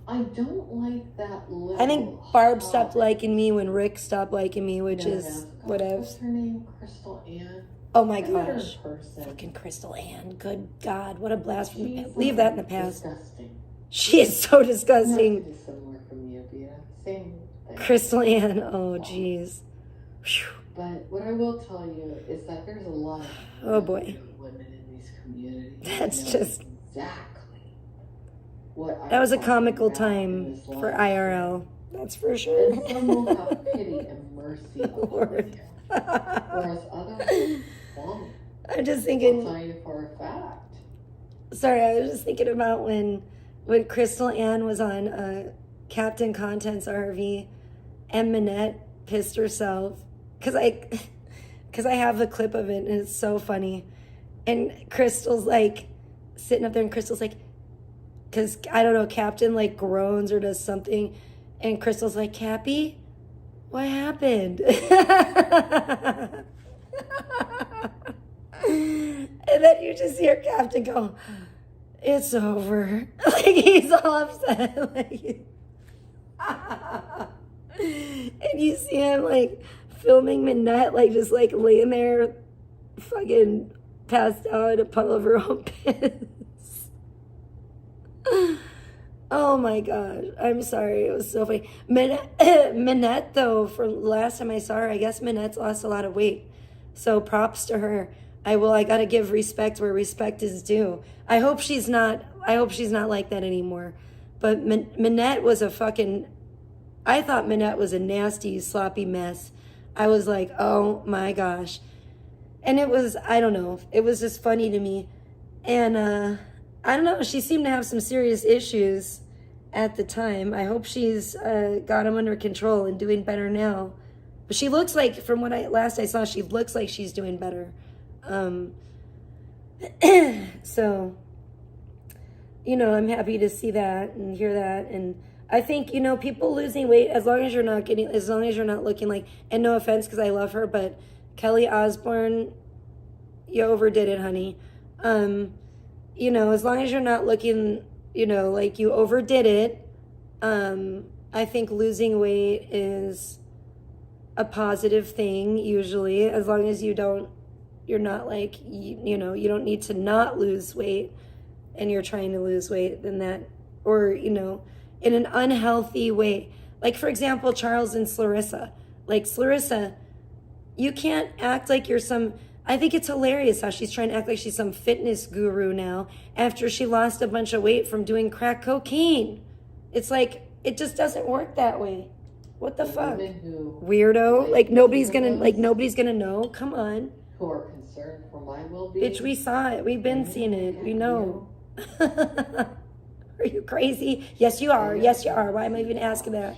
I don't like that little... I think Barb stopped liking me when Rick stopped liking me, which is whatever. What's her name? Crystal Ann? Oh my gosh. Fucking Crystal Ann. Good God. What a blast from the past. Leave that in the past. Disgusting. She is so disgusting. Not similar from you, Bea. Same thing. Crystal Ann. Oh, jeez. But what I will tell you is that there's a lot of women in these communities. That's just... Exactly what that was a comical time for IRL. That's for sure. And some will have pity and mercy upon you. Whereas others won't. I'm just thinking... I'll tell you for a fact. Sorry, I was just thinking about when Crystal Ann was on Captain Content's RV and Minette pissed herself. Because I have the clip of it and it's so funny. And Crystal's like sitting up there and Crystal's like, because I don't know, Captain like groans or does something. And Crystal's like, Cappy, what happened? And then you just hear Captain go, it's over. Like he's all upset. Like, and you see him like filming Minette, like just like laying there, fucking passed out in a puddle of her own piss. Oh my gosh, I'm sorry, it was so funny. Minette though, for last time I saw her, I guess Minette's lost a lot of weight, so props to her. I gotta give respect where respect is due. I hope she's not like that anymore. But Minette was I thought Minette was a nasty, sloppy mess. I was like, oh my gosh. And it was, I don't know, it was just funny to me. And I don't know, she seemed to have some serious issues at the time. I hope she's got them under control and doing better now. But she looks like, from what last I saw, she looks like she's doing better. So, you know, I'm happy to see that and hear that. And I think, you know, people losing weight, as long as you're not looking like, and no offense, because I love her, but Kelly Osbourne, you overdid it, honey. You know, as long as you're not looking, you know, like you overdid it, I think losing weight is a positive thing, usually, as long as you're not like, you know, you don't need to not lose weight and you're trying to lose weight, then that, or, you know, in an unhealthy way. Like, for example, Charles and Clarissa. Like, Clarissa, you can't act like you're I think it's hilarious how she's trying to act like she's some fitness guru now after she lost a bunch of weight from doing crack cocaine. It's like, it just doesn't work that way. What the fuck? Weirdo. Like, nobody's gonna know. Come on. Who are concerned for my well-being. Bitch, we saw it. We've been seeing it. We know. Are you crazy? Yes, you are. Yes, you are. Why am I even asking that?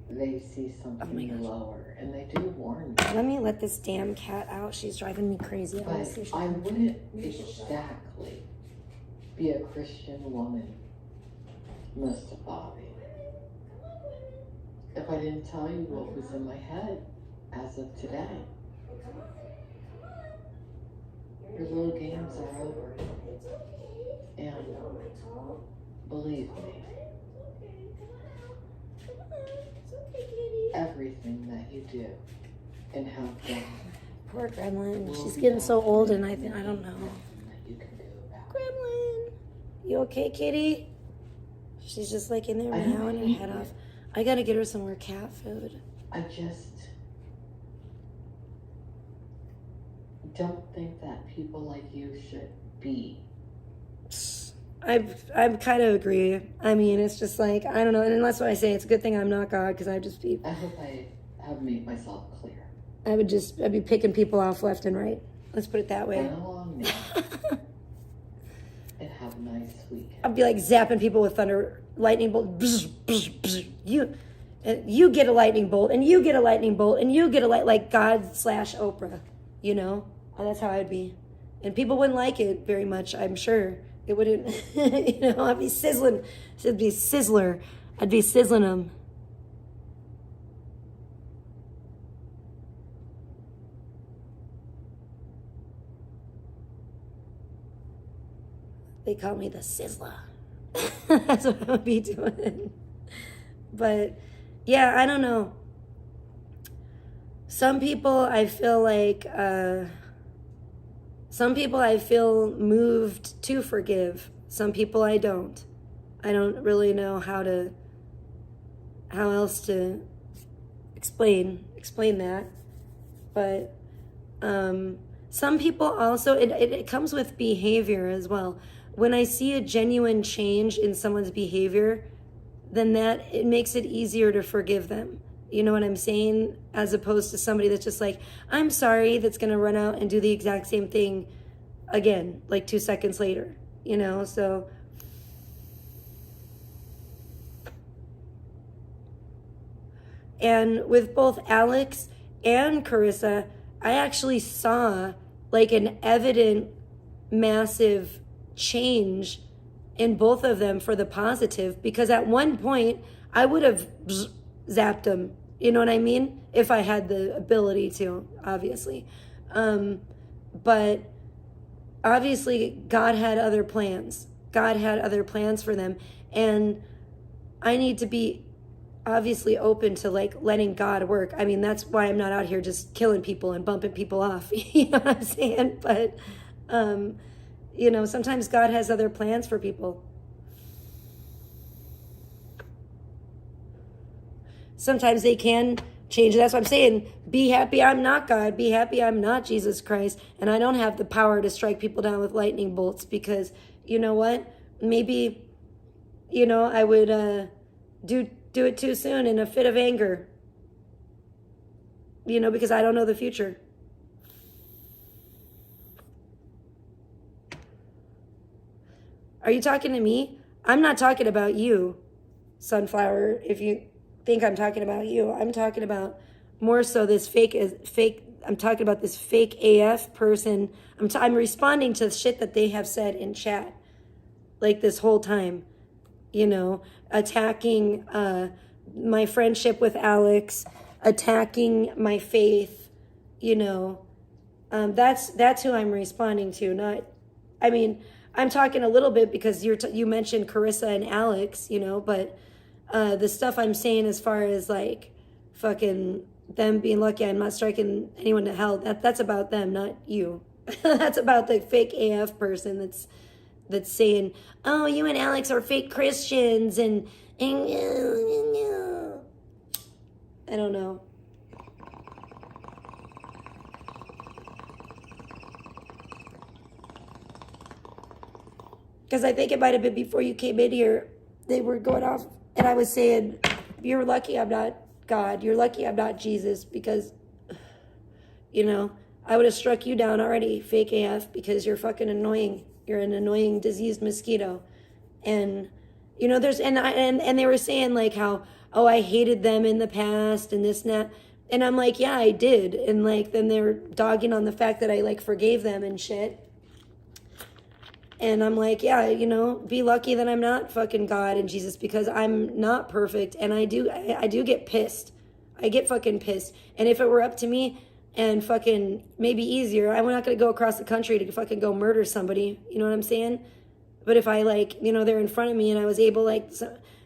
They see something lower, and they do warn me. Let me let this damn cat out. She's driving me crazy. I wouldn't exactly be a Christian woman, Mr. Bobby, if I didn't tell you what was in my head as of today. Your little games are over. And believe me, everything that you do and have done Poor Gremlin. She's getting so old, and I don't know. You can do about Gremlin, you okay, kitty? She's just like in there I don't meowing her hate head it. off. I gotta get her some more cat food. I just don't think that people like you should be. I kind of agree. I mean, it's just like, I don't know. And that's why I say it's a good thing I'm not God, because I'd just be, I hope I have made myself clear. I'd be picking people off left and right. Let's put it that way. Run along now and have a nice weekend. I'd be like zapping people with thunder, lightning bolt. Bzz, bzz, bzz. You get a lightning bolt, and you get a lightning bolt, and you get a like God/Oprah, you know? And that's how I'd be. And people wouldn't like it very much, I'm sure. It wouldn't, you know, I'd be sizzling. It'd be sizzler. I'd be sizzling them. They call me the sizzler. That's what I would be doing. But yeah, I don't know. Some people I feel like, some people I feel moved to forgive. Some people I don't. I don't really know how else to explain that. But some people also, it comes with behavior as well. When I see a genuine change in someone's behavior, then it makes it easier to forgive them. You know what I'm saying? As opposed to somebody that's just like, I'm sorry, that's going to run out and do the exact same thing again, like 2 seconds later, you know? So and with both Alex and Carissa, I actually saw like an evident massive change in both of them for the positive, because at one point I would have zapped them, you know what I mean, if I had the ability to, obviously. But obviously God had other plans. God had other plans for them, and I need to be obviously open to like letting God work. I mean, that's why I'm not out here just killing people and bumping people off. You know what I'm saying? But you know, sometimes God has other plans for people. Sometimes they can change. That's what I'm saying. Be happy I'm not God. Be happy I'm not Jesus Christ. And I don't have the power to strike people down with lightning bolts, because you know what? Maybe, you know, I would do it too soon in a fit of anger. You know, because I don't know the future. Are you talking to me? I'm not talking about you, Sunflower. If you think I'm talking about you, I'm talking about more so this fake. I'm talking about this fake AF person. I'm responding to shit that they have said in chat, like this whole time, you know, attacking my friendship with Alex, attacking my faith, you know. That's who I'm responding to. Not, I mean, I'm talking a little bit because you mentioned Carissa and Alex, you know, but the stuff I'm saying as far as like fucking them being lucky I'm not striking anyone to hell, that's about them, not you. That's about the fake AF person that's saying, oh, you and Alex are fake Christians and I don't know. Because I think it might have been before you came in here, they were going off, and I was saying, you're lucky I'm not God. You're lucky I'm not Jesus, because, you know, I would have struck you down already, fake AF, because you're fucking annoying. You're an annoying diseased mosquito. And, you know, and they were saying like how, oh, I hated them in the past and this and that. And I'm like, yeah, I did. And like, then they're dogging on the fact that I like forgave them and shit. And I'm like, yeah, you know, be lucky that I'm not fucking God and Jesus, because I'm not perfect. And I do get pissed. I get fucking pissed. And if it were up to me and fucking maybe easier, I'm not going to go across the country to fucking go murder somebody. You know what I'm saying? But if I like, you know, they're in front of me and I was able like,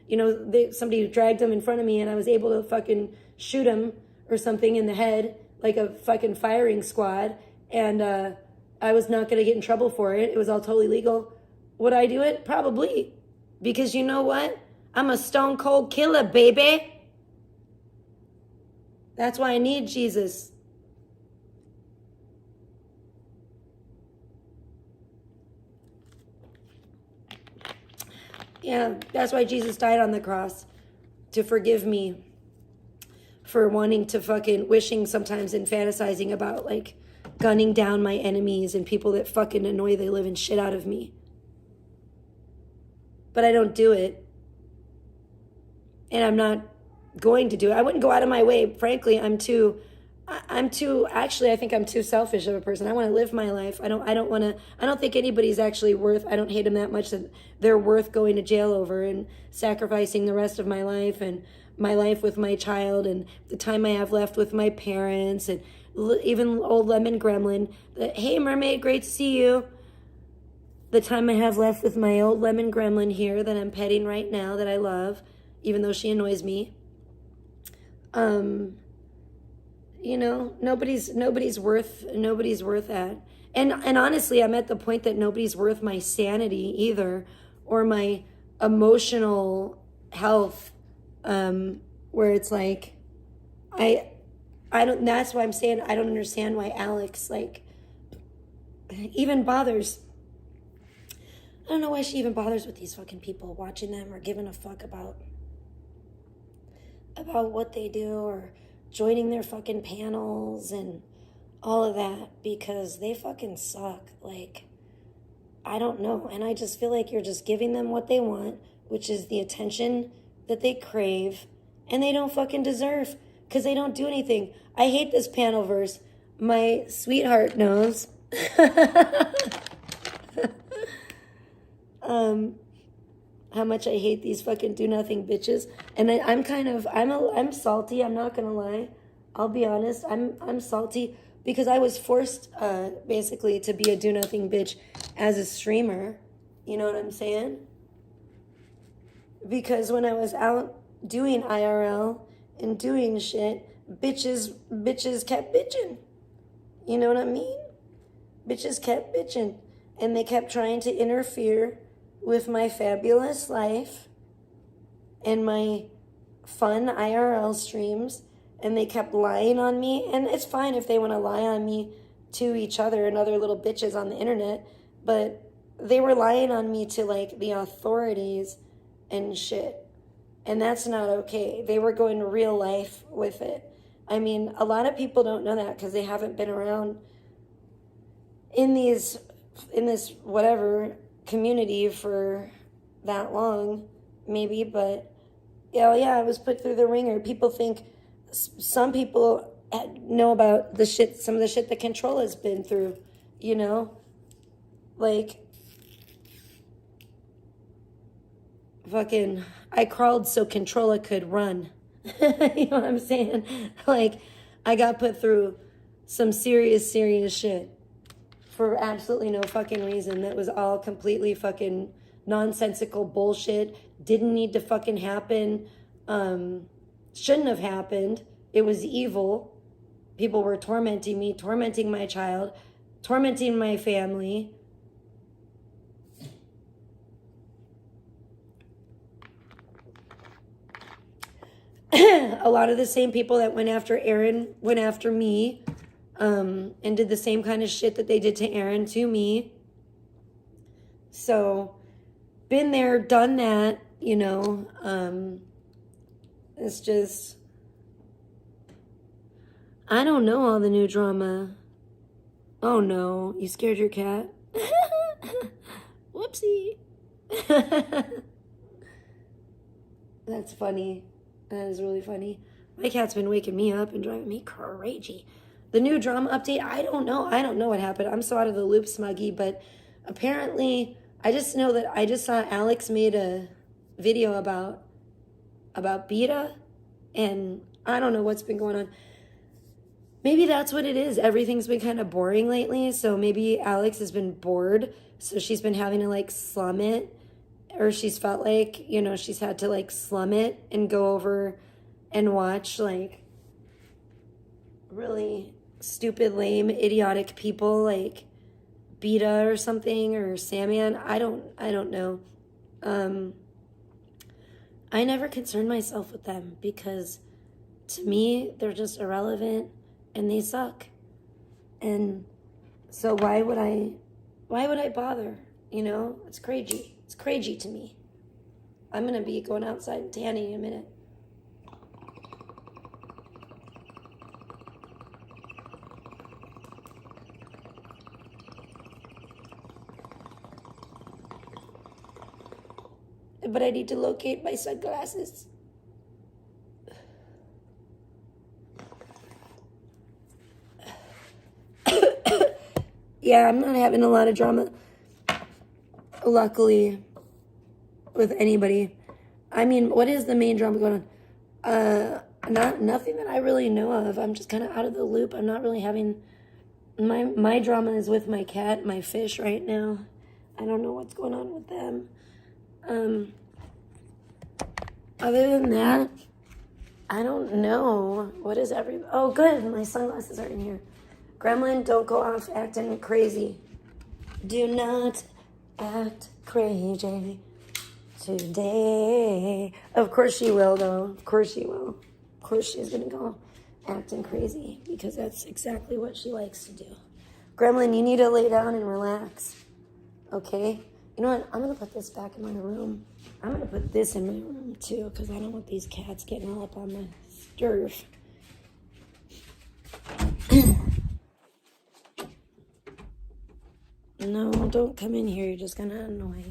you know, somebody dragged them in front of me and I was able to fucking shoot them or something in the head, like a fucking firing squad, and I was not going to get in trouble for it. It was all totally legal. Would I do it? Probably. Because you know what? I'm a stone cold killer, baby. That's why I need Jesus. Yeah, that's why Jesus died on the cross. To forgive me for wanting to fucking, wishing sometimes and fantasizing about like gunning down my enemies and people that fucking annoy the living shit out of me. But I don't do it. And I'm not going to do it. I wouldn't go out of my way. Frankly, I think I'm too selfish of a person. I want to live my life. I don't think anybody's actually worth, I don't hate them that much that they're worth going to jail over and sacrificing the rest of my life and my life with my child and the time I have left with my parents and even old Lemon Gremlin. Hey, Mermaid, great to see you. The time I have left with my old Lemon Gremlin here that I'm petting right now that I love, even though she annoys me. You know, nobody's worth that. And honestly, I'm at the point that nobody's worth my sanity either, or my emotional health, where it's like, I don't, that's why I'm saying I don't understand why Alex, like, even bothers. I don't know why she even bothers with these fucking people, watching them or giving a fuck about what they do or joining their fucking panels and all of that, because they fucking suck. Like, I don't know. And I just feel like you're just giving them what they want, which is the attention that they crave and they don't fucking deserve, because they don't do anything. I hate this panel verse. My sweetheart knows. How much I hate these fucking do-nothing bitches. And I'm salty, I'm not gonna lie. I'll be honest, I'm salty because I was forced, basically, to be a do-nothing bitch as a streamer. You know what I'm saying? Because when I was out doing IRL and doing shit, bitches kept bitching. You know what I mean? Bitches kept bitching. And they kept trying to interfere with my fabulous life and my fun IRL streams, and they kept lying on me. And it's fine if they want to lie on me to each other and other little bitches on the internet, but they were lying on me to like the authorities and shit, and that's not okay. They were going to real life with it. I mean, a lot of people don't know that because they haven't been around in this whatever community for that long, maybe, but yeah, I was put through the ringer. People think, some people know about the shit, some of the shit that Control has been through, you know, like, fucking, I crawled so Controlla could run. You know what I'm saying? Like, I got put through some serious shit for absolutely no fucking reason. That was all completely fucking nonsensical bullshit. Didn't need to fucking happen. Shouldn't have happened. It was evil. People were tormenting me, tormenting my child, tormenting my family. A lot of the same people that went after Aaron went after me. And did the same kind of shit that they did to Aaron to me. So, been there, done that, you know. It's just, I don't know all the new drama. Oh no, you scared your cat? Whoopsie. That's funny. That is really funny. My cat's been waking me up and driving me crazy. The new drama update, I don't know. I don't know what happened. I'm so out of the loop, Smuggy, but apparently, I just know that I just saw Alex made a video about Beta, and I don't know what's been going on. Maybe that's what it is. Everything's been kind of boring lately, so maybe Alex has been bored, so she's been having to, like, slum it, or she's felt like, you know, she's had to, like, slum it and go over and watch, like, really stupid, lame, idiotic people like Beta or something, or Sandman. I don't know. I never concern myself with them because to me, they're just irrelevant and they suck. And so why would I bother? You know, it's crazy. It's crazy to me. I'm going to be going outside and tanning in a minute. But I need to locate my sunglasses. Yeah, I'm not having a lot of drama, luckily, with anybody. I mean, what is the main drama going on? Nothing that I really know of. I'm just kind of out of the loop. I'm not really having... My drama is with my cat, my fish right now. I don't know what's going on with them. Other than that, I don't know. What is Oh, good. My sunglasses are in here. Gremlin, don't go off acting crazy. Do not act crazy today. Of course she will, though. Of course she will. Of course she's going to go acting crazy because that's exactly what she likes to do. Gremlin, you need to lay down and relax. Okay? You know what? I'm going to put this back in my room. I'm going to put this in my room, too, because I don't want these cats getting all up on my turf. No, don't come in here. You're just going to annoy.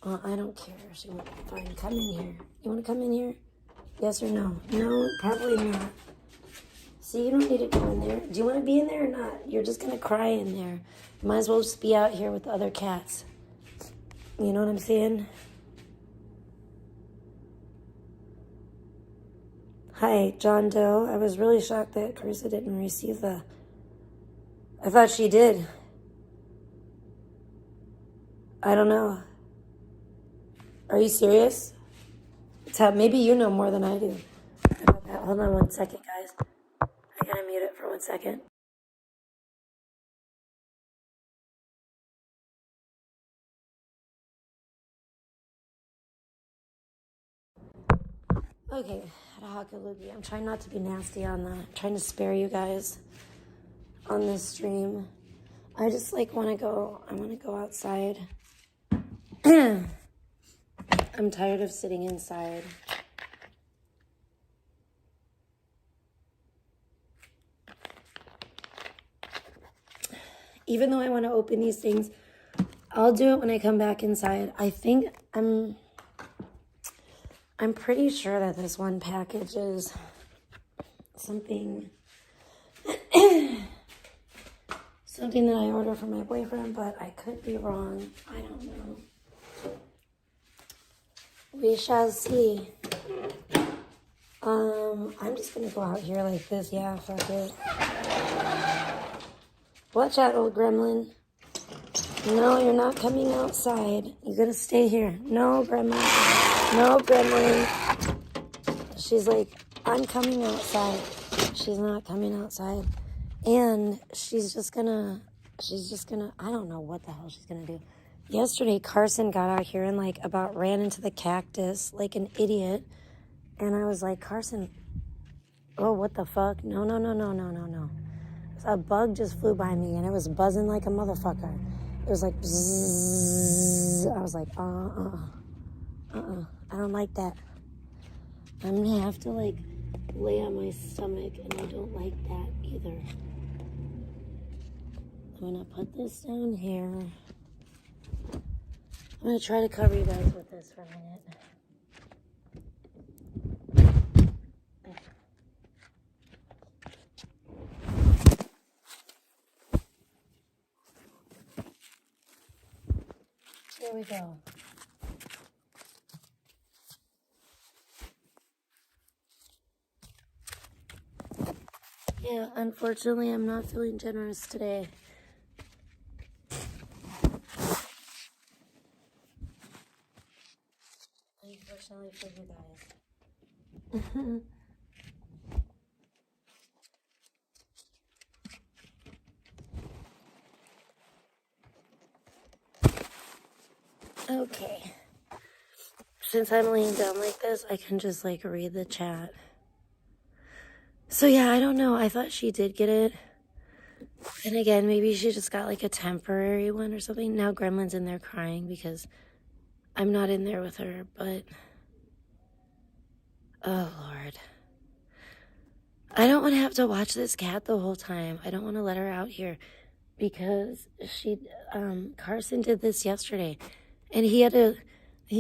Well, I don't care. She won't. Fine, come in here. You want to come in here? Yes or no? No, probably not. See, you don't need to go in there. Do you want to be in there or not? You're just going to cry in there. You might as well just be out here with the other cats. You know what I'm saying? Hi, John Doe. I was really shocked that Carissa didn't receive the... I thought she did. I don't know. Are you serious? Maybe you know more than I do. Hold on 1 second, guys. I gotta mute it for 1 second. Okay, Hakalugi. I'm trying not to be nasty on that. I'm trying to spare you guys on this stream. I just want to go. I want to go outside. I'm tired of sitting inside. Even though I want to open these things, I'll do it when I come back inside. I think I'm pretty sure that this one package is something something that I ordered for my boyfriend, but I could be wrong. I don't know. We shall see. I'm just gonna go out here like this. Yeah, fuck it. Watch out, old gremlin. No, you're not coming outside. You're gonna stay here. No, gremlin. No, gremlin. She's like, I'm coming outside. She's not coming outside. And she's just gonna, I don't know what the hell she's gonna do. Yesterday, Carson got out here and about ran into the cactus like an idiot. And I was like, Carson, oh, what the fuck? No. A bug just flew by me and it was buzzing like a motherfucker. It was like, bzzz. I was like, I don't like that. I'm gonna have to lay on my stomach and I don't like that either. I'm gonna put this down here. I'm gonna try to cover you guys with this for a minute. Here we go. Yeah, unfortunately, I'm not feeling generous today. Unfortunately for you guys. Okay. Since I'm laying down like this, I can just like read the chat. So yeah, I don't know. I thought she did get it. And again, maybe she just got like a temporary one or something. Now Gremlin's in there crying because I'm not in there with her, but oh Lord. I don't want to have to watch this cat the whole time. I don't want to let her out here because Carson did this yesterday and he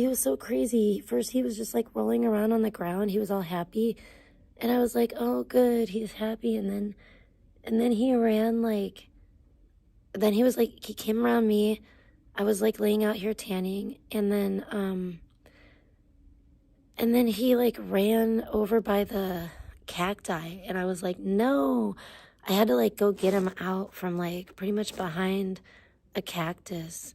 was so crazy. First he was just like rolling around on the ground. He was all happy. And I was like, oh good, he's happy. And then he ran like, then he was like, he came around me. I was like laying out here tanning. And then he like ran over by the cacti. And I was like, no, I had to like go get him out from like pretty much behind a cactus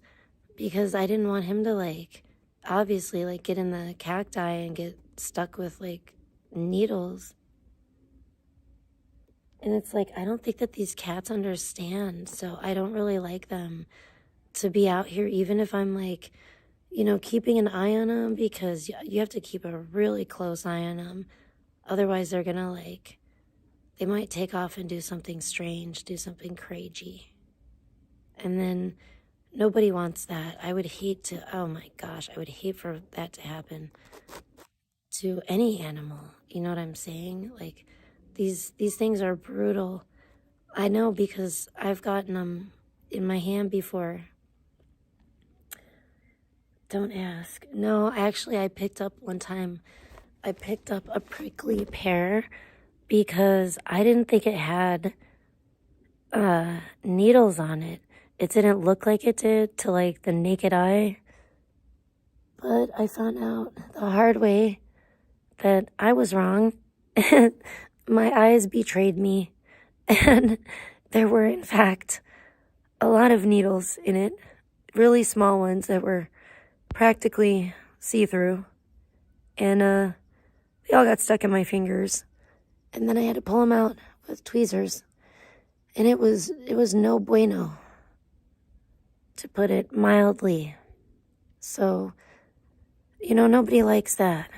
because I didn't want him to like, obviously like get in the cacti and get stuck with like needles. And it's like, I don't think that these cats understand. So I don't really like them to be out here, even if I'm like, you know, keeping an eye on them, because you have to keep a really close eye on them. Otherwise, they're going to like, they might take off and do something strange, do something crazy. And then nobody wants that. I would hate to, oh my gosh, I would hate for that to happen to any animal. You know what I'm saying? Like, these things are brutal. I know because I've gotten them in my hand before. Don't ask. No, actually, I picked up one time, I picked up a prickly pear because I didn't think it had needles on it. It didn't look like it did to like the naked eye. But I found out the hard way that I was wrong. My eyes betrayed me. And there were, in fact, a lot of needles in it. Really small ones that were practically see-through. And they all got stuck in my fingers. And then I had to pull them out with tweezers. And it was no bueno, to put it mildly. So, you know, nobody likes that.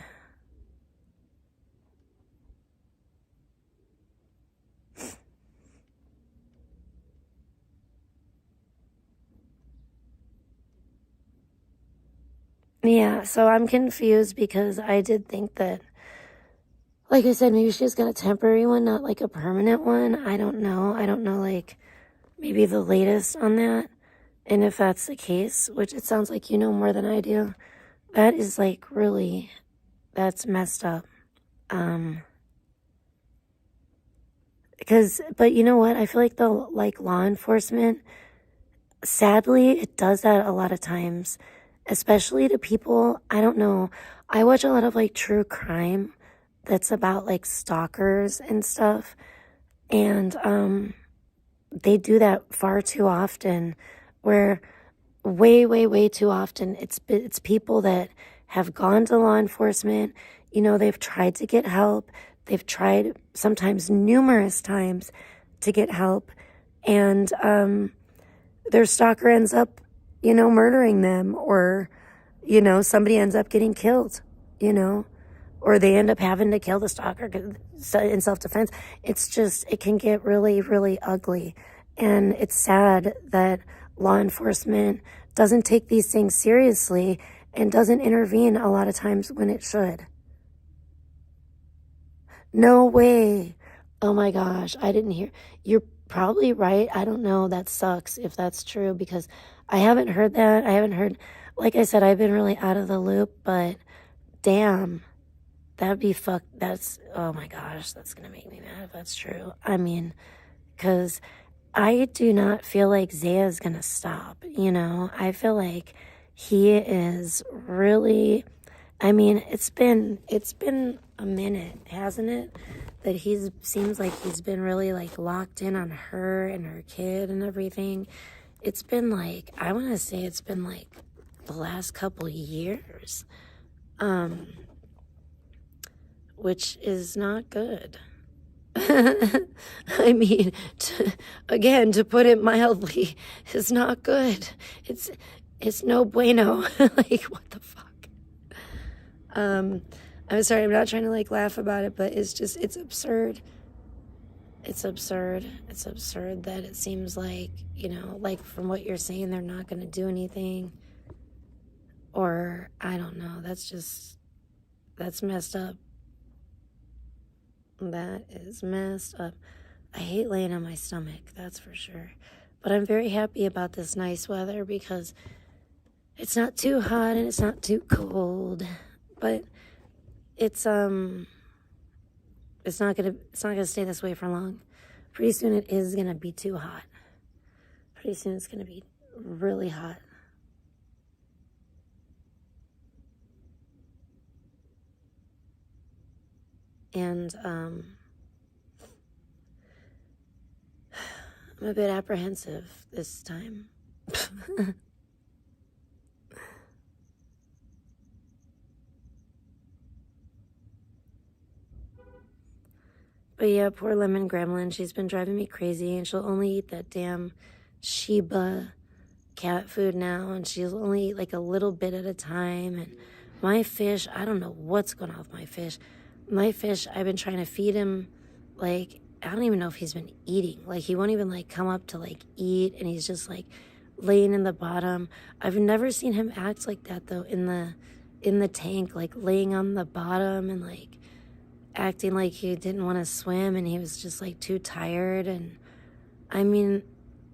Yeah, so I'm confused because I did think that, like I said, maybe she just got a temporary one, not like a permanent one. I don't know. I don't know, like, maybe the latest on that. And if that's the case, which it sounds like you know more than I do, that is like really, that's messed up. But you know what? I feel like law enforcement, sadly, it does that a lot of times, especially to people, I don't know. I watch a lot of like true crime that's about like stalkers and stuff. And they do that far too often, where way too often it's people that have gone to law enforcement. You know, they've tried to get help. They've tried sometimes numerous times to get help. And their stalker ends up, you know, murdering them, or, you know, somebody ends up getting killed, you know, or they end up having to kill the stalker in self-defense. It's just, it can get really ugly. And it's sad that law enforcement doesn't take these things seriously and doesn't intervene a lot of times when it should. No way. Oh my gosh, I didn't hear. You're probably right. I don't know. That sucks if that's true, because I haven't heard that. I haven't heard, like I said, I've been really out of the loop, but damn, that'd be that's, oh my gosh, that's gonna make me mad if that's true. I mean, because I do not feel like Zaya's gonna stop, you know? I feel like he is really, I mean, it's been a minute, hasn't it? That seems like he's been really like locked in on her and her kid and everything. It's been like, I want to say it's been like the last couple years. which is not good. I mean, to put it mildly, it's not good. It's no bueno. Like, what the fuck? I'm sorry, I'm not trying to like laugh about it, but it's absurd. It's absurd. It's absurd that it seems like, you know, like from what you're saying, they're not going to do anything. Or, I don't know. That's messed up. That is messed up. I hate laying on my stomach, that's for sure. But I'm very happy about this nice weather because it's not too hot and it's not too cold. But it's not gonna stay this way for long. Pretty soon it is gonna be too hot. Pretty soon it's gonna be really hot. And I'm a bit apprehensive this time. But yeah, poor Lemon Gremlin, she's been driving me crazy, and she'll only eat that damn Shiba cat food now, and she'll only eat like a little bit at a time. And my fish, I don't know what's going on with my fish. My fish, I've been trying to feed him, like, I don't even know if he's been eating. Like, he won't even, like, come up to, like, eat, and he's just, like, laying in the bottom. I've never seen him act like that, though, in the tank, like, laying on the bottom and, like, acting like he didn't want to swim and he was just, like, too tired. And, I mean,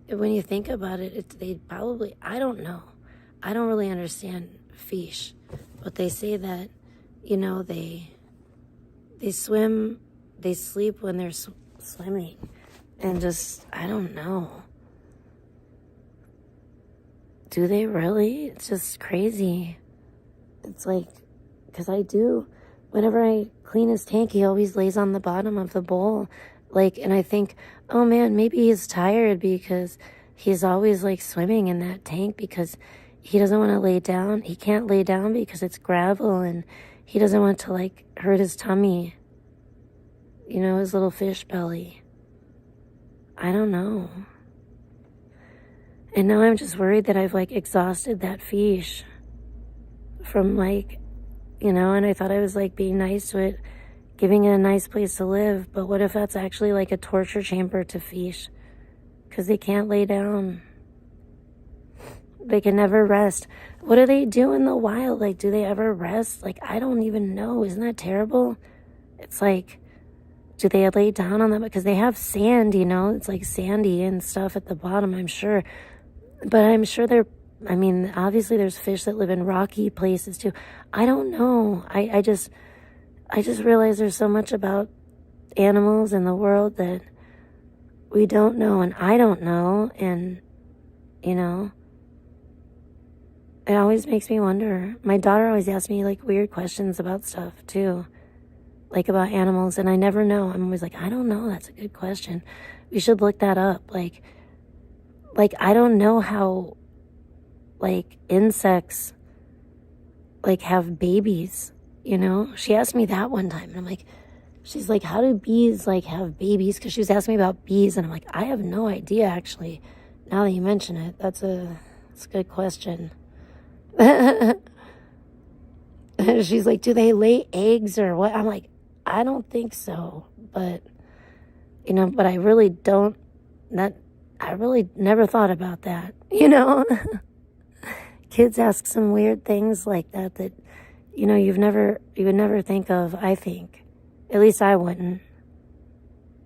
when you think about it, they probably, I don't know. I don't really understand fish, but they say that, you know, they swim, they sleep when they're swimming, and just, I don't know. Do they really? It's just crazy. It's like, because I do, whenever I clean his tank, he always lays on the bottom of the bowl, like, and I think, oh man, maybe he's tired because he's always, like, swimming in that tank because he doesn't want to lay down. He can't lay down because it's gravel, and he doesn't want to, like, hurt his tummy. You know, his little fish belly. I don't know. And now I'm just worried that I've, like, exhausted that fish from, like, you know, and I thought I was, like, being nice to it, giving it a nice place to live. But what if that's actually, like, a torture chamber to fish? Because they can't lay down. They can never rest. What do they do in the wild? Like, do they ever rest? Like, I don't even know. Isn't that terrible? It's like, do they lay down on them? Because they have sand, you know? It's like sandy and stuff at the bottom, I'm sure. But I'm sure I mean, obviously there's fish that live in rocky places too. I don't know. I just realize there's so much about animals in the world that we don't know, and I don't know. And, you know, it always makes me wonder. My daughter always asks me, like, weird questions about stuff too, like about animals, and I never know. I'm always like, I don't know. That's a good question. We should look that up. Like I don't know how, like, insects, like, have babies, you know? She asked me that one time, and I'm like, she's like, how do bees, like, have babies? Because she was asking me about bees, and I'm like, I have no idea, actually. Now that you mention it, that's a good question. She's like, do they lay eggs or what? I'm like, I don't think so, but, you know, but I really never thought about that, you know? Kids ask some weird things like that, you know, you would never think of, I think. At least I wouldn't.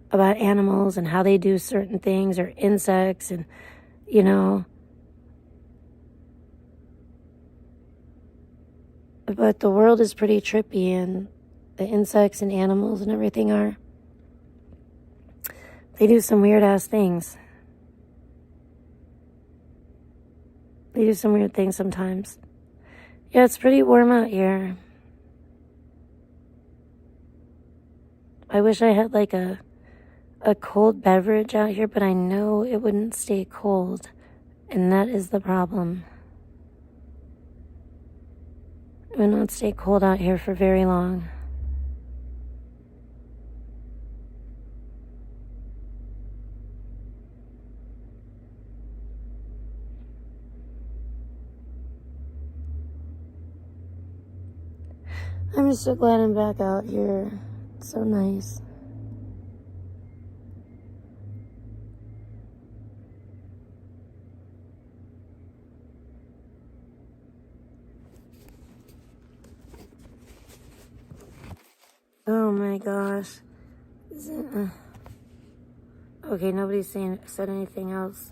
About animals and how they do certain things, or insects, and, you know. But the world is pretty trippy, and the insects and animals and everything they do some weird ass things. They do some weird things sometimes. Yeah, it's pretty warm out here. I wish I had, like, a cold beverage out here, but I know it wouldn't stay cold, and that is the problem. It would not stay cold out here for very long. so glad I'm back out here. It's so nice. Oh my gosh. Okay, nobody's said anything else.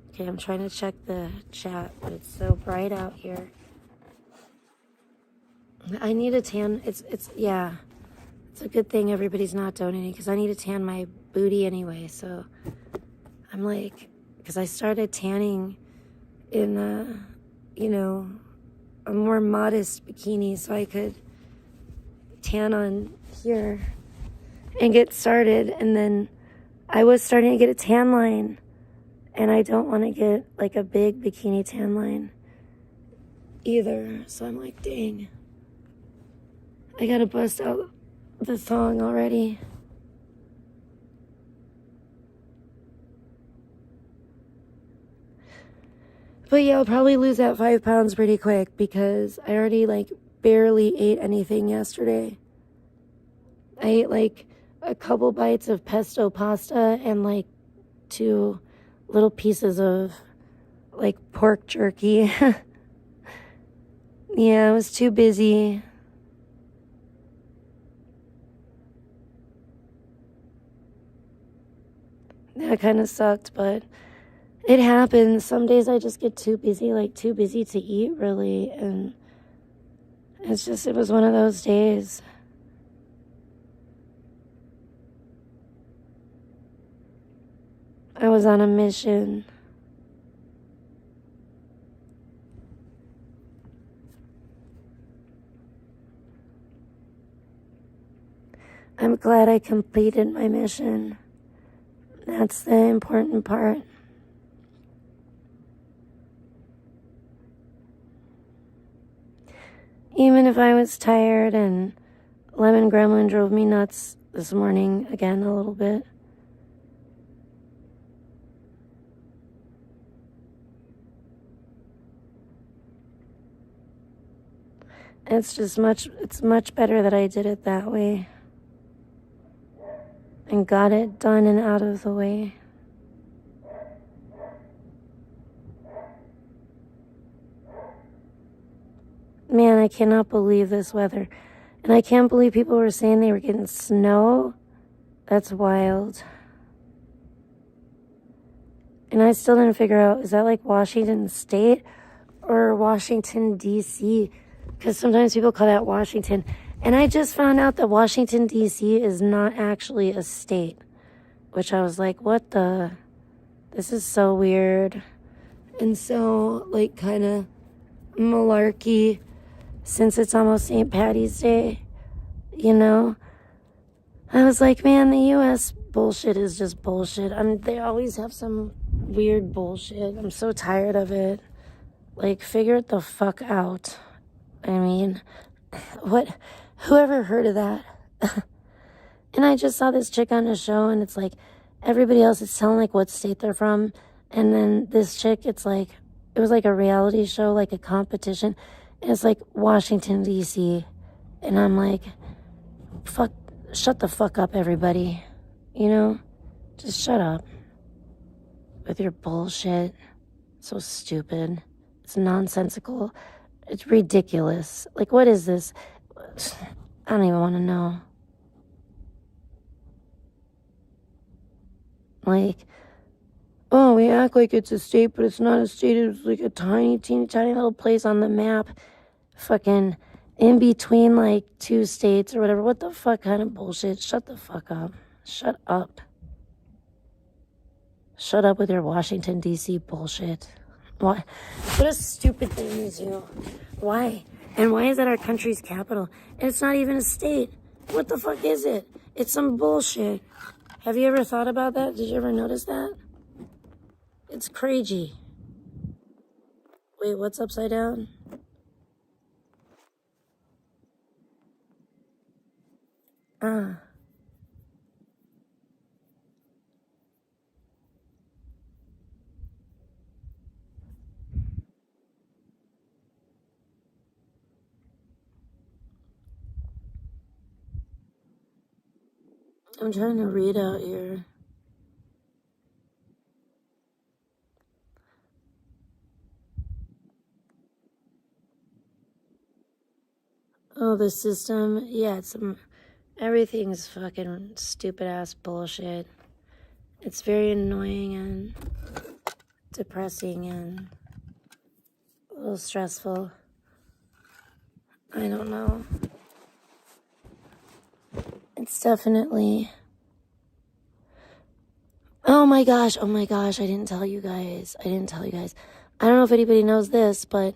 Okay, I'm trying to check the chat, but it's so bright out here. I need a tan. Yeah. It's a good thing everybody's not donating because I need to tan my booty anyway. So I'm like, because I started tanning in a more modest bikini so I could tan on here and get started. And then I was starting to get a tan line, and I don't want to get like a big bikini tan line either. So I'm like, dang, I gotta bust out the thong already. But yeah, I'll probably lose that 5 pounds pretty quick because I already like barely ate anything yesterday. I ate like a couple bites of pesto pasta and like 2 little pieces of like pork jerky. Yeah, I was too busy. That kind of sucked, but it happens. Some days I just get too busy to eat really, and it was one of those days. I was on a mission. I'm glad I completed my mission. That's the important part. Even if I was tired and Lemon Gremlin drove me nuts this morning again a little bit. It's much better that I did it that way and got it done and out of the way. Man, I cannot believe this weather. And I can't believe people were saying they were getting snow. That's wild. And I still didn't figure out, is that like Washington State or Washington, D.C.? Because sometimes people call that Washington. And I just found out that Washington, D.C. is not actually a state. Which I was like, what the? This is so weird. And so, like, kind of malarkey, since it's almost St. Patty's Day, you know? I was like, man, the U.S. bullshit is just bullshit. They always have some weird bullshit. I'm so tired of it. Like, figure it the fuck out. I mean, whoever heard of that? And I just saw this chick on a show, and it's like, everybody else is telling, like, what state they're from. And then this chick, it was like a reality show, like a competition. And it's like Washington, D.C. And I'm like, shut the fuck up, everybody. You know? Just shut up. With your bullshit. So stupid. It's nonsensical. It's ridiculous. Like, what is this? I don't even want to know. Like, oh, we act like it's a state, but it's not a state. It's like a tiny, teeny, tiny little place on the map. Fucking in between, like, 2 states or whatever. What the fuck kind of bullshit? Shut the fuck up. Shut up. Shut up with your Washington, D.C. bullshit. What a stupid thing to do. Why? And why is that our country's capital? And it's not even a state. What the fuck is it? It's some bullshit. Have you ever thought about that? Did you ever notice that? It's crazy. Wait, what's upside down? I'm trying to read out here. Oh, the system. Yeah, everything's fucking stupid ass bullshit. It's very annoying and depressing and a little stressful. I don't know. It's definitely... Oh my gosh, I didn't tell you guys. I don't know if anybody knows this, but,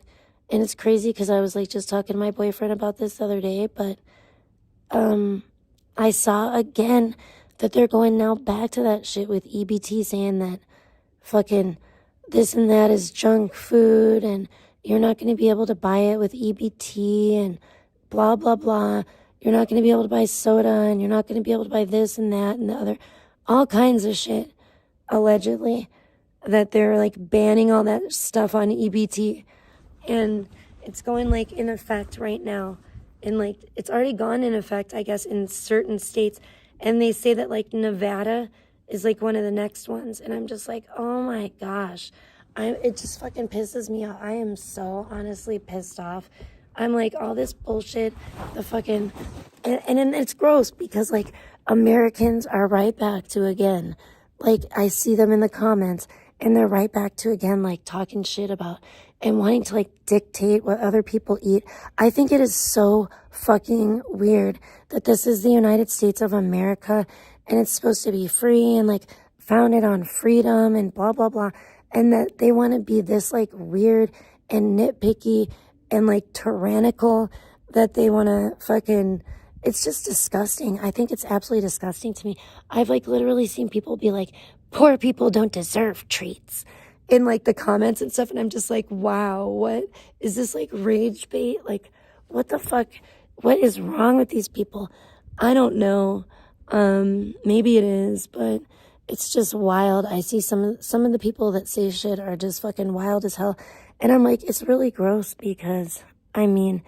and it's crazy because I was like just talking to my boyfriend about this the other day, but, I saw again that they're going now back to that shit with EBT saying that fucking this and that is junk food and you're not going to be able to buy it with EBT and blah, blah, blah. You're not going to be able to buy soda and you're not going to be able to buy this and that and the other, all kinds of shit. Allegedly, that they're like banning all that stuff on EBT, and it's going like in effect right now, and like it's already gone in effect, I guess, in certain states, and they say that like Nevada is like one of the next ones, and I'm just like, oh my gosh, it just fucking pisses me off. I am so honestly pissed off. I'm like, all this bullshit, the fucking, and it's gross because like Americans are right back to again. Like, I see them in the comments, and they're right back to, again, like, talking shit about and wanting to, like, dictate what other people eat. I think it is so fucking weird that this is the United States of America, and it's supposed to be free and, like, founded on freedom and blah, blah, blah, and that they want to be this, like, weird and nitpicky and, like, tyrannical that they want to fucking... It's just disgusting. I think it's absolutely disgusting to me. I've like literally seen people be like, poor people don't deserve treats in like the comments and stuff. And I'm just like, wow, what is this, like rage bait? Like, what the fuck? What is wrong with these people? I don't know. Maybe it is, but it's just wild. I see some of the people that say shit are just fucking wild as hell. And I'm like, it's really gross because, I mean,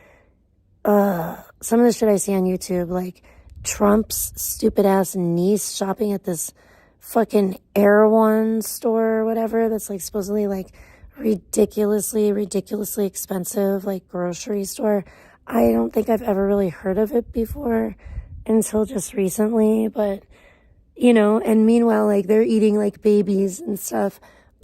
some of the shit I see on YouTube, like Trump's stupid ass niece shopping at this fucking Erewhon store or whatever that's like supposedly like ridiculously expensive like grocery store. I don't think I've ever really heard of it before until just recently, but you know, and meanwhile like they're eating like babies and stuff,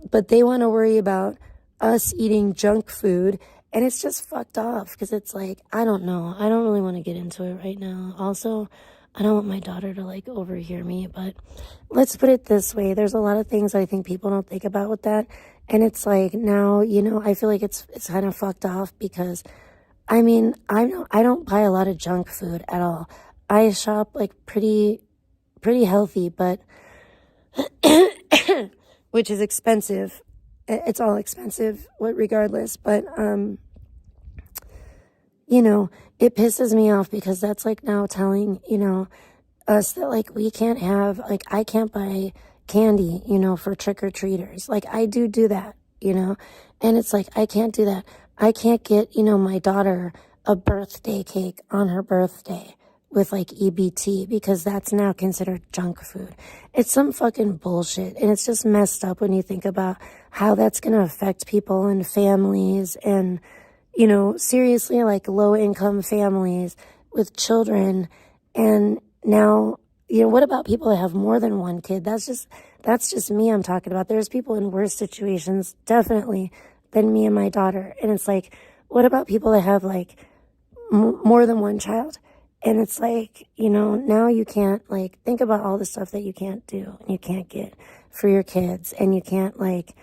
but they want to worry about us eating junk food. And it's just fucked off because it's like, I don't know. I don't really want to get into it right now. Also, I don't want my daughter to like overhear me, but let's put it this way. There's a lot of things I think people don't think about with that. And it's like now, you know, I feel like it's kind of fucked off because I mean, I don't buy a lot of junk food at all. I shop like pretty healthy, but which is expensive. It's all expensive regardless, but you know, it pisses me off because that's like now telling, you know, us that like we can't have, like I can't buy candy, you know, for trick-or-treaters. Like I do that, you know, and it's like I can't do that. I can't get, you know, my daughter a birthday cake on her birthday with like EBT because that's now considered junk food. It's some fucking bullshit, and it's just messed up when you think about how that's going to affect people and families and, you know, seriously, like low income families with children. And now, you know, what about people that have more than one kid? That's just me I'm talking about. There's people in worse situations, definitely, than me and my daughter. And it's like, what about people that have like more than one child? And it's like, you know, now you can't like think about all the stuff that you can't do and you can't get for your kids, and you can't like,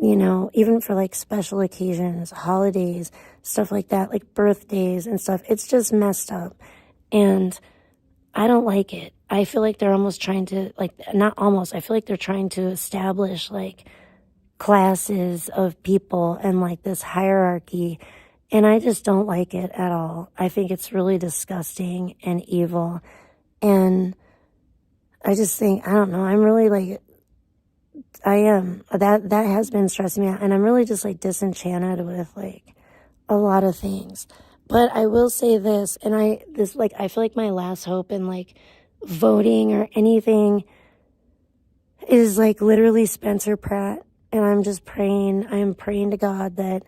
you know, even for like special occasions, holidays, stuff like that, like birthdays and stuff. It's just messed up. And I don't like it. I feel like they're almost trying to like, not almost, I feel like they're trying to establish like classes of people and like this hierarchy. And I just don't like it at all. I think it's really disgusting and evil. And I just think, I don't know, I'm really like, I am. That has been stressing me out. And I'm really just like disenchanted with like a lot of things. But I will say this, and I feel like my last hope in like voting or anything is like literally Spencer Pratt. And I'm just praying. I'm praying to God that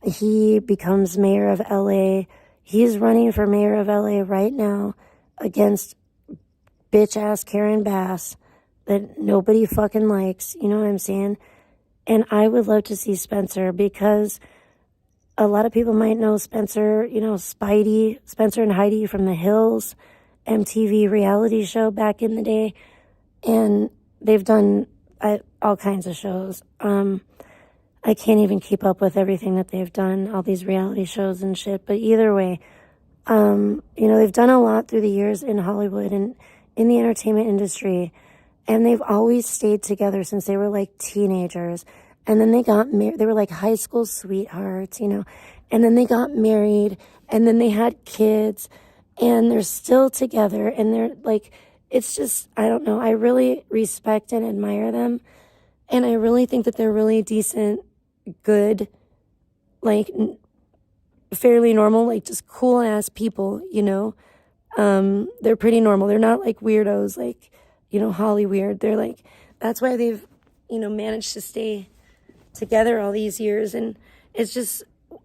he becomes mayor of LA. He's running for mayor of LA right now against bitch ass Karen Bass that nobody fucking likes. You know what I'm saying? And I would love to see Spencer, because a lot of people might know Spencer, you know, Spencer and Heidi from The Hills, MTV reality show back in the day. And they've done all kinds of shows. I can't even keep up with everything that they've done, all these reality shows and shit. But either way, you know, they've done a lot through the years in Hollywood and in the entertainment industry. And they've always stayed together since they were like teenagers. And then they got married. They were like high school sweethearts, you know. And then they got married. And then they had kids. And they're still together. And they're like, it's just, I don't know. I really respect and admire them. And I really think that they're really decent, good, like fairly normal, like just cool ass people, you know. They're pretty normal. They're not like weirdos, like, you know, Holly weird. They're like, that's why they've, you know, managed to stay together all these years. And it's just,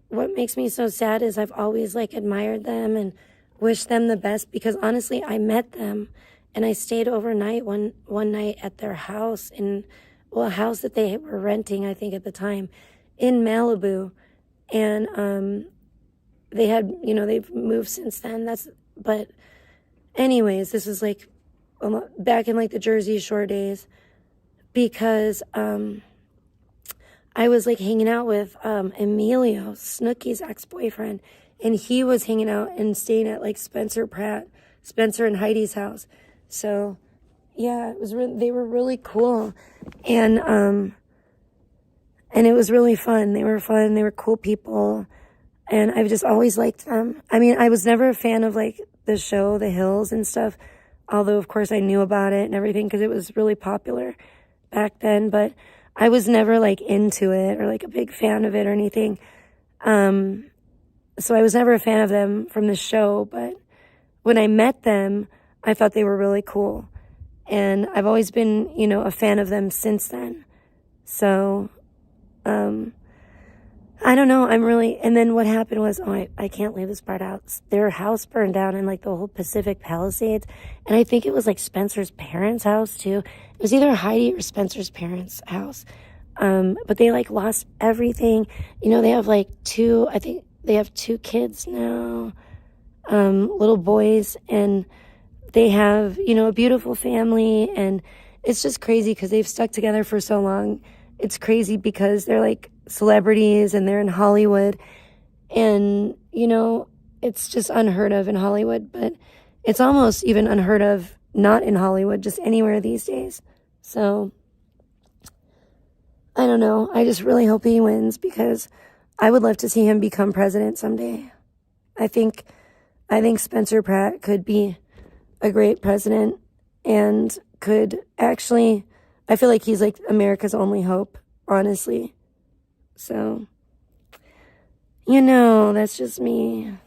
what makes me so sad is I've always like admired them and wished them the best, because honestly, I met them and I stayed overnight one night at their house a house that they were renting, I think at the time, in Malibu. And they had, you know, they've moved since then. But anyways, this was like back in like the Jersey Shore days, because I was like hanging out with Emilio, Snooki's ex-boyfriend, and he was hanging out and staying at like Spencer and Heidi's house. So yeah, they were really cool. And it was really fun. They were fun. They were cool people. And I've just always liked them. I mean, I was never a fan of like the show, The Hills and stuff. Although, of course, I knew about it and everything because it was really popular back then. But I was never like into it or like a big fan of it or anything. So I was never a fan of them from the show. But when I met them, I thought they were really cool. And I've always been, you know, a fan of them since then. So, I don't know. And then what happened was, I can't leave this part out. Their house burned down in like the whole Pacific Palisades. And I think it was like Spencer's parents' house too. It was either Heidi or Spencer's parents' house. But they like lost everything. You know, they have like I think they have 2 kids now, little boys, and they have, you know, a beautiful family. And it's just crazy because they've stuck together for so long. It's crazy because they're like celebrities and they're in Hollywood. And, you know, it's just unheard of in Hollywood, but it's almost even unheard of not in Hollywood, just anywhere these days. So, I don't know. I just really hope he wins because I would love to see him become president someday. I think Spencer Pratt could be a great president and could actually, I feel like he's like America's only hope, honestly. So, you know, that's just me.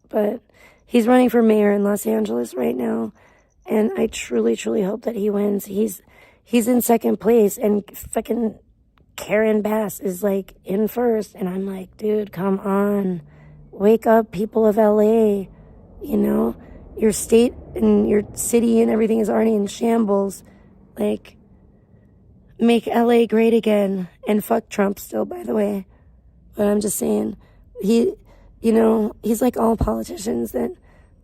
But he's running for mayor in Los Angeles right now, and I truly, truly hope that he wins. He's in second place, and fucking Karen Bass is like in first, and I'm like, dude, come on. Wake up, people of LA. You know, your state and your city and everything is already in shambles. Like, make LA great again. And fuck Trump still, by the way. But I'm just saying, you know, he's like all politicians that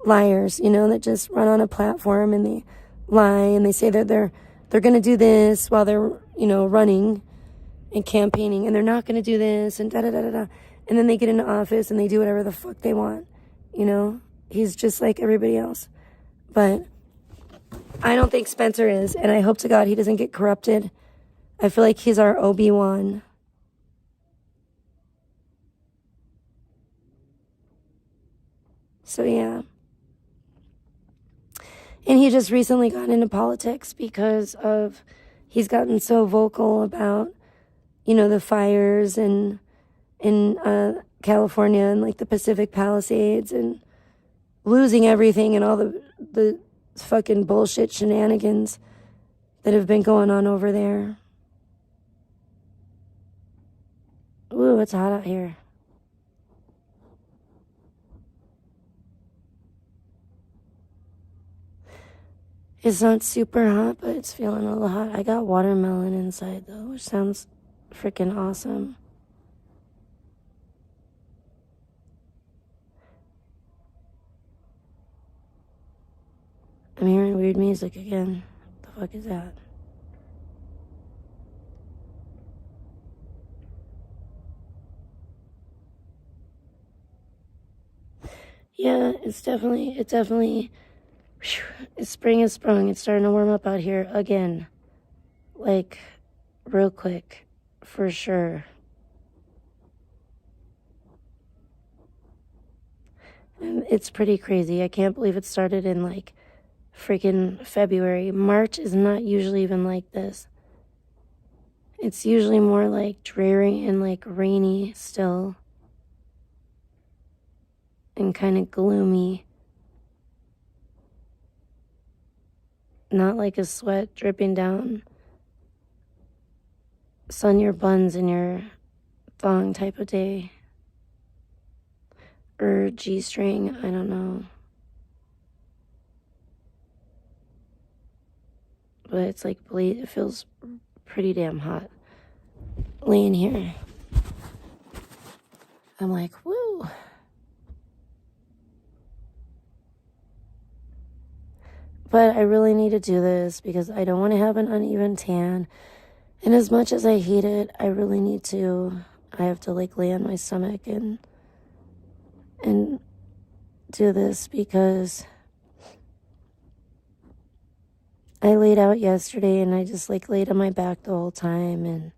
liars, you know, that just run on a platform and they lie and they say that they're going to do this while they're, you know, running and campaigning, and they're not going to do this and da-da-da-da-da. And then they get into office and they do whatever the fuck they want, you know. He's just like everybody else. But I don't think Spencer is, and I hope to God he doesn't get corrupted. I feel like he's our Obi-Wan. So, yeah. And he just recently got into politics because he's gotten so vocal about, you know, the fires in California and like the Pacific Palisades and losing everything and all the fucking bullshit shenanigans that have been going on over there. Ooh, it's hot out here. It's not super hot, but it's feeling a little hot. I got watermelon inside, though, which sounds freaking awesome. I'm hearing weird music again. What the fuck is that? Yeah, it's definitely, spring has sprung. It's starting to warm up out here again. Like, real quick, for sure. And it's pretty crazy. I can't believe it started in, like, freaking February. March is not usually even like this. It's usually more, like, dreary and, like, rainy still. And kind of gloomy. Not like a sweat dripping down sun your buns in your thong type of day. Or G-string, I don't know. But it's like, it feels pretty damn hot. Laying here. I'm like, woo. But I really need to do this because I don't want to have an uneven tan. And as much as I hate it, I really need to. I have to like lay on my stomach and do this because I laid out yesterday and I just like laid on my back the whole time, and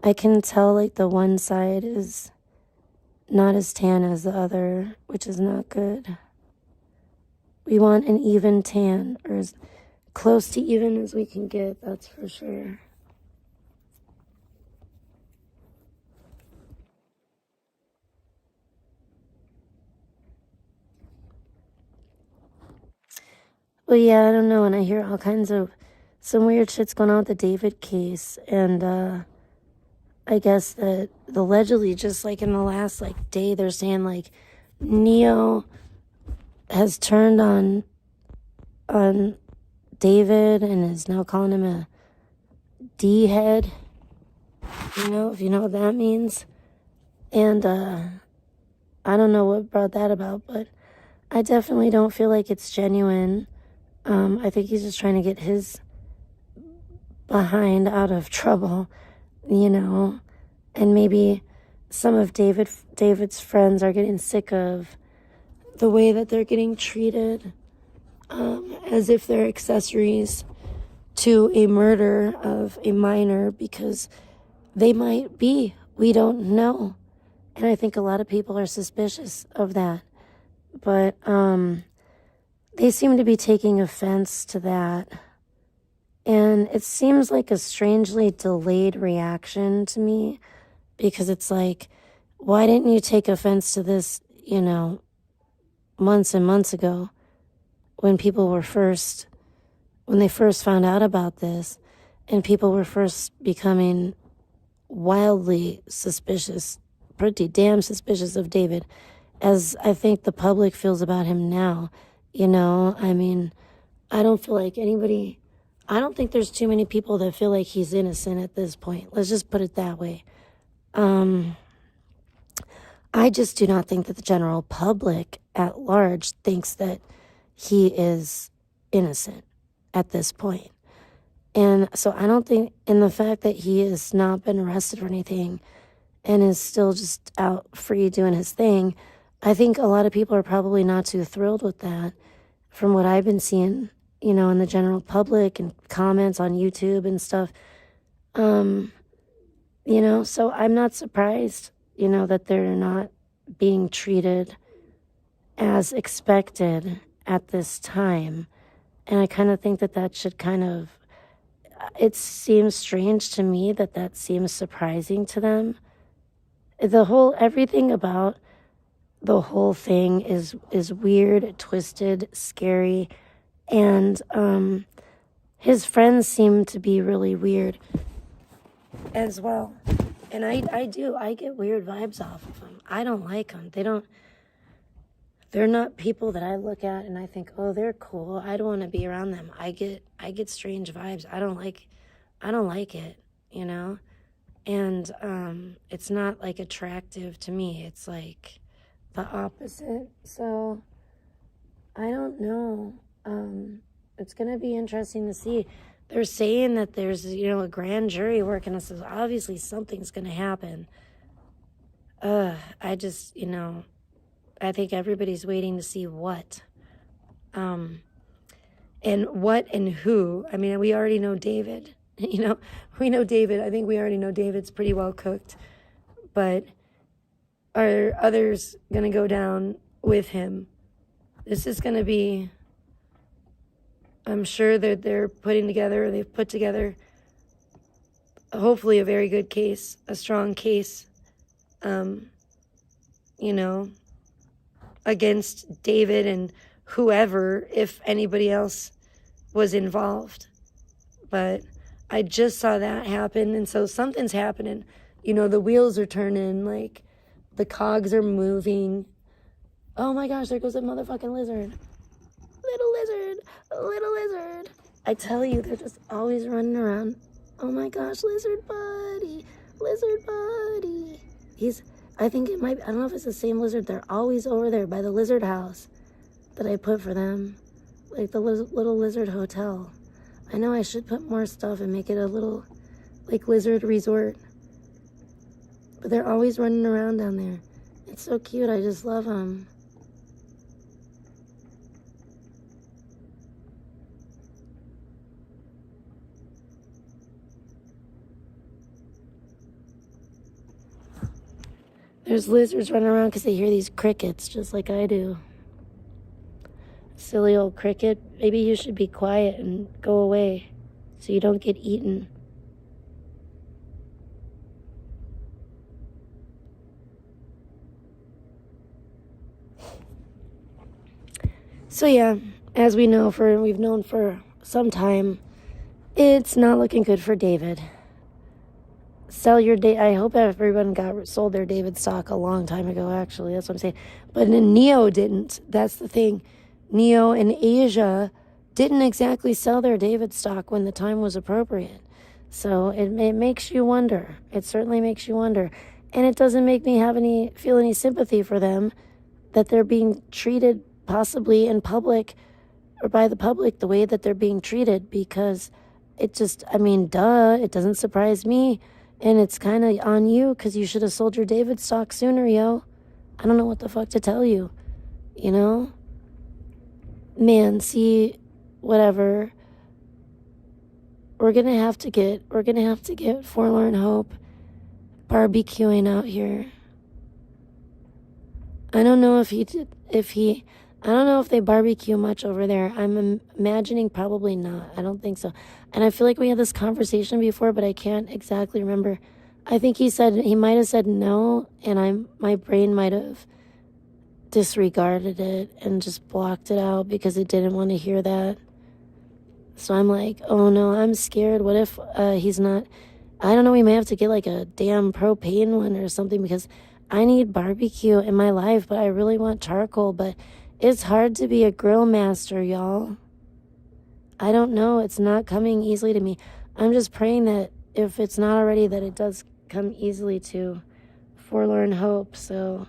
I can tell like the one side is not as tan as the other, which is not good. We want an even tan, or as close to even as we can get, that's for sure. Well, yeah, I don't know, and I hear all kinds of some weird shit's going on with the David case, and I guess that allegedly just like in the last like day, they're saying like Neo has turned on David and is now calling him a D-head, you know, if you know what that means. And I don't know what brought that about, but I definitely don't feel like it's genuine. I think he's just trying to get his behind out of trouble, you know, and maybe some of David's friends are getting sick of the way that they're getting treated, as if they're accessories to a murder of a minor, because they might be. We don't know. And I think a lot of people are suspicious of that. But they seem to be taking offense to that. And it seems like a strangely delayed reaction to me, because it's like, why didn't you take offense to this, you know, months and months ago when they first found out about this and people were first becoming wildly suspicious, pretty damn suspicious of David, as I think the public feels about him now. You know, I mean, I don't think there's too many people that feel like he's innocent at this point. Let's just put it that way. I just do not think that the general public at large thinks that he is innocent at this point. And so I don't think, in the fact that he has not been arrested or anything and is still just out free doing his thing, I think a lot of people are probably not too thrilled with that from what I've been seeing, you know, in the general public and comments on YouTube and stuff. You know, so I'm not surprised, you know, that they're not being treated as expected at this time. And I kind of think that should it seems strange to me that seems surprising to them. Everything about the whole thing is weird, twisted, scary, and his friends seem to be really weird as well. And I get weird vibes off of them. I don't like them. They're not people that I look at and I think, oh, they're cool. I don't want to be around them. I get strange vibes. I don't like it, you know? And it's not like attractive to me. It's like the opposite. So I don't know. It's going to be interesting to see. They're saying that there's, a grand jury working on this. Obviously something's going to happen. I just, I think everybody's waiting to see what. And what and who. I mean, we already know David. We know David. I think we already know David's pretty well cooked. But are others going to go down with him? This is going to be, I'm sure that they've put together, hopefully a very good case, a strong case, against David and whoever, if anybody else was involved. But I just saw that happen, and so something's happening. The wheels are turning, like the cogs are moving. Oh my gosh, there goes a motherfucking lizard. Little lizard. I tell you, they're just always running around. Oh my gosh, lizard buddy. I think it might, I don't know if it's the same lizard. They're always over there by the lizard house that I put for them. Like the little lizard hotel. I know I should put more stuff and make it a little, like, lizard resort. But they're always running around down there. It's so cute. I just love them. There's lizards running around because they hear these crickets, just like I do. Silly old cricket. Maybe you should be quiet and go away so you don't get eaten. So yeah, as we've known for some time, it's not looking good for David. I hope everyone sold their David stock a long time ago, actually. That's what I'm saying. But Neo didn't. That's the thing. Neo and Asia didn't exactly sell their David stock when the time was appropriate. So it makes you wonder. It certainly makes you wonder. And it doesn't make me feel any sympathy for them that they're being treated possibly in public or by the public the way that they're being treated, because it doesn't surprise me. And it's kind of on you because you should have sold your David stock sooner, yo. I don't know what the fuck to tell you, Man, see, whatever. We're gonna have to get Forlorn Hope barbecuing out here. I don't know if I don't know if they barbecue much over there. I'm imagining probably not. I don't think so. And I feel like we had this conversation before, but I can't exactly remember. I think he might have said no, and my brain might have disregarded it and just blocked it out because it didn't want to hear that. So I'm like, oh no, I'm scared. What if he's not? I don't know, we may have to get like a damn propane one or something, because I need barbecue in my life, but I really want charcoal. But it's hard to be a grill master, y'all. I don't know. It's not coming easily to me. I'm just praying that if it's not already, that it does come easily to Forlorn Hope, so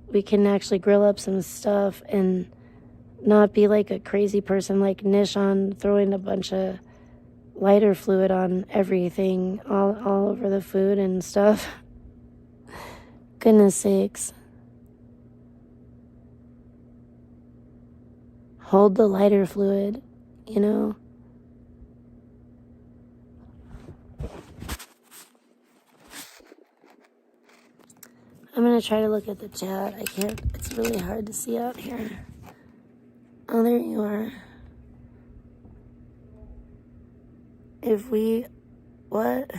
we can actually grill up some stuff and not be like a crazy person like Nishon throwing a bunch of lighter fluid on everything all over the food and stuff. Goodness sakes. Hold the lighter fluid, I'm going to try to look at the chat. I can't. It's really hard to see out here. Oh, there you are. What?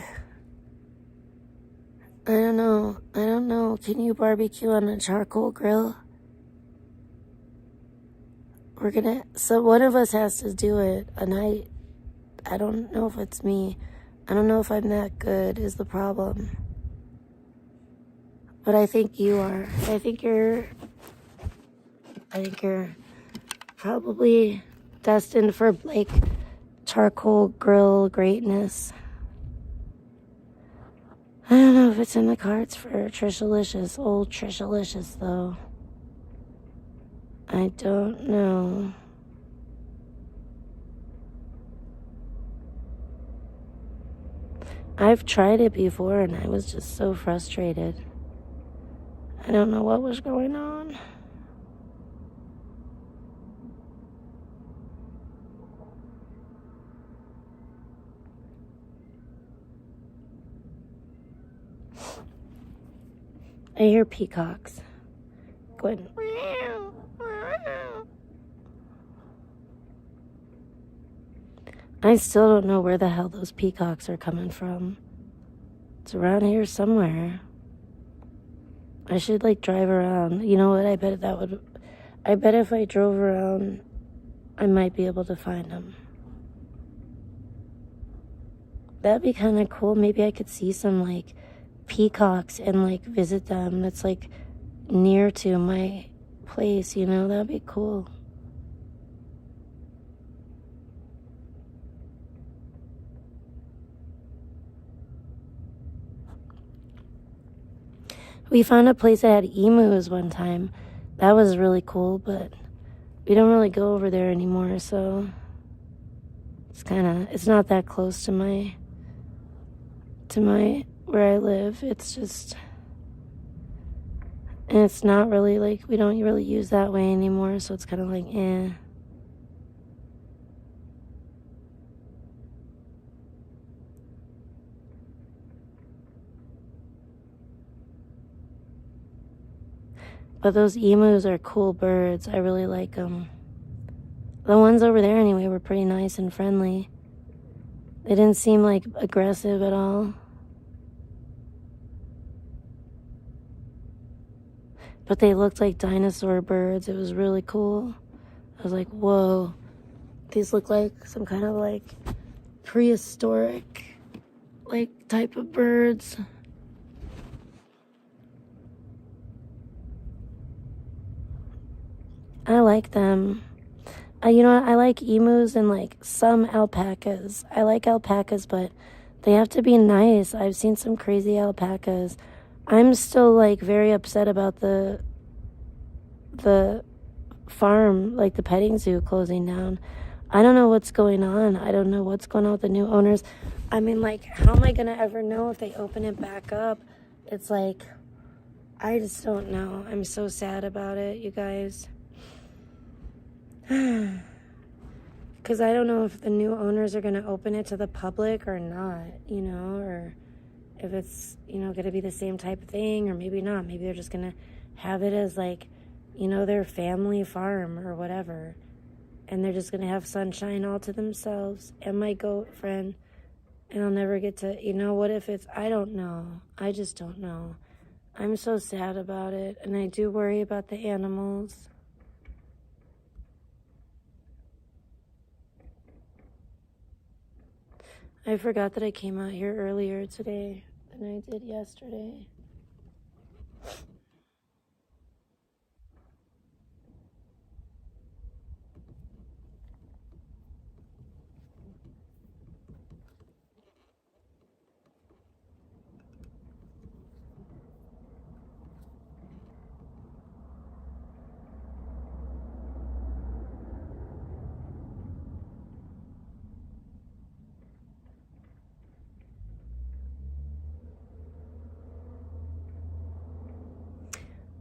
I don't know. I don't know. Can you barbecue on a charcoal grill? So one of us has to do it, and I don't know if it's me. I don't know if I'm that good is the problem. But I think you are. I think you're probably destined for like charcoal grill greatness. I don't know if it's in the cards for Tricialicious, old Tricialicious though. I don't know. I've tried it before and I was just so frustrated. I don't know what was going on. I hear peacocks going. I still don't know where the hell those peacocks are coming from. It's around here somewhere. I should like drive around. You know what? I bet if I drove around, I might be able to find them. That'd be kind of cool. Maybe I could see some like peacocks and like visit them. That's like near to my place, you know? That'd be cool. We found a place that had emus one time. That was really cool, but we don't really go over there anymore, so it's not that close to my where I live. It's just, and it's not really like, we don't really use that way anymore, so it's kind of like, eh. But those emus are cool birds. I really like them. The ones over there anyway were pretty nice and friendly. They didn't seem like aggressive at all. But they looked like dinosaur birds. It was really cool. I was like, whoa. These look like some kind of like prehistoric like type of birds. I like them. You know what? I like emus and like some alpacas. I like alpacas, but they have to be nice. I've seen some crazy alpacas. I'm still like very upset about the farm, like the petting zoo closing down. I don't know what's going on. I don't know what's going on with the new owners. I mean, like, how am I going to ever know if they open it back up? It's like, I just don't know. I'm so sad about it, you guys. Because I don't know if the new owners are going to open it to the public or not, you know, or if it's, you know, going to be the same type of thing, or maybe not. Maybe they're just going to have it as like, you know, their family farm or whatever. And they're just going to have sunshine all to themselves and my goat friend. And I'll never get to, you know, what if it's, I don't know. I just don't know. I'm so sad about it. And I do worry about the animals. I forgot that I came out here earlier today than I did yesterday.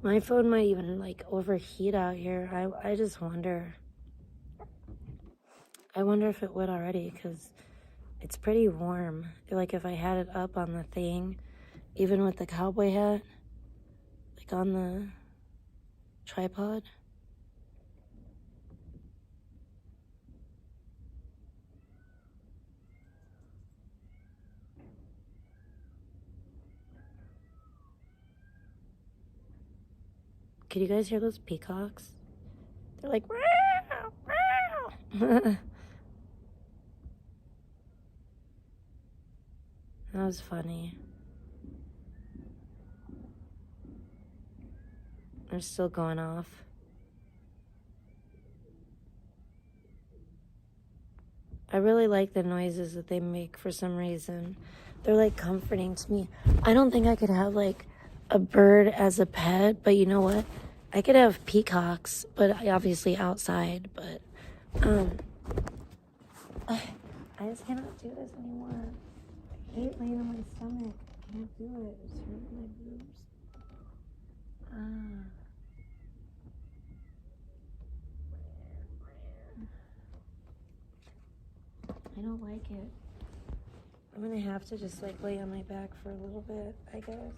My phone might even like overheat out here. I just wonder. I wonder if it would already, because it's pretty warm. Like if I had it up on the thing, even with the cowboy hat, like on the tripod. Could you guys hear those peacocks? They're like, "Meow, meow." That was funny. They're still going off. I really like the noises that they make for some reason. They're like comforting to me. I don't think I could have like a bird as a pet, but you know what? I could have peacocks, but obviously outside, but I just cannot do this anymore. I hate laying on my stomach. I can't do it. It's hurting my boobs. I don't like it. I'm gonna have to just like lay on my back for a little bit, I guess.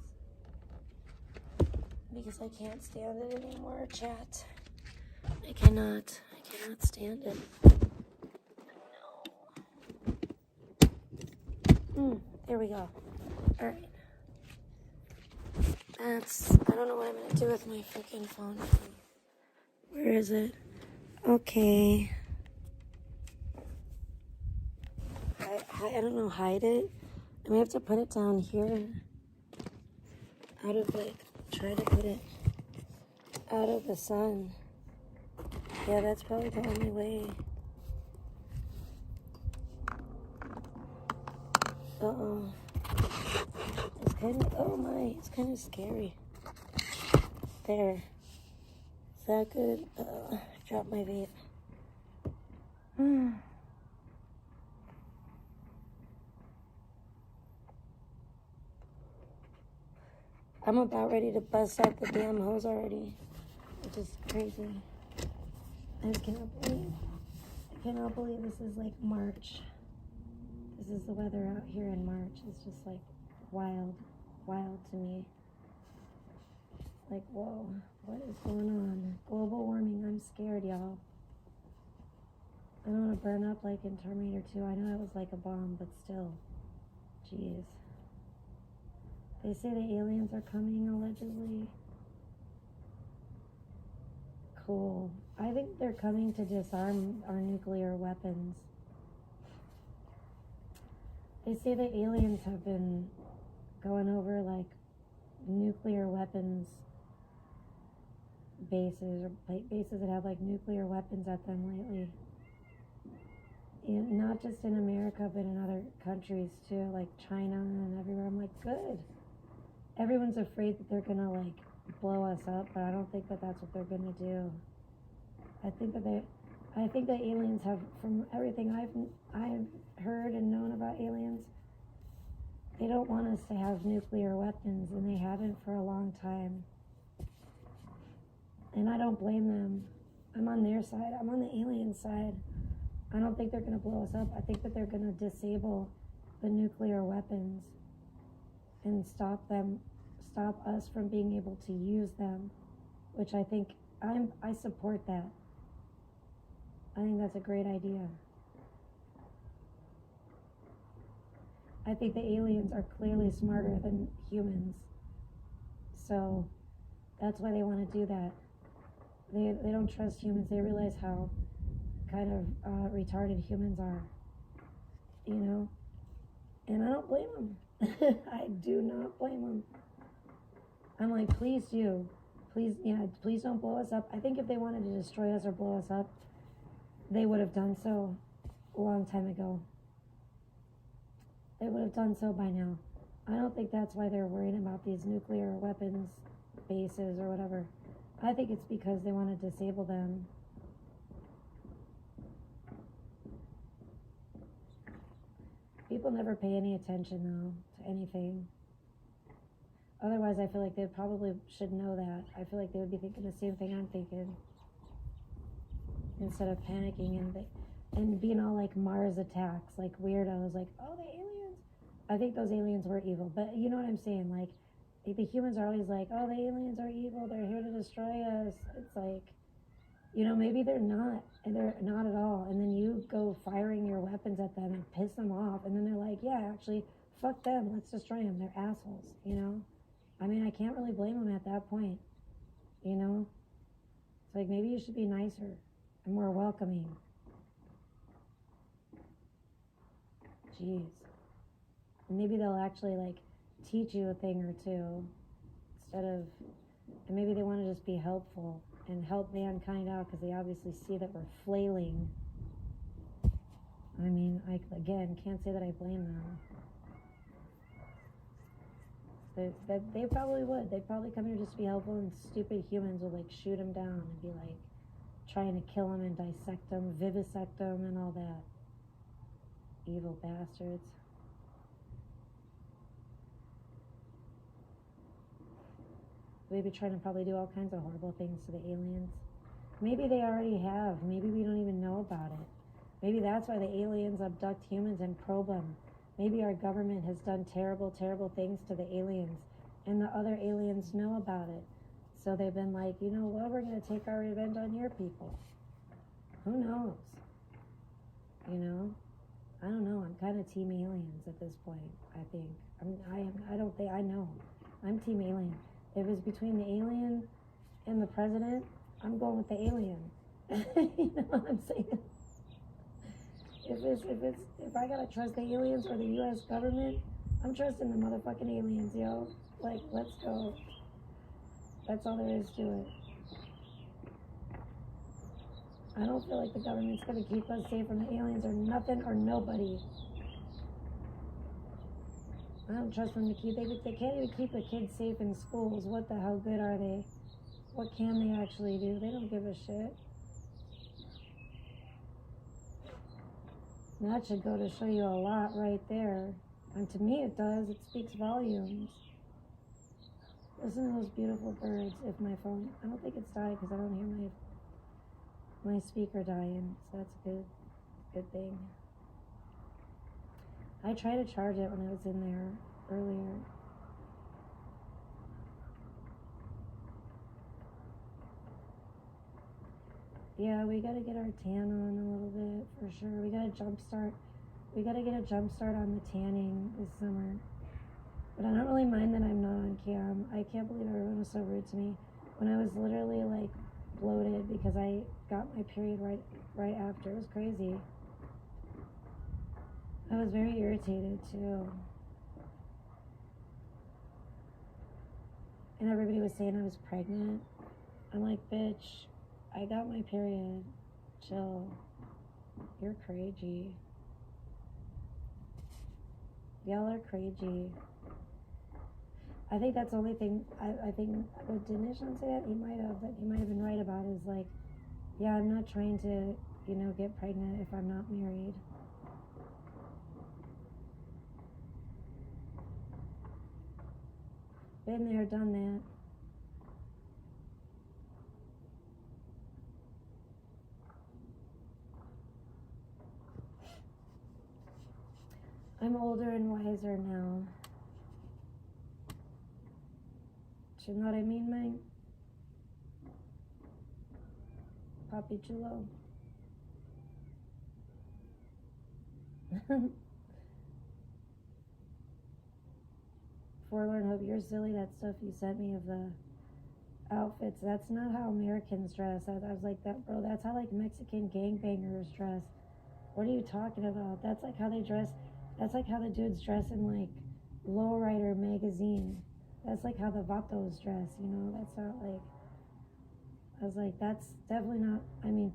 Because I can't stand it anymore, chat. I cannot stand it. There we go. Alright. I don't know what I'm gonna do with my freaking phone. Where is it? Okay. I don't know, hide it? I may have to put it down here. Try to put it out of the sun. Yeah, that's probably the only way. Uh-oh. It's kind of scary. There. Is that good? I dropped my vape. I'm about ready to bust out the damn hose already, which is crazy. I cannot believe this is like March. This is the weather out here in March. It's just like wild to me. Like, whoa, what is going on? Global warming, I'm scared, y'all. I don't want to burn up like in Terminator 2. I know it was like a bomb, but still. Jeez. They say the aliens are coming, allegedly. Cool. I think they're coming to disarm our nuclear weapons. They say the aliens have been going over like nuclear weapons bases, or bases that have like nuclear weapons at them lately. Not just in America, but in other countries too, like China and everywhere. I'm like, good. Everyone's afraid that they're gonna like blow us up, but I don't think that that's what they're gonna do. I think that aliens have, from everything I've heard and known about aliens, they don't want us to have nuclear weapons, and they haven't for a long time. And I don't blame them. I'm on their side. I'm on the alien side. I don't think they're gonna blow us up. I think that they're gonna disable the nuclear weapons and stop us from being able to use them, which I think I support that. I think that's a great idea. I think the aliens are clearly smarter than humans, so that's why they want to do that. They don't trust humans. They realize how kind of retarded humans are, you know, and I don't blame them. I do not blame them. I'm like, please don't blow us up. I think if they wanted to destroy us or blow us up, they would have done so a long time ago. They would have done so by now. I don't think that's why they're worried about these nuclear weapons bases or whatever. I think it's because they want to disable them. People never pay any attention, though, to anything. Otherwise, I feel like they probably should know that. I feel like they would be thinking the same thing I'm thinking. Instead of panicking and being all like Mars attacks, like weirdos, like, oh, the aliens. I think those aliens were evil. But you know what I'm saying? Like, the humans are always like, oh, the aliens are evil. They're here to destroy us. It's like, you know, maybe they're not. And they're not at all. And then you go firing your weapons at them and piss them off. And then they're like, yeah, actually, fuck them. Let's destroy them. They're assholes, you know? I mean, I can't really blame them at that point. you know? It's like, maybe you should be nicer and more welcoming. Jeez. And maybe they'll actually, like, teach you a thing or two instead of, and maybe they want to just be helpful and help mankind out because they obviously see that we're flailing. I mean, I, again, can't say that I blame them. They probably would. They'd probably come here just to be helpful, and stupid humans would, like, shoot them down and be, like, trying to kill them and dissect them, vivisect them, and all that. Evil bastards. They'd be trying to probably do all kinds of horrible things to the aliens. Maybe they already have. Maybe we don't even know about it. Maybe that's why the aliens abduct humans and probe them. Maybe our government has done terrible, terrible things to the aliens, and the other aliens know about it. So they've been like, you know what, we're going to take our revenge on your people. Who knows? You know? I don't know. I'm kind of team aliens at this point, I think. I don't think, I know. I'm team alien. If it's between the alien and the president, I'm going with the alien. You know what I'm saying? If I gotta trust the aliens or the U.S. government, I'm trusting the motherfucking aliens, yo. Like, let's go. That's all there is to it. I don't feel like the government's gonna keep us safe from the aliens or nothing or nobody. I don't trust them to keep, they can't even keep the kids safe in schools. What the hell good are they? What can they actually do? They don't give a shit. And that should go to show you a lot right there. And to me it does. It speaks volumes. Listen to those beautiful birds. If my phone, I don't think it's died because I don't hear my speaker dying. So that's a good thing. I tried to charge it when I was in there earlier. Yeah, we gotta get our tan on a little bit for sure. We gotta jumpstart. We gotta get a jump start on the tanning this summer. But I don't really mind that I'm not on cam. I can't believe everyone was so rude to me when I was literally like bloated because I got my period right after. It was crazy. I was very irritated too. And everybody was saying I was pregnant. I'm like, bitch, I got my period. Chill. You're crazy. Y'all are crazy. I think that's the only thing, I think, what did Nishan say that? He might have been right about is like, yeah, I'm not trying to, you know, get pregnant if I'm not married. Been there, done that. I'm older and wiser now. You know what I mean, man? Papi chulo. Forlorn Hope, you're silly. That stuff you sent me of the outfits, that's not how Americans dress. I was like, that, bro, that's how like Mexican gangbangers dress. What are you talking about? That's like how they dress. That's like how the dudes dress in like Lowrider magazine. That's like how the vatos dress, you know? That's not like, I was like, that's definitely not, I mean,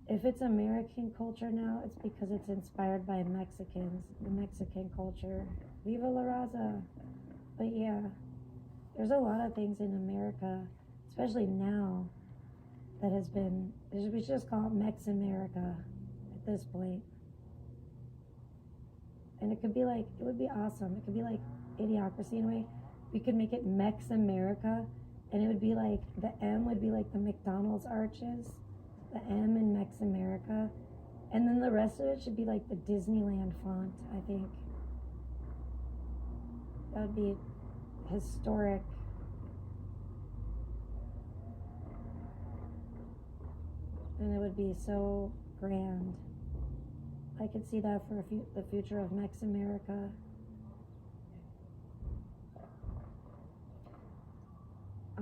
if it's American culture now, it's because it's inspired by Mexicans, the Mexican culture. Viva la raza. But yeah, there's a lot of things in America, especially now, that has been, we should just call it Mex-America at this point. And it could be like, it would be awesome. It could be like Idiocracy in a way. We could make it Mex-America, and it would be like, the M would be like the McDonald's arches, the M in Mex-America, and then the rest of it should be like the Disneyland font, I think. That would be historic. And it would be so grand. I could see that for the future of Mex-America.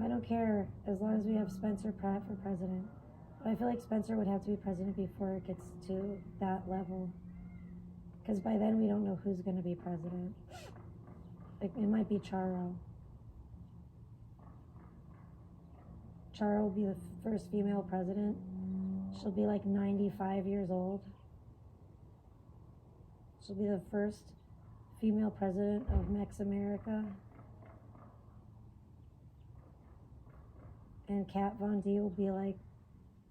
I don't care as long as we have Spencer Pratt for president. But I feel like Spencer would have to be president before it gets to that level. Because by then we don't know who's going to be president. Like, it might be Charo. Charo will be the first female president. She'll be like 95 years old. She'll be the first female president of Mex America. And Kat Von D will be like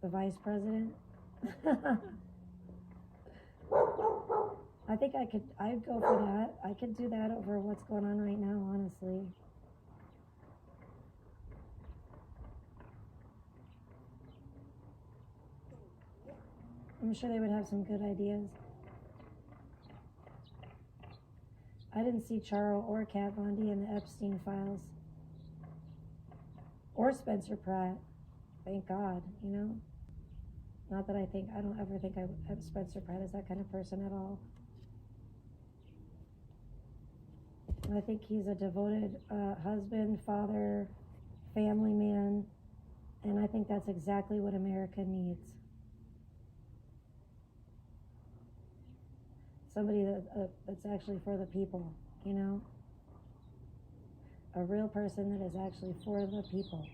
the vice president. I think I'd go for that. I could do that over what's going on right now, honestly. I'm sure they would have some good ideas. I didn't see Charo or Kat Von D in the Epstein files. Or Spencer Pratt. Thank God, you know? Not that I don't ever think Spencer Pratt is that kind of person at all. I think he's a devoted husband, father, family man, and I think that's exactly what America needs. Somebody that's actually for the people, you know? A real person that is actually for the people.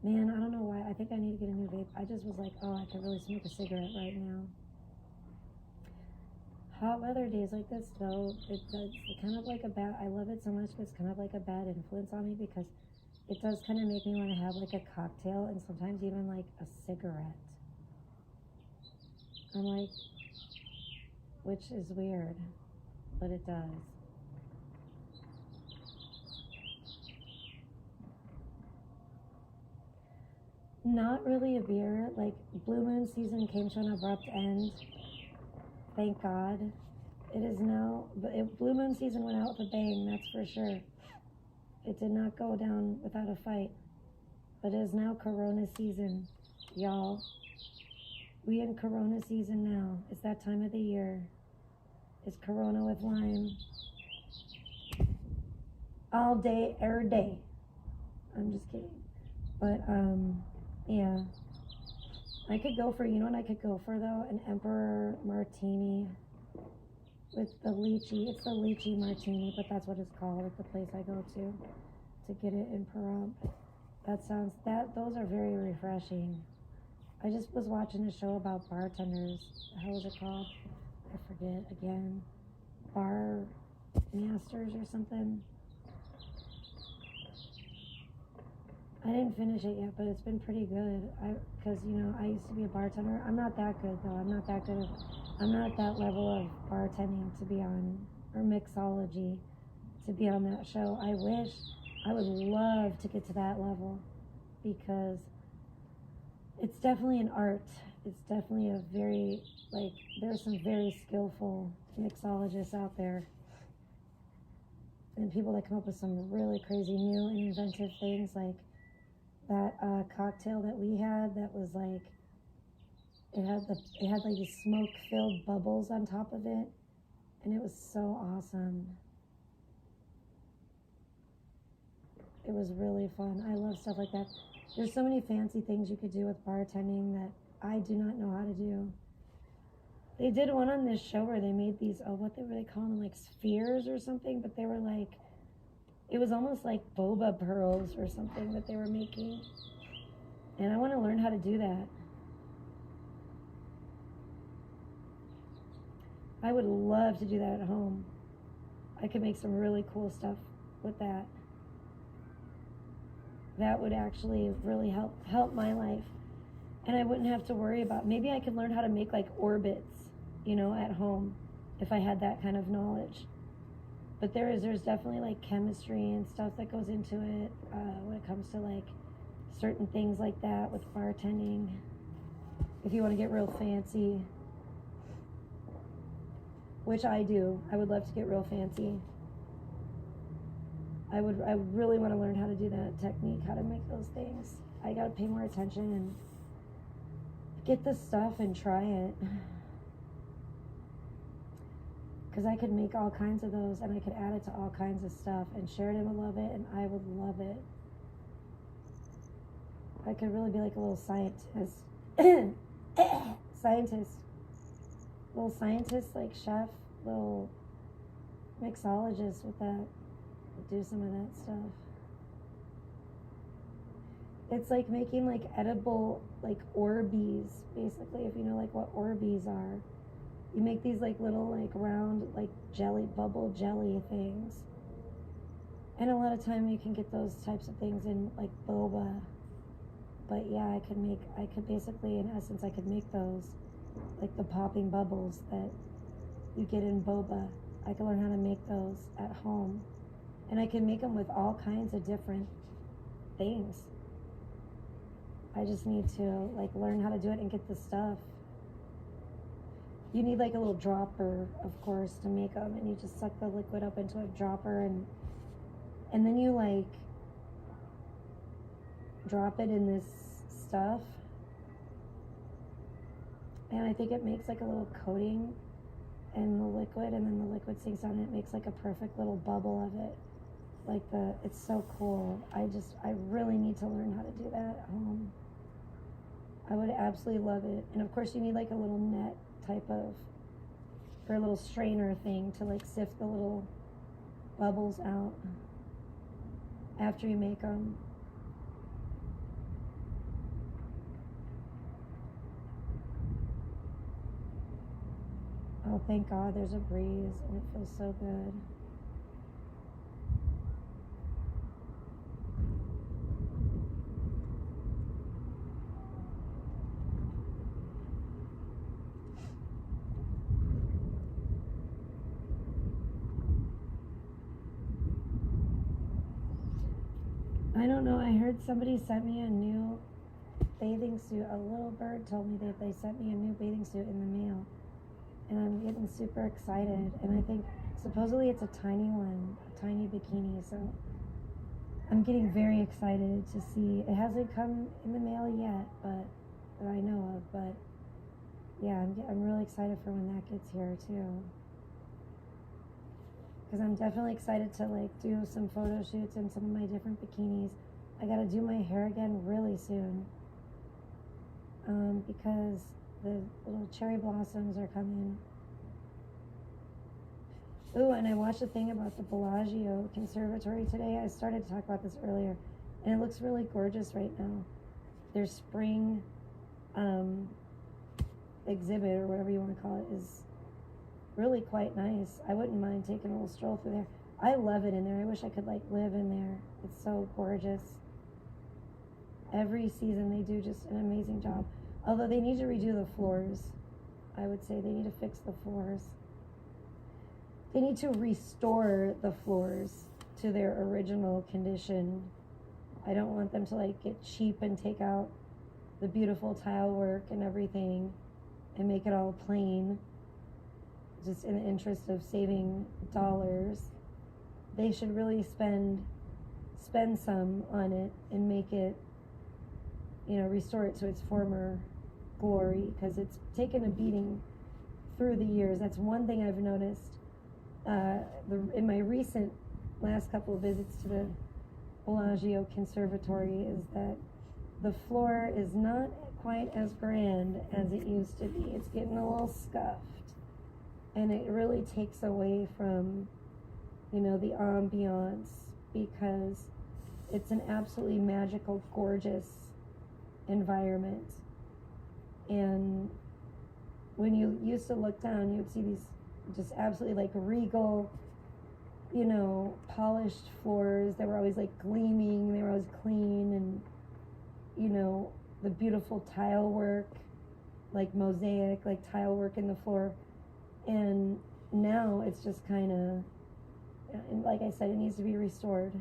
Man, I don't know why. I think I need to get a new vape. I just was like, oh, I could really smoke a cigarette right now. Hot weather days like this, though, it's kind of like I love it so much, but it's kind of like a bad influence on me because it does kind of make me want to have like a cocktail and sometimes even like a cigarette. I'm like, which is weird, but it does. Not really a beer. Like, Blue Moon season came to an abrupt end. Thank God. It is now, Blue Moon season went out with a bang, that's for sure. It did not go down without a fight. But it is now Corona season, y'all. We in Corona season now. It's that time of the year. It's Corona with lime. All day, every day. I'm just kidding. But, yeah. I could go for, you know what I could go for, though? An Emperor Martini with the lychee. It's the lychee martini, but that's what it's called at the place I go to get it in Pahrump. Those are very refreshing. I just was watching a show about bartenders. How was it called? I forget again. Bar Masters or something. I didn't finish it yet, but it's been pretty good. Because, you know, I used to be a bartender. I'm not that good, though. I'm not at that level of bartending to be on, or mixology to be on that show. I would love to get to that level because it's definitely an art. It's definitely a very, like, there's some very skillful mixologists out there. And people that come up with some really crazy new and inventive things, like that cocktail that we had that was like, it had like these smoke-filled bubbles on top of it, and it was so awesome. It was really fun. I love stuff like that. There's so many fancy things you could do with bartending that I do not know how to do. They did one on this show where they made these, what were they calling them, like spheres or something, but they were like, it was almost like boba pearls or something that they were making. And I want to learn how to do that. I would love to do that at home. I could make some really cool stuff with that. That would actually really help my life. And I wouldn't have to worry about, maybe I could learn how to make like orbits, you know, at home if I had that kind of knowledge. But there's definitely like chemistry and stuff that goes into it when it comes to like certain things like that with bartending. If you want to get real fancy, which I do, I would love to get real fancy. I really want to learn how to do that technique, how to make those things. I gotta pay more attention and get the stuff and try it. Because I could make all kinds of those and I could add it to all kinds of stuff and Sheridan would love it and I would love it. I could really be like a little scientist. Scientist. Little scientist, like chef, little mixologist with that. Do some of that stuff. It's like making like edible, like Orbeez, basically, if you know like what Orbeez are. You make these like little like round like jelly, bubble jelly things. And a lot of time you can get those types of things in like boba. But yeah, I could basically, in essence, I could make those, like the popping bubbles that you get in boba. I could learn how to make those at home. And I can make them with all kinds of different things. I just need to like learn how to do it and get the stuff. You need like a little dropper, of course, to make them, and you just suck the liquid up into a dropper, and then you like drop it in this stuff, and I think it makes like a little coating in the liquid, and then the liquid sinks down and it makes like a perfect little bubble of it. It's so cool. I really need to learn how to do that at home. I would absolutely love it. And of course you need like a little net type of, or a little strainer thing to like sift the little bubbles out after you make them. Oh, thank God there's a breeze and it feels so good. I don't know, I heard somebody sent me a new bathing suit. A little bird told me that they sent me a new bathing suit in the mail. And I'm getting super excited. And I think supposedly it's a tiny one, a tiny bikini. So I'm getting very excited to see. It hasn't come in the mail yet, but that I know of. But yeah, I'm really excited for when that gets here too. Because I'm definitely excited to like do some photo shoots in some of my different bikinis. I gotta do my hair again really soon. Because the little cherry blossoms are coming. Ooh, and I watched a thing about the Bellagio Conservatory today. I started to talk about this earlier, and it looks really gorgeous right now. Their spring exhibit, or whatever you want to call it, is really quite nice. I wouldn't mind taking a little stroll through there. I love it in there. I wish I could like live in there. It's so gorgeous. Every season they do just an amazing job. Although they need to redo the floors. I would say they need to fix the floors. They need to restore the floors to their original condition. I don't want them to like get cheap and take out the beautiful tile work and everything and make it all plain, just in the interest of saving dollars. They should really spend some on it and make it, restore it to its former glory, because it's taken a beating through the years. That's one thing I've noticed in my recent last couple of visits to the Bellagio Conservatory, is that the floor is not quite as grand as it used to be. It's getting a little scuffed, and it really takes away from the ambiance, because it's an absolutely magical, gorgeous environment. And when you used to look down, you would see these just absolutely like regal, polished floors that were always like gleaming, they were always clean, and the beautiful tile work, like mosaic, like tile work in the floor. And now it's just kind of, and like I said, it needs to be restored.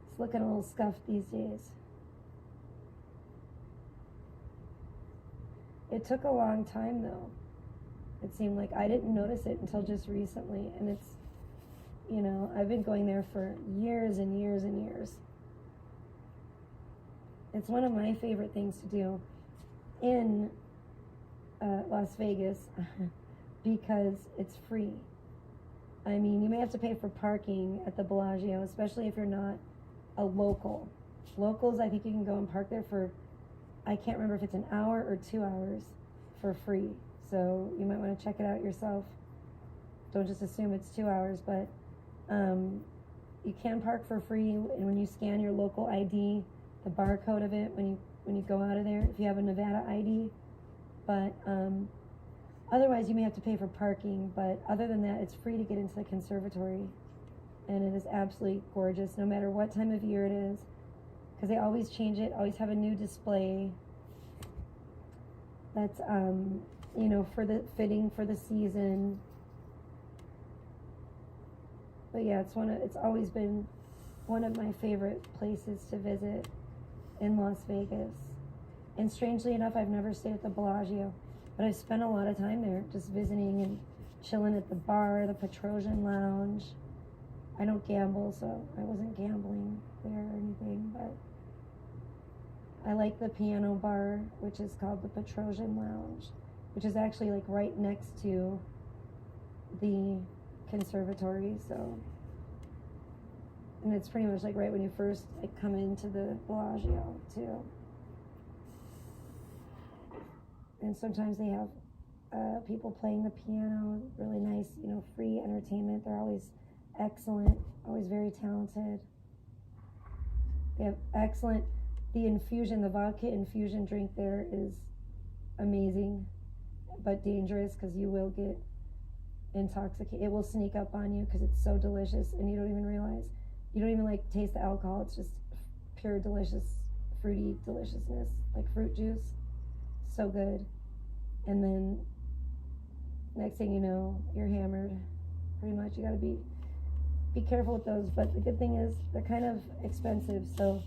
It's looking a little scuffed these days. It took a long time though. It seemed like I didn't notice it until just recently, and it's, I've been going there for years and years and years. It's one of my favorite things to do in Las Vegas because it's free. I mean, you may have to pay for parking at the Bellagio, especially if you're not a local. Locals, I think you can go and park there for, I can't remember if it's an hour or 2 hours for free. So you might want to check it out yourself. Don't just assume it's 2 hours, but you can park for free, and when you scan your local ID, the barcode of it when you go out of there, if you have a Nevada ID. But otherwise, you may have to pay for parking. But other than that, it's free to get into the conservatory, and it is absolutely gorgeous, no matter what time of year it is, because they always change it, always have a new display that's you know, for the fitting for the season. But yeah, it's always been one of my favorite places to visit in Las Vegas. And strangely enough, I've never stayed at the Bellagio, but I've spent a lot of time there just visiting and chilling at the bar, the Petrosian Lounge. I don't gamble, so I wasn't gambling there or anything, but I like the piano bar, which is called the Petrosian Lounge, which is actually like right next to the conservatory. So, and it's pretty much like right when you first like come into the Bellagio too. And sometimes they have people playing the piano, really nice, you know, free entertainment. They're always excellent, always very talented. They have excellent, the vodka infusion drink there is amazing, but dangerous because you will get intoxicated. It will sneak up on you because it's so delicious and you don't even realize. You don't even like taste the alcohol. It's just pure delicious, fruity deliciousness, like fruit juice. So good. And then next thing you know, you're hammered. Pretty much. You gotta be careful with those. But the good thing is they're kind of expensive, so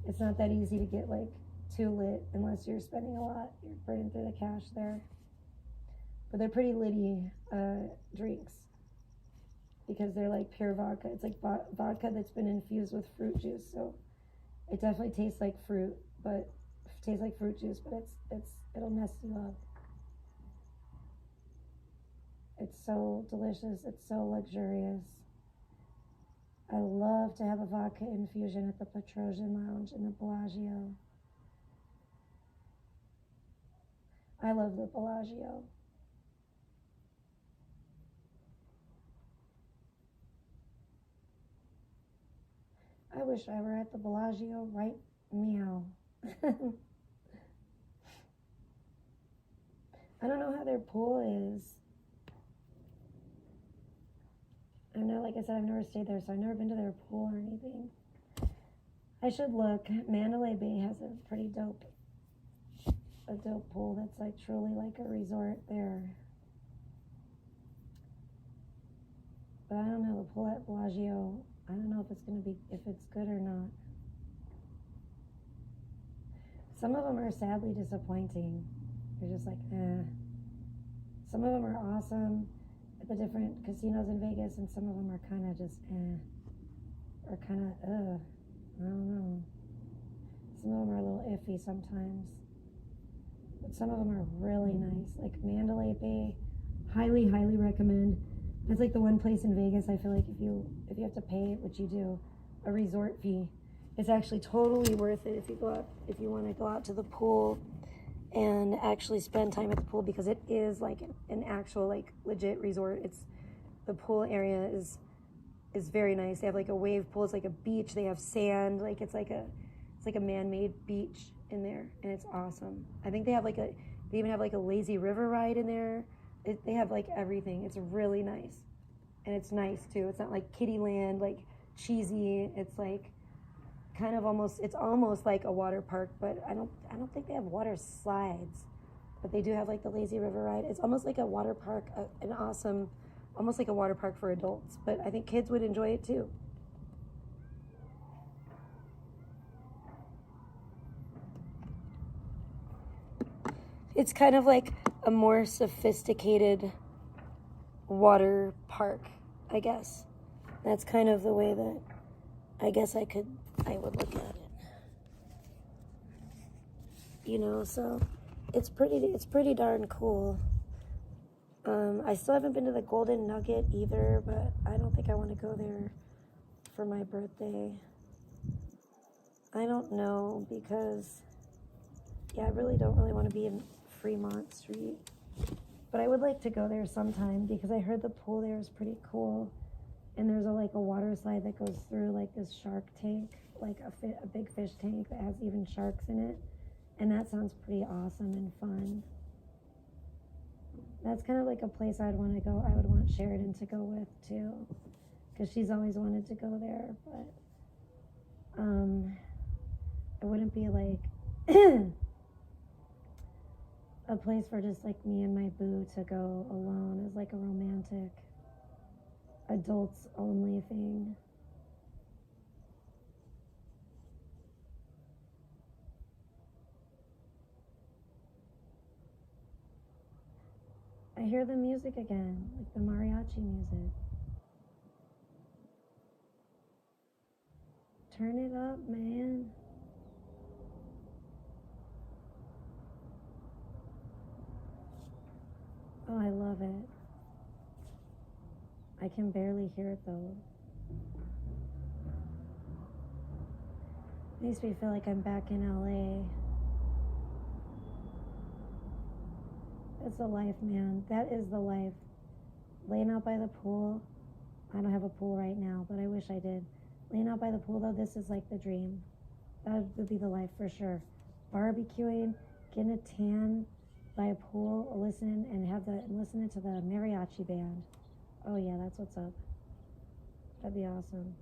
it's not that easy to get like too lit unless you're spending a lot. You're burning through the cash there. But they're pretty litty drinks because they're like pure vodka. It's like vodka that's been infused with fruit juice, so it definitely tastes like fruit, but it tastes like fruit juice, but it'll mess you up. It's so delicious. It's so luxurious. I love to have a vodka infusion at the Petrosian Lounge in the Bellagio. I love the Bellagio. I wish I were at the Bellagio right meow. I don't know how their pool is. I know, like I said, I've never stayed there, so I've never been to their pool or anything. I should look. Mandalay Bay has a pretty dope pool that's like truly like a resort there. But I don't know, the pool at Bellagio, I don't know if it's good or not. Some of them are sadly disappointing. You're just like, eh. Some of them are awesome at the different casinos in Vegas, and some of them are kind of just, or kind of, I don't know. Some of them are a little iffy sometimes. But some of them are really nice. Like Mandalay Bay, highly, highly recommend. That's like the one place in Vegas I feel like if you have to pay, which you do, a resort fee, it's actually totally worth it if you want to go out to the pool and actually spend time at the pool, because it is like an actual like legit resort. The pool area is very nice. They have like a wave pool. It's like a beach. They have sand. Like it's like a man-made beach in there, and it's awesome. I think they even have like a lazy river ride in there. They have like everything. It's really nice, and it's nice too. It's not like kiddie land, like cheesy. It's like kind of almost like a water park, but I don't think they have water slides, but they do have like the lazy river ride. It's almost like a water park, almost like a water park for adults, but I think kids would enjoy it too. It's kind of like a more sophisticated water park, I guess. That's kind of the way that I guess I would look at it. You know, so it's pretty darn cool. I still haven't been to the Golden Nugget either, but I don't think I want to go there for my birthday. I don't know because, yeah, I really don't really want to be in Fremont Street. But I would like to go there sometime because I heard the pool there is pretty cool. And there's a water slide that goes through like this shark tank, like a big fish tank that has even sharks in it. And that sounds pretty awesome and fun. That's kind of like a place I'd want to go. I would want Sheridan to go with too, because she's always wanted to go there. But it wouldn't be like a place for just like me and my boo to go alone as like a romantic adults only thing. I hear the music again, like the mariachi music. Turn it up, man. Oh, I love it. I can barely hear it though. Makes me feel like I'm back in LA. It's the life, man. That is the life. Laying out by the pool. I don't have a pool right now, but I wish I did. Laying out by the pool, though, this is like the dream. That would be the life for sure. Barbecuing, getting a tan by a pool, listening to the mariachi band. Oh yeah, that's what's up. That'd be awesome.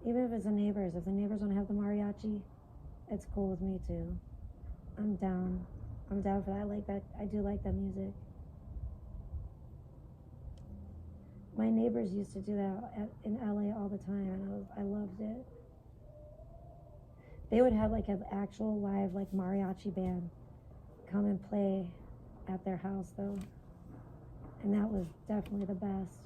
Even if it's the neighbors, if the neighbors don't have the mariachi, it's cool with me too. I'm down. I'm down for that. I like that. I do like that music. My neighbors used to do that in LA all the time, and I loved it. They would have like an actual live like mariachi band come and play at their house though, and that was definitely the best.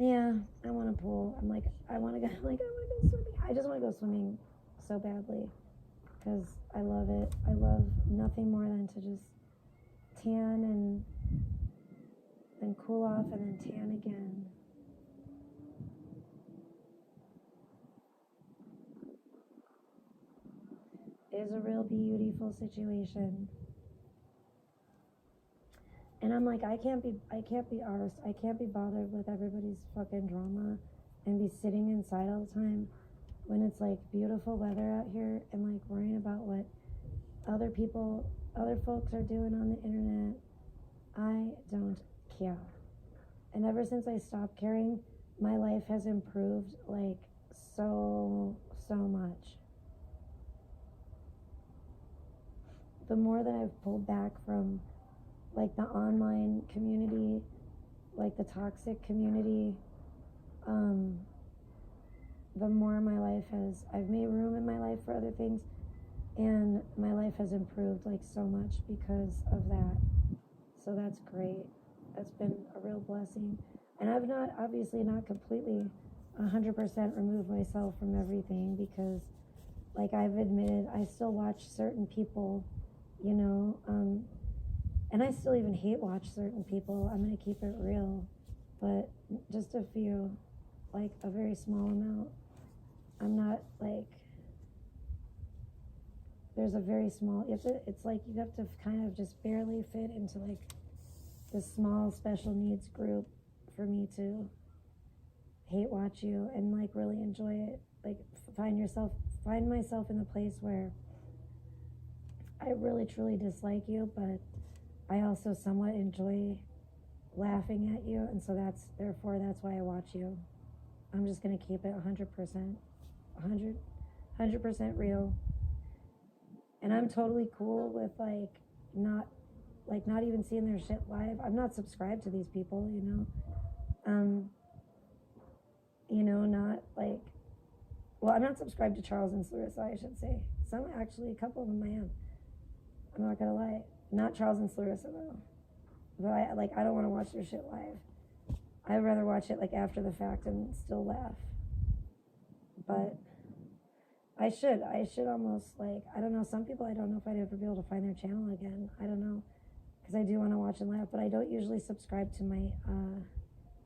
Yeah, I want a pool. I want to go. I want to go swimming. I just want to go swimming so badly because I love it. I love nothing more than to just tan and then cool off and then tan again. It is a real beautiful situation. And I'm like, I can't be arsed. I can't be bothered with everybody's fucking drama and be sitting inside all the time when it's like beautiful weather out here and like worrying about what other folks are doing on the internet. I don't care. And ever since I stopped caring, my life has improved like so much. The more that I've pulled back from like the online community, like the toxic community, the more my life I've made room in my life for other things, and my life has improved like so much because of that. So that's great. That's been a real blessing. And I've obviously not completely 100% removed myself from everything because, like I've admitted, I still watch certain people, you know, and I still even hate watch certain people. I'm going to keep it real. But just a few, like a very small amount. I'm not like, there's a very small, it's like you have to kind of just barely fit into like this small special needs group for me to hate watch you and like really enjoy it. Like find myself in the place where I really truly dislike you, but I also somewhat enjoy laughing at you, and so that's why I watch you. I'm just gonna keep it 100% real. And I'm totally cool with like not even seeing their shit live. I'm not subscribed to these people, you know. Not like, well, I'm not subscribed to Charles and Clarissa, I should say. A couple of them I am. I'm not gonna lie. Not Charles and Clarissa though. But I don't want to watch their shit live. I'd rather watch it like after the fact and still laugh. But I should almost like, I don't know, some people I don't know if I'd ever be able to find their channel again. I don't know. Because I do want to watch and laugh, but I don't usually subscribe to my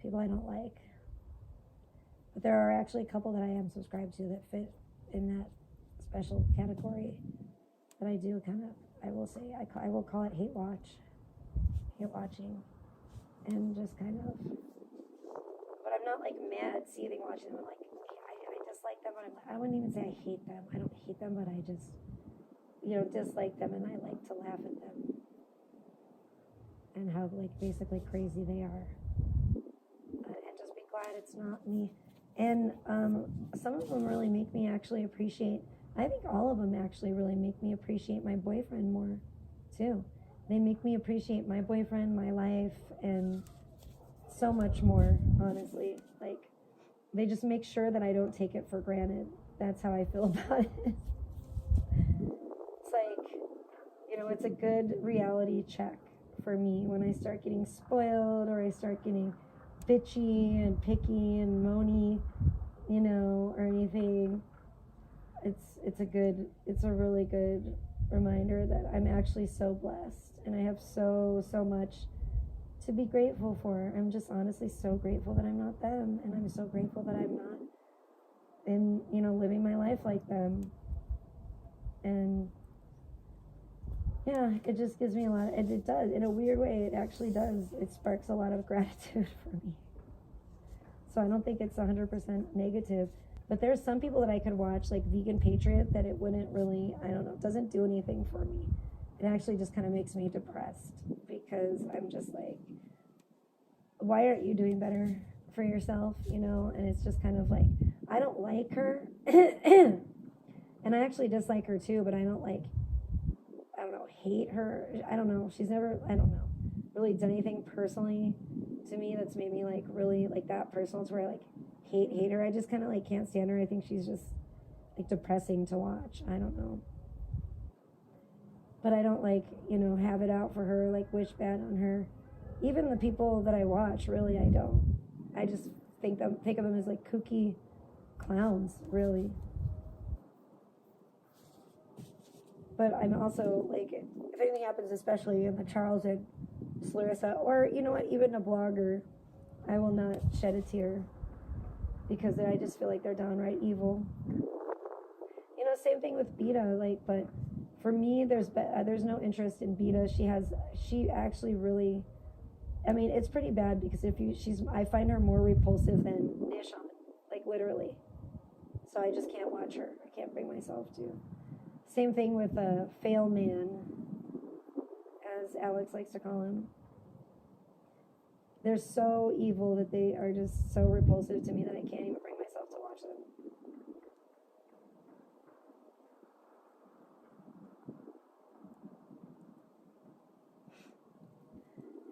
people I don't like. But there are actually a couple that I am subscribed to that fit in that special category that I do kind of, I will say, I will call it hate watching, and just kind of, but I'm not like mad seething watching them. I'm like, I dislike them, but I wouldn't even say I hate them. I don't hate them, but I just, dislike them, and I like to laugh at them and how like basically crazy they are, and just be glad it's not me. And some of them really make me actually appreciate, I think all of them actually really make me appreciate my boyfriend more too. They make me appreciate my boyfriend, my life, and so much more, honestly. Like, they just make sure that I don't take it for granted. That's how I feel about it. It's like, it's a good reality check for me when I start getting spoiled, or I start getting bitchy and picky and moany, or anything. It's a really good reminder that I'm actually so blessed, and I have so much to be grateful for. I'm just honestly so grateful that I'm not them, and I'm so grateful that I'm not living my life like them. And yeah, it just gives me a lot, and it does, in a weird way, it actually does. It sparks a lot of gratitude for me. So I don't think it's 100% negative. But there's some people that I could watch, like Vegan Patriot, that it wouldn't really, I don't know, it doesn't do anything for me. It actually just kind of makes me depressed, because I'm just like, why aren't you doing better for yourself, And it's just kind of like, I don't like her. And I actually dislike her too, but I don't like, I don't know, hate her. I don't know. She's never, I don't know, really done anything personally to me that's made me like really like that personal to where I like hate her. I just kind of like can't stand her. I think she's just like depressing to watch. I don't know. But I don't like, have it out for her, like wish bad on her. Even the people that I watch, really, I don't. I just think of them as like kooky clowns, really. But I'm also like, if anything happens, especially in the Charles and Clarissa, or you know what, even a blogger, I will not shed a tear, because I just feel like they're downright evil. Same thing with Beta, like, but for me, there's no interest in Beta. She actually really, I mean, it's pretty bad, because I find her more repulsive than Nishon, like literally. So I just can't watch her. I can't bring myself to. Same thing with Fail Man, as Alex likes to call him. They're so evil that they are just so repulsive to me that I can't even bring myself to watch them.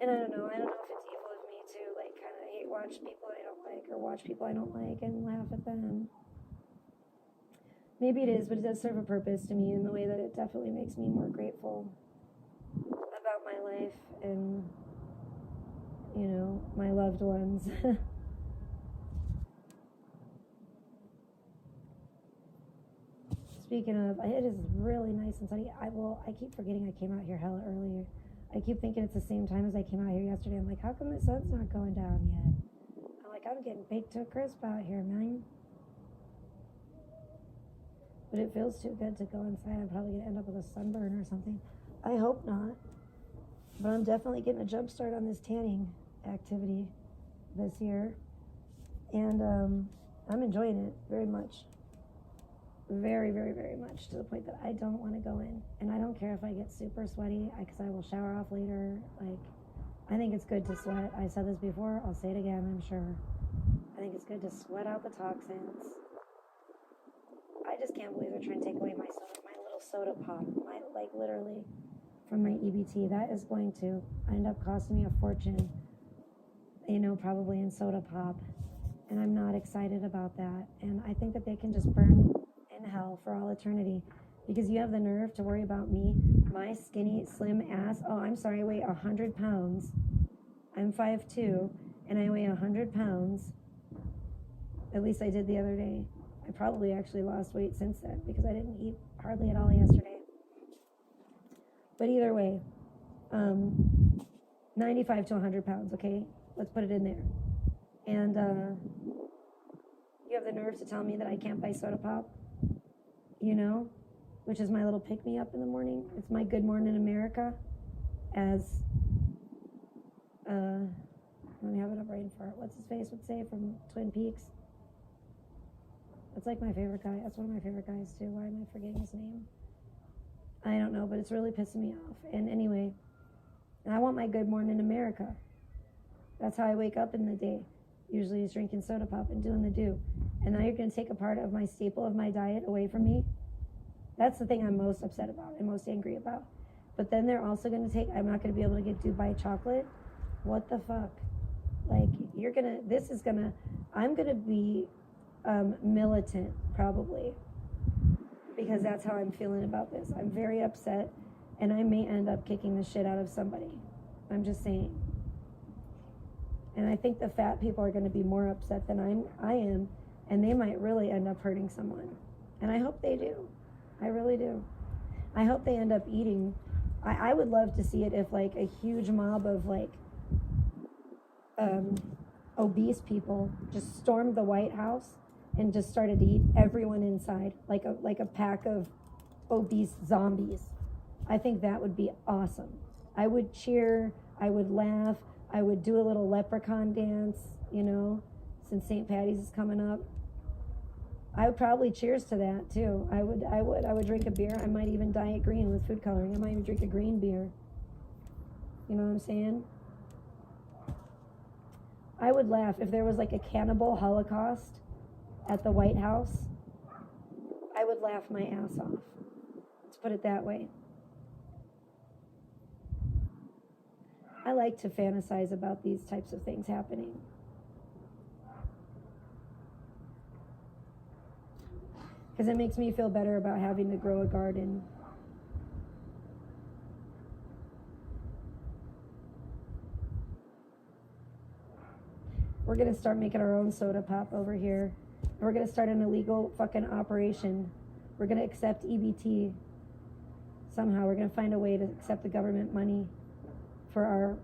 And I don't know if it's evil of me to like kind of hate watch people I don't like, or watch people I don't like and laugh at them. Maybe it is, but it does serve a purpose to me in the way that it definitely makes me more grateful about my life and, my loved ones. Speaking of, it is really nice and sunny. I keep forgetting I came out here hella earlier. I keep thinking it's the same time as I came out here yesterday. I'm like, how come the sun's not going down yet? I'm like, I'm getting baked to a crisp out here, man. But it feels too good to go inside. I'm probably going to end up with a sunburn or something. I hope not. But I'm definitely getting a jump start on this tanning activity this year. And I'm enjoying it very much. Very, very, very much, to the point that I don't want to go in. And I don't care if I get super sweaty, because I will shower off later. Like, I think it's good to sweat. I said this before. I'll say it again, I'm sure. I think it's good to sweat out the toxins. I just can't believe they're trying to take away my little soda pop. Literally, from my EBT. That is going to end up costing me a fortune, probably in soda pop. And I'm not excited about that. And I think that they can just burn in hell for all eternity, because you have the nerve to worry about me, my skinny, slim ass. Oh, I'm sorry, I weigh 100 pounds. I'm 5'2", and I weigh 100 pounds. At least I did the other day. I probably actually lost weight since then because I didn't eat hardly at all yesterday. But either way, 95 to 100 pounds, okay? Let's put it in there. And you have the nerve to tell me that I can't buy soda pop, you know, which is my little pick-me-up in the morning. It's my Good Morning America, as, let me have it up right in front. What's his face would say from Twin Peaks? That's like my favorite guy. That's one of my favorite guys, too. Why am I forgetting his name? I don't know, but it's really pissing me off. And anyway, I want my Good Morning America. That's how I wake up in the day. Usually is drinking soda pop and doing the do. And now you're going to take a part of my staple of my diet away from me? That's the thing I'm most upset about and most angry about. But then they're also going to take, I'm not going to be able to get Dubai chocolate. What the fuck? Like, you're going to, this is going to, I'm going to be militant, probably. Because that's how I'm feeling about this. I'm very upset, and I may end up kicking the shit out of somebody. I'm just saying. And I think the fat people are going to be more upset than I am, and they might really end up hurting someone. And I hope they do. I really do. I hope they end up eating. I would love to see it if, like, a huge mob of, like, obese people just stormed the White House and just started to eat everyone inside, like a pack of obese zombies. I think that would be awesome. I would cheer, I would laugh, I would do a little leprechaun dance, you know, since St. Patty's is coming up. I would probably cheers to that too. I would drink a beer. I might even dye it green with food coloring. I might even drink a green beer. You know what I'm saying? I would laugh if there was like a cannibal holocaust at the White House. I would laugh my ass off. Let's put it that way. I like to fantasize about these types of things happening. Because it makes me feel better about having to grow a garden. We're going to start making our own soda pop over here. We're going to start an illegal fucking operation. We're going to accept EBT. Somehow we're going to find a way to accept the government money for our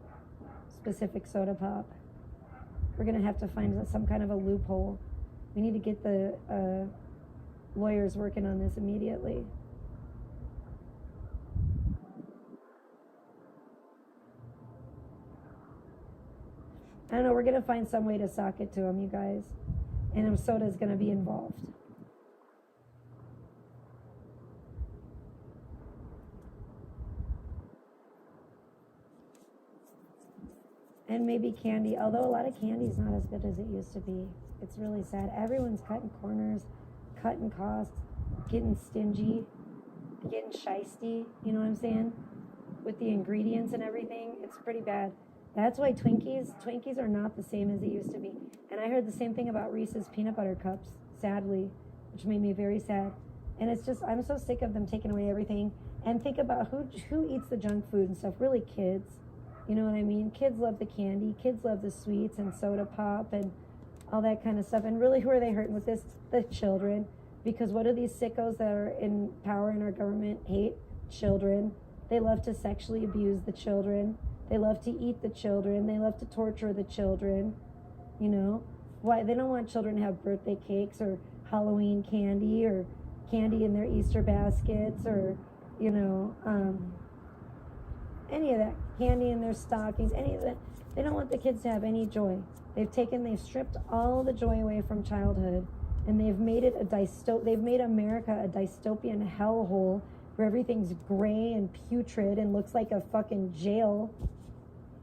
specific soda pop. We're going to have to find some kind of a loophole. We need to get the lawyers working on this immediately. I don't know, we're going to find some way to sock it to them, you guys. And soda's going to be involved. And maybe candy, although a lot of candy is not as good as it used to be. It's really sad. Everyone's cutting corners, cutting costs, getting stingy, getting shisty, you know what I'm saying? With the ingredients and everything, it's pretty bad. That's why Twinkies are not the same as it used to be. And I heard the same thing about Reese's peanut butter cups, sadly, which made me very sad. And it's just, I'm so sick of them taking away everything. And think about who eats the junk food and stuff, really kids. You know what I mean? Kids love the candy, kids love the sweets and soda pop and all that kind of stuff. And really, who are they hurting with this? The children. Because what do these sickos that are in power in our government hate? Children. They love to sexually abuse the children. They love to eat the children. They love to torture the children. You know? Why? They don't want children to have birthday cakes or Halloween candy or candy in their Easter baskets or, you know, any of that. Candy in their stockings, any of that. They don't want the kids to have any joy. They've stripped all the joy away from childhood, and they've made it they've made America a dystopian hellhole where everything's gray and putrid and looks like a fucking jail,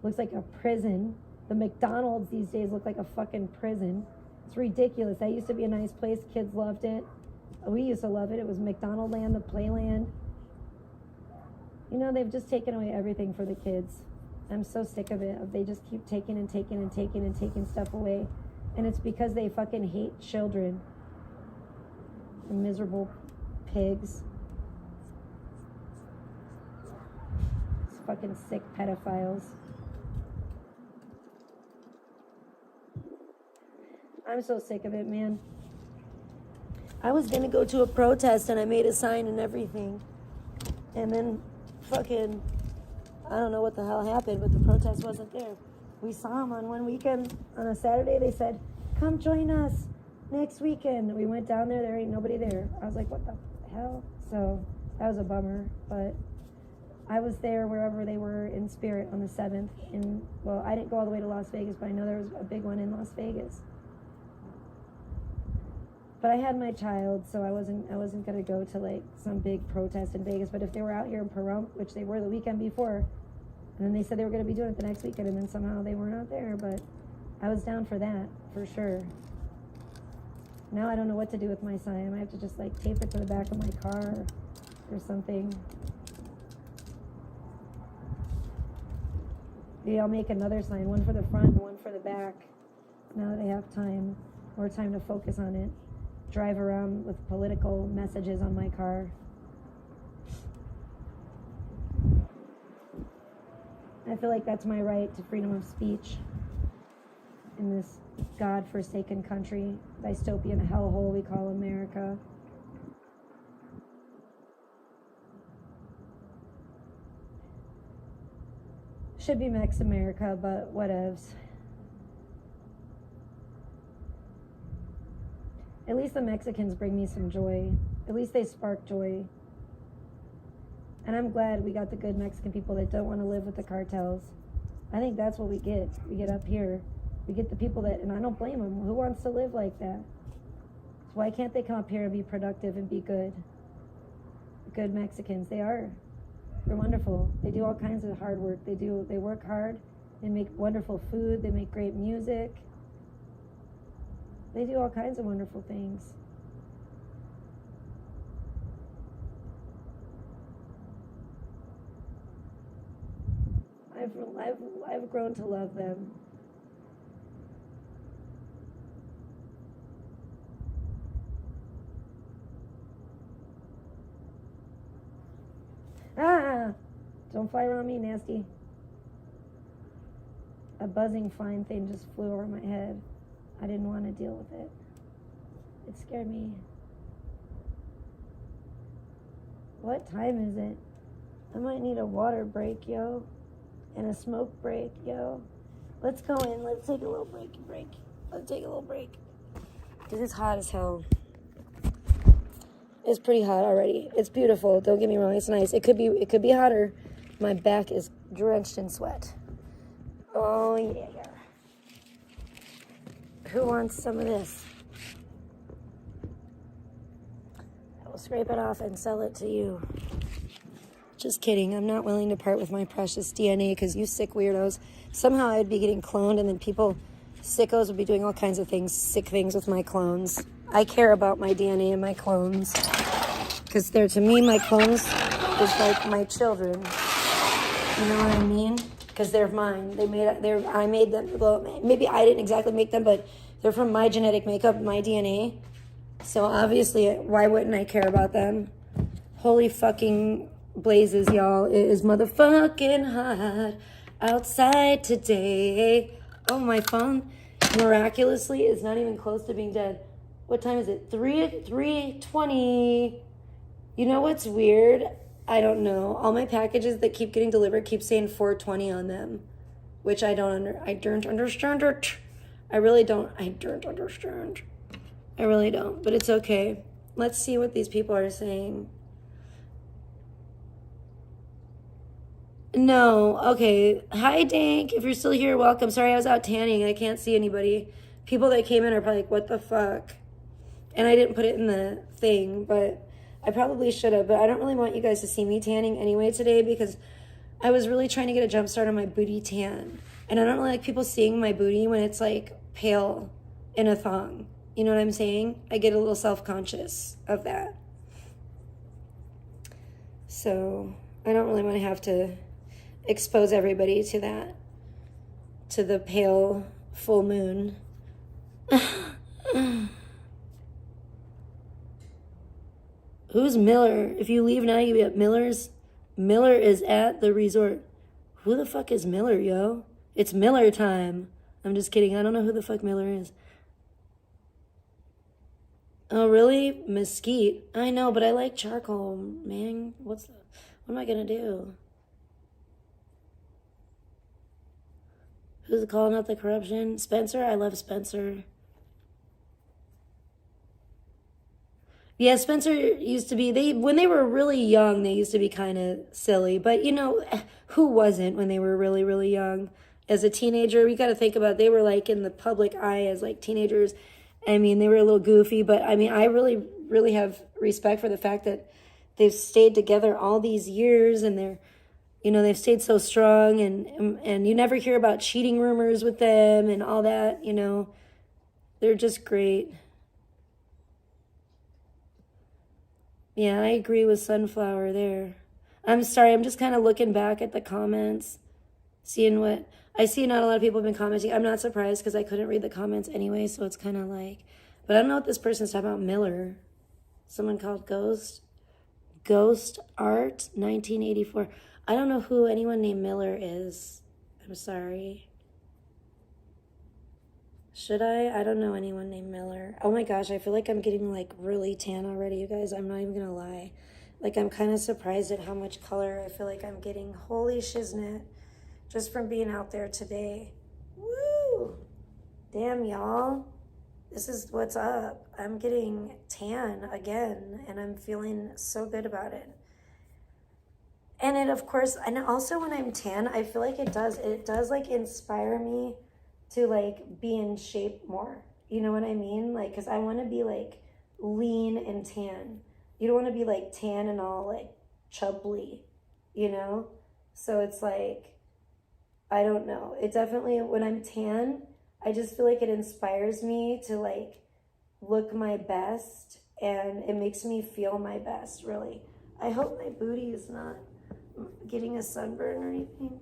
looks like a prison. The McDonald's these days look like a fucking prison. It's ridiculous. That used to be a nice place. Kids loved it. We used to love it. It was McDonald Land, the Playland. You know, they've just taken away everything for the kids. I'm so sick of it. They just keep taking and taking and taking and taking stuff away. And it's because they fucking hate children. The miserable pigs. These fucking sick pedophiles. I'm so sick of it, man. I was gonna go to a protest and I made a sign and everything. And then fucking, I don't know what the hell happened, but the protest wasn't there. We saw them on one weekend. On a Saturday, they said, come join us next weekend. We went down there ain't nobody there. I was like, what the hell? So that was a bummer, but I was there wherever they were in spirit on the 7th. Well, I didn't go all the way to Las Vegas, but I know there was a big one in Las Vegas. But I had my child, so I wasn't gonna go to like some big protest in Vegas. But if they were out here in Pahrump, which they were the weekend before, and then they said they were gonna be doing it the next weekend, and then somehow they weren't out there. But I was down for that for sure. Now I don't know what to do with my sign. I might have to just like tape it to the back of my car or something. Maybe I'll make another sign, one for the front and one for the back. Now that I have time, more time to focus on it. Drive around with political messages on my car. I feel like that's my right to freedom of speech in this God-forsaken country, dystopian hellhole we call America. Should be Mex America, but whatevs. At least the Mexicans bring me some joy. At least they spark joy. And I'm glad we got the good Mexican people that don't want to live with the cartels. I think that's what we get. We get up here. We get the people that, and I don't blame them. Who wants to live like that? So why can't they come up here and be productive and be good? Good Mexicans, they are. They're wonderful. They do all kinds of hard work. They work hard. They make wonderful food. They make great music. They do all kinds of wonderful things. I've grown to love them. Ah! Don't fly around me, nasty. A buzzing flying thing just flew over my head. I didn't want to deal with it. It scared me. What time is it? I might need a water break, yo. And a smoke break, yo. Let's go in. Let's take a little break. Let's take a little break. Because it's hot as hell. It's pretty hot already. It's beautiful. Don't get me wrong. It's nice. It could be hotter. My back is drenched in sweat. Oh, yeah. Who wants some of this? I will scrape it off and sell it to you. Just kidding. I'm not willing to part with my precious DNA because you sick weirdos. Somehow I'd be getting cloned and then sickos would be doing all kinds of things, sick things with my clones. I care about my DNA and my clones because to me, my clones is like my children. You know what I mean? Because they're mine. I made them. Well, maybe I didn't exactly make them, but they're from my genetic makeup, my DNA. So obviously, why wouldn't I care about them? Holy fucking blazes, y'all. It is motherfucking hot outside today. Oh, my phone miraculously is not even close to being dead. What time is it? 3:20. You know what's weird? I don't know. All my packages that keep getting delivered keep saying 4:20 on them, which I don't understand it. I really don't. I don't understand. I really don't. But it's okay. Let's see what these people are saying. No. Okay. Hi, Dank. If you're still here, welcome. Sorry, I was out tanning. I can't see anybody. People that came in are probably like, what the fuck? And I didn't put it in the thing, but I probably should have. But I don't really want you guys to see me tanning anyway today because I was really trying to get a jump start on my booty tan. And I don't really like people seeing my booty when it's like pale in a thong. You know what I'm saying? I get a little self-conscious of that. So I don't really want to have to expose everybody to that, to the pale full moon. Who's Miller? If you leave now, you'll be at Miller's. Miller is at the resort. Who the fuck is Miller, yo? It's Miller time. I'm just kidding. I don't know who the fuck Miller is. Oh, really? Mesquite. I know, but I like charcoal, man. What am I gonna do? Who's calling out the corruption? Spencer? I love Spencer. Yeah, Spencer used to be, when they were really young, they used to be kind of silly. But, you know, who wasn't when they were really, really young? As a teenager, we got to think about, they were like in the public eye as like teenagers. I mean, they were a little goofy, but I mean, I really, really have respect for the fact that they've stayed together all these years, and they're, you know, they've stayed so strong, and you never hear about cheating rumors with them and all that, you know. They're just great. Yeah, I agree with Sunflower there. I'm sorry, I'm just kind of looking back at the comments, seeing what I see. Not a lot of people have been commenting. I'm not surprised because I couldn't read the comments anyway, so it's kind of like, but I don't know what this person's talking about. Miller. Someone called Ghost Art 1984. I don't know who anyone named Miller is. I'm sorry. Should I? I don't know anyone named Miller. Oh my gosh, I feel like I'm getting like really tan already, you guys. I'm not even gonna lie. Like, I'm kind of surprised at how much color I feel like I'm getting. Holy shiznit. Just from being out there today. Woo! Damn, y'all. This is what's up. I'm getting tan again, and I'm feeling so good about it. And it, of course, and also when I'm tan, I feel like it does like inspire me to like be in shape more. You know what I mean? Like, because I want to be like lean and tan. You don't want to be like tan and all like chubbly, you know? So it's like, I don't know. It definitely, when I'm tan, I just feel like it inspires me to like look my best, and it makes me feel my best, really. I hope my booty is not getting a sunburn or anything,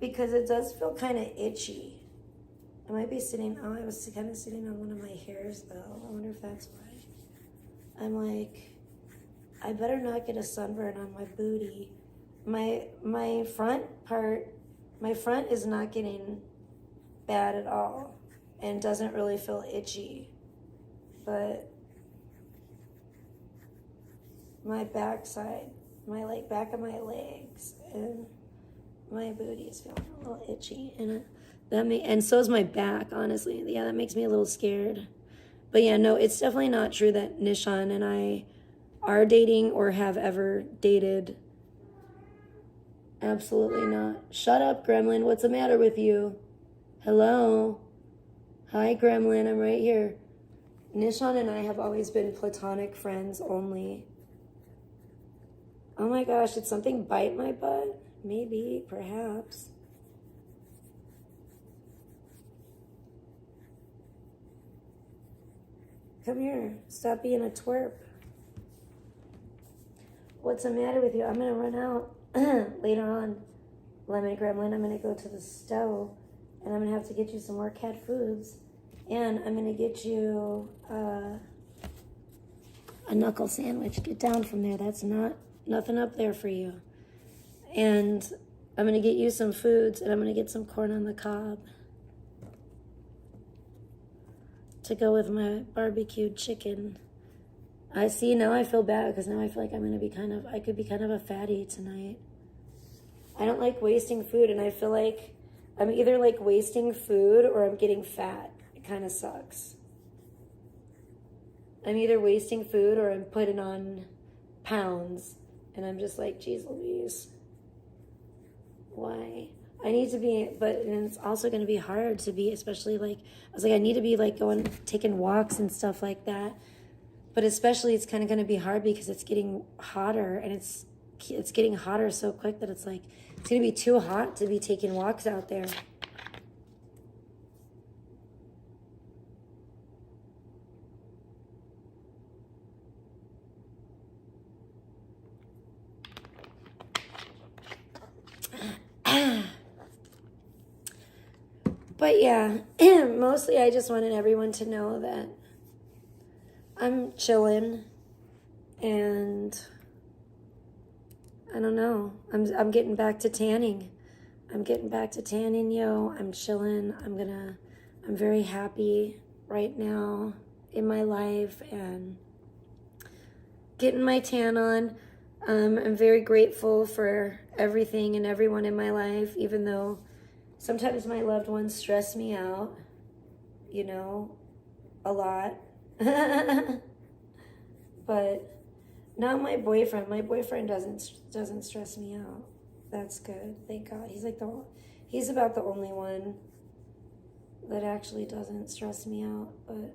because it does feel kind of itchy. I might be sitting, I was kind of sitting on one of my hairs though. I wonder if that's why. I'm like, I better not get a sunburn on my booty. My front is not getting bad at all and doesn't really feel itchy. But my backside, my like back of my legs and my booty is feeling a little itchy, and and so is my back, honestly. Yeah, that makes me a little scared. But yeah, no, it's definitely not true that Nishan and I are dating or have ever dated. Absolutely not. Shut up, Gremlin. What's the matter with you? Hello? Hi, Gremlin. I'm right here. Nishan and I have always been platonic friends only. Oh my gosh, did something bite my butt? Maybe, perhaps. Come here. Stop being a twerp. What's the matter with you? I'm going to run out later on. Lemon Gremlin, I'm going to go to the stove, and I'm going to have to get you some more cat foods. And I'm going to get you a knuckle sandwich. Get down from there. That's nothing up there for you. And I'm going to get you some foods, and I'm going to get some corn on the cob to go with my barbecued chicken. I see, now I feel bad because now I feel like I'm going to be I could be kind of a fatty tonight. I don't like wasting food, and I feel like I'm either like wasting food or I'm getting fat. It kind of sucks. I'm either wasting food or I'm putting on pounds, and I'm just like, geez Louise, why? I need to be, but and it's also going to be hard to be, especially like, I was like, I need to be like taking walks and stuff like that. But especially it's kind of going to be hard because it's getting hotter, and it's getting hotter so quick that it's like, it's going to be too hot to be taking walks out there. But yeah, mostly I just wanted everyone to know that I'm chilling, and I don't know. I'm getting back to tanning. I'm getting back to tanning, yo. I'm chilling. I'm very happy right now, in my life and getting my tan on. I'm very grateful for everything and everyone in my life, even though sometimes my loved ones stress me out, you know, a lot. But not my boyfriend. My boyfriend doesn't stress me out. That's good. Thank God. He's about the only one that actually doesn't stress me out, but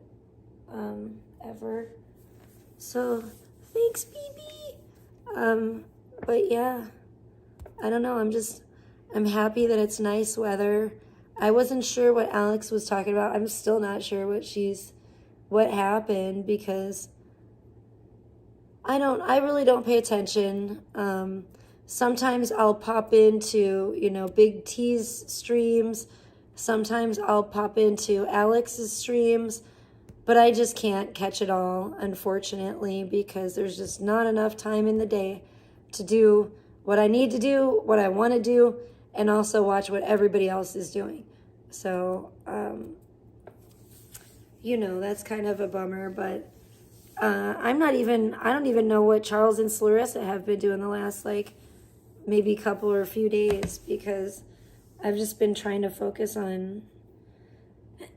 ever. So thanks, BB. But yeah, I don't know. I'm happy that it's nice weather. I wasn't sure what Alex was talking about. I'm still not sure what happened, because I really don't pay attention. Sometimes I'll pop into, Big T's streams. Sometimes I'll pop into Alex's streams, but I just can't catch it all, unfortunately, because there's just not enough time in the day to do what I need to do, what I want to do, and also watch what everybody else is doing. So, that's kind of a bummer, but I don't even know what Charles and Clarissa have been doing the last, maybe couple or few days, because I've just been trying to focus on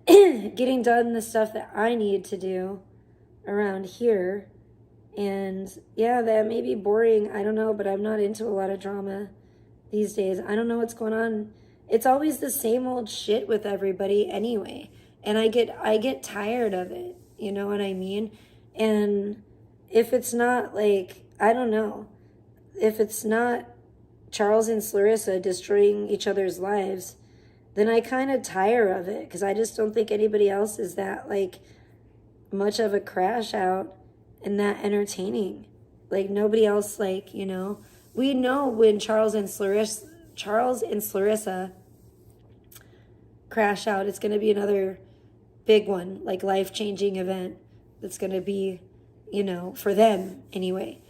getting done the stuff that I need to do around here. And yeah, that may be boring, I don't know, but I'm not into a lot of drama these days. I don't know what's going on. It's always the same old shit with everybody anyway, and I get tired of it, you know what I mean? And if it's not I don't know, if it's not Charles and Clarissa destroying each other's lives, then I kind of tire of it, because I just don't think anybody else is that much of a crash out and that entertaining. Nobody else, we know when Charles and Clarissa crash out, it's going to be another big one, life-changing event that's going to be, for them anyway.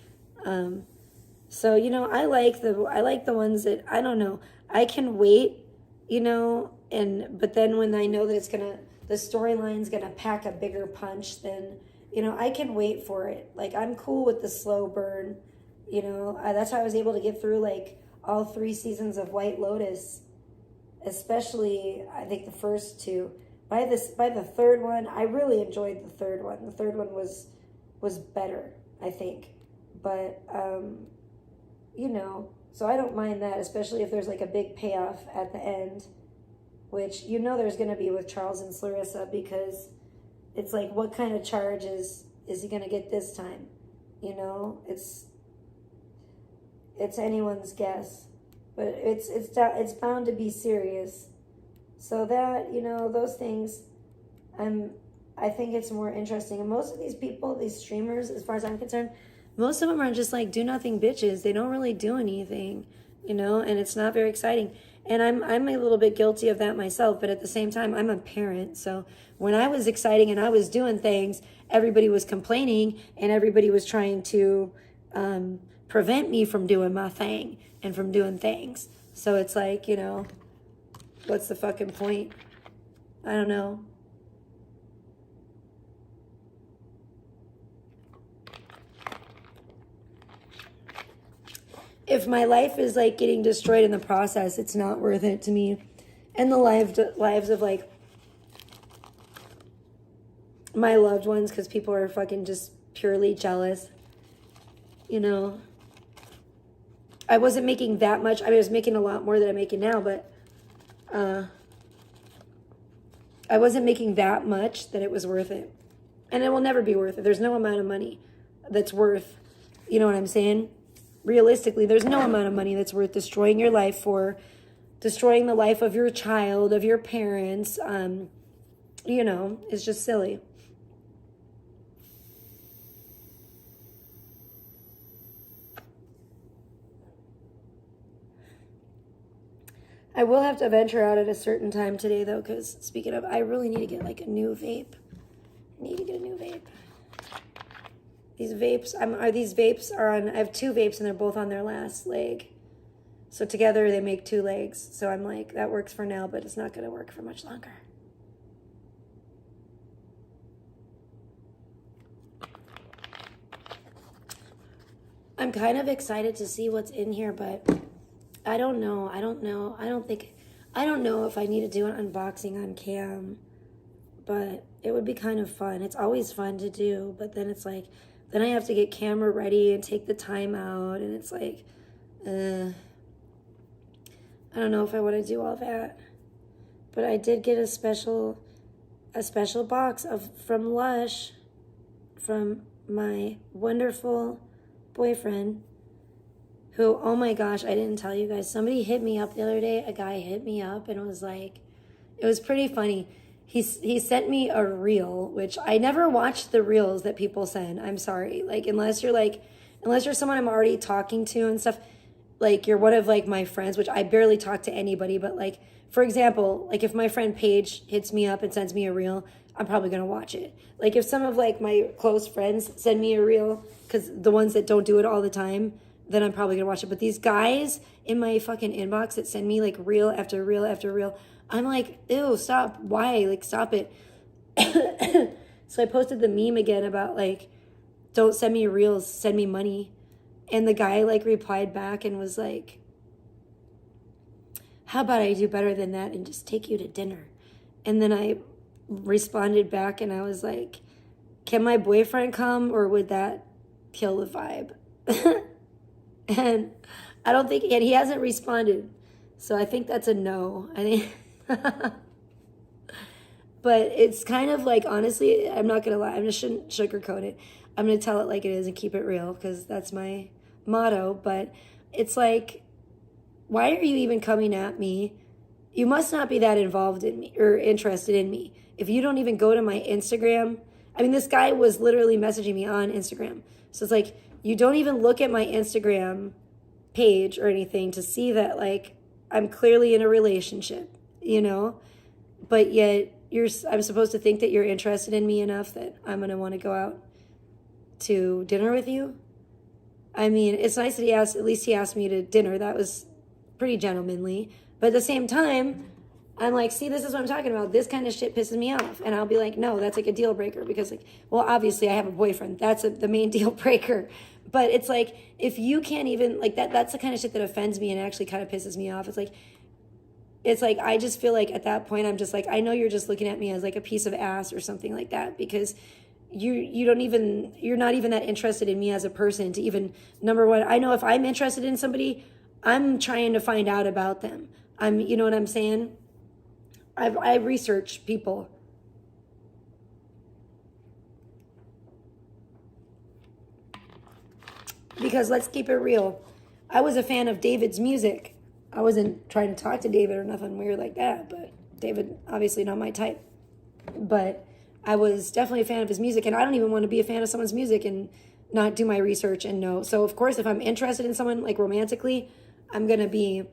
So, I like the ones that, I don't know, I can wait, but then when I know that the storyline's going to pack a bigger punch, then, I can wait for it. I'm cool with the slow burn, that's how I was able to get through, all 3 seasons of White Lotus, especially, I think, the first 2. By the third one, I really enjoyed the third one. The third one was better, I think. But, so I don't mind that, especially if there's a big payoff at the end, which there's going to be with Charles and Clarissa, because it's what kind of charge is he going to get this time? It's anyone's guess, but it's bound to be serious. So that, those things, I think it's more interesting. And most of these people, these streamers, as far as I'm concerned, most of them are just do nothing bitches. They don't really do anything, and it's not very exciting. And I'm a little bit guilty of that myself, but at the same time, I'm a parent. So when I was exciting and I was doing things, everybody was complaining and everybody was trying to prevent me from doing my thing and from doing things. So it's what's the fucking point? I don't know. If my life is getting destroyed in the process, it's not worth it to me. And the lives of my loved ones, because people are fucking just purely jealous. I wasn't making that much. I was making a lot more than I'm making now, but I wasn't making that much that it was worth it. And it will never be worth it. There's no amount of money that's worth, you know what I'm saying? Realistically, there's no amount of money that's worth destroying your life for, destroying the life of your child, of your parents. It's just silly. I will have to venture out at a certain time today, though, because speaking of, I really need to get a new vape. I need to get a new vape. These vapes are on, I have 2 vapes and they're both on their last leg. So together they make 2 legs. So I'm that works for now, but it's not going to work for much longer. I'm kind of excited to see what's in here, but I don't know. I don't know if I need to do an unboxing on cam, but it would be kind of fun. It's always fun to do, but then it's like, then I have to get camera ready and take the time out, and it's like, I don't know if I want to do all that. But I did get a special box from Lush from my wonderful boyfriend, who, oh my gosh, I didn't tell you guys. Somebody hit me up the other day. A guy hit me up and was like, it was pretty funny. He sent me a reel, which I never watch the reels that people send. I'm sorry. Like, unless you're someone I'm already talking to and stuff, like you're one of like my friends, which I barely talk to anybody, but like, for example, like if my friend Paige hits me up and sends me a reel, I'm probably going to watch it. Like if some of like my close friends send me a reel, because the ones that don't do it all the time, then I'm probably going to watch it. But these guys in my fucking inbox that send me like reel after reel after reel, I'm like, ew, stop. Why? Like, stop it. So I posted the meme again about like, don't send me reels, send me money. And the guy like replied back and was like, how about I do better than that and just take you to dinner? And then I responded back and I was like, can my boyfriend come or would that kill the vibe? And I don't think, and he hasn't responded. So I think that's a no. I think, but it's kind of like, honestly, I'm not going to lie. I just shouldn't sugarcoat it. I'm going to tell it like it is and keep it real because that's my motto. But it's like, why are you even coming at me? You must not be that involved in me or interested in me. If you don't even go to my Instagram, I mean, this guy was literally messaging me on Instagram. So it's like, you don't even look at my Instagram page or anything to see that like I'm clearly in a relationship, you know, but yet I'm supposed to think that you're interested in me enough that I'm going to want to go out to dinner with you. I mean, it's nice that at least he asked me to dinner. That was pretty gentlemanly. But at the same time, I'm like, see, this is what I'm talking about. This kind of shit pisses me off. And I'll be like, no, that's like a deal breaker because like, well, obviously I have a boyfriend. That's the main deal breaker. But it's like, if you can't even like that's the kind of shit that offends me and actually kind of pisses me off. It's like, I just feel like at that point, I'm just like, I know you're just looking at me as like a piece of ass or something like that because you're not even that interested in me as a person to even, number one, I know if I'm interested in somebody, I'm trying to find out about them. You know what I'm saying? I research people. Because let's keep it real. I was a fan of David's music. I wasn't trying to talk to David or nothing weird like that, but David, obviously not my type. But I was definitely a fan of his music, and I don't even want to be a fan of someone's music and not do my research and know. So, of course, if I'm interested in someone, like romantically, I'm going to be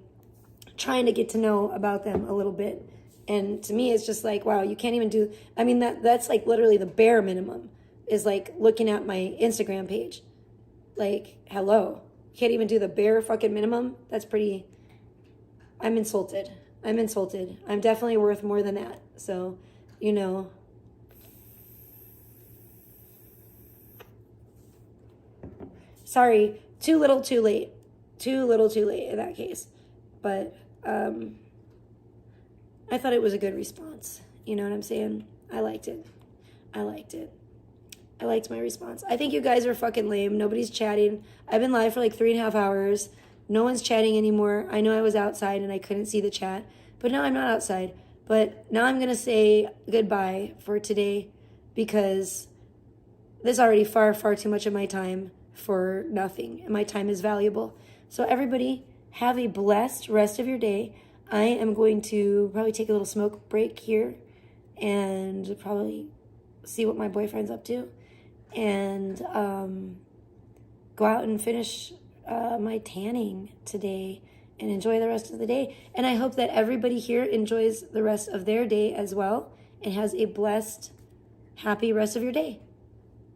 trying to get to know about them a little bit. And to me, it's just like, wow, you can't even do, I mean, that's like literally the bare minimum is like looking at my Instagram page. Like, hello, you can't even do the bare fucking minimum. That's pretty, I'm insulted. I'm definitely worth more than that. So, you know, sorry, too little, too late in that case. But, I thought it was a good response. You know what I'm saying? I liked it. I liked my response. I think you guys are fucking lame. Nobody's chatting. I've been live for like 3.5 hours. No one's chatting anymore. I know I was outside and I couldn't see the chat. But now I'm not outside. But now I'm going to say goodbye for today because this is already far, far too much of my time for nothing. And my time is valuable. So everybody, have a blessed rest of your day. I am going to probably take a little smoke break here and probably see what my boyfriend's up to and go out and finish my tanning today and enjoy the rest of the day. And I hope that everybody here enjoys the rest of their day as well and has a blessed, happy rest of your day.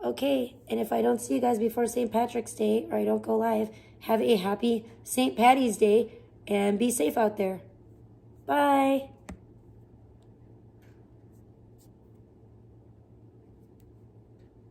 Okay, and if I don't see you guys before St. Patrick's Day or I don't go live, have a happy St. Patty's Day and be safe out there. Bye.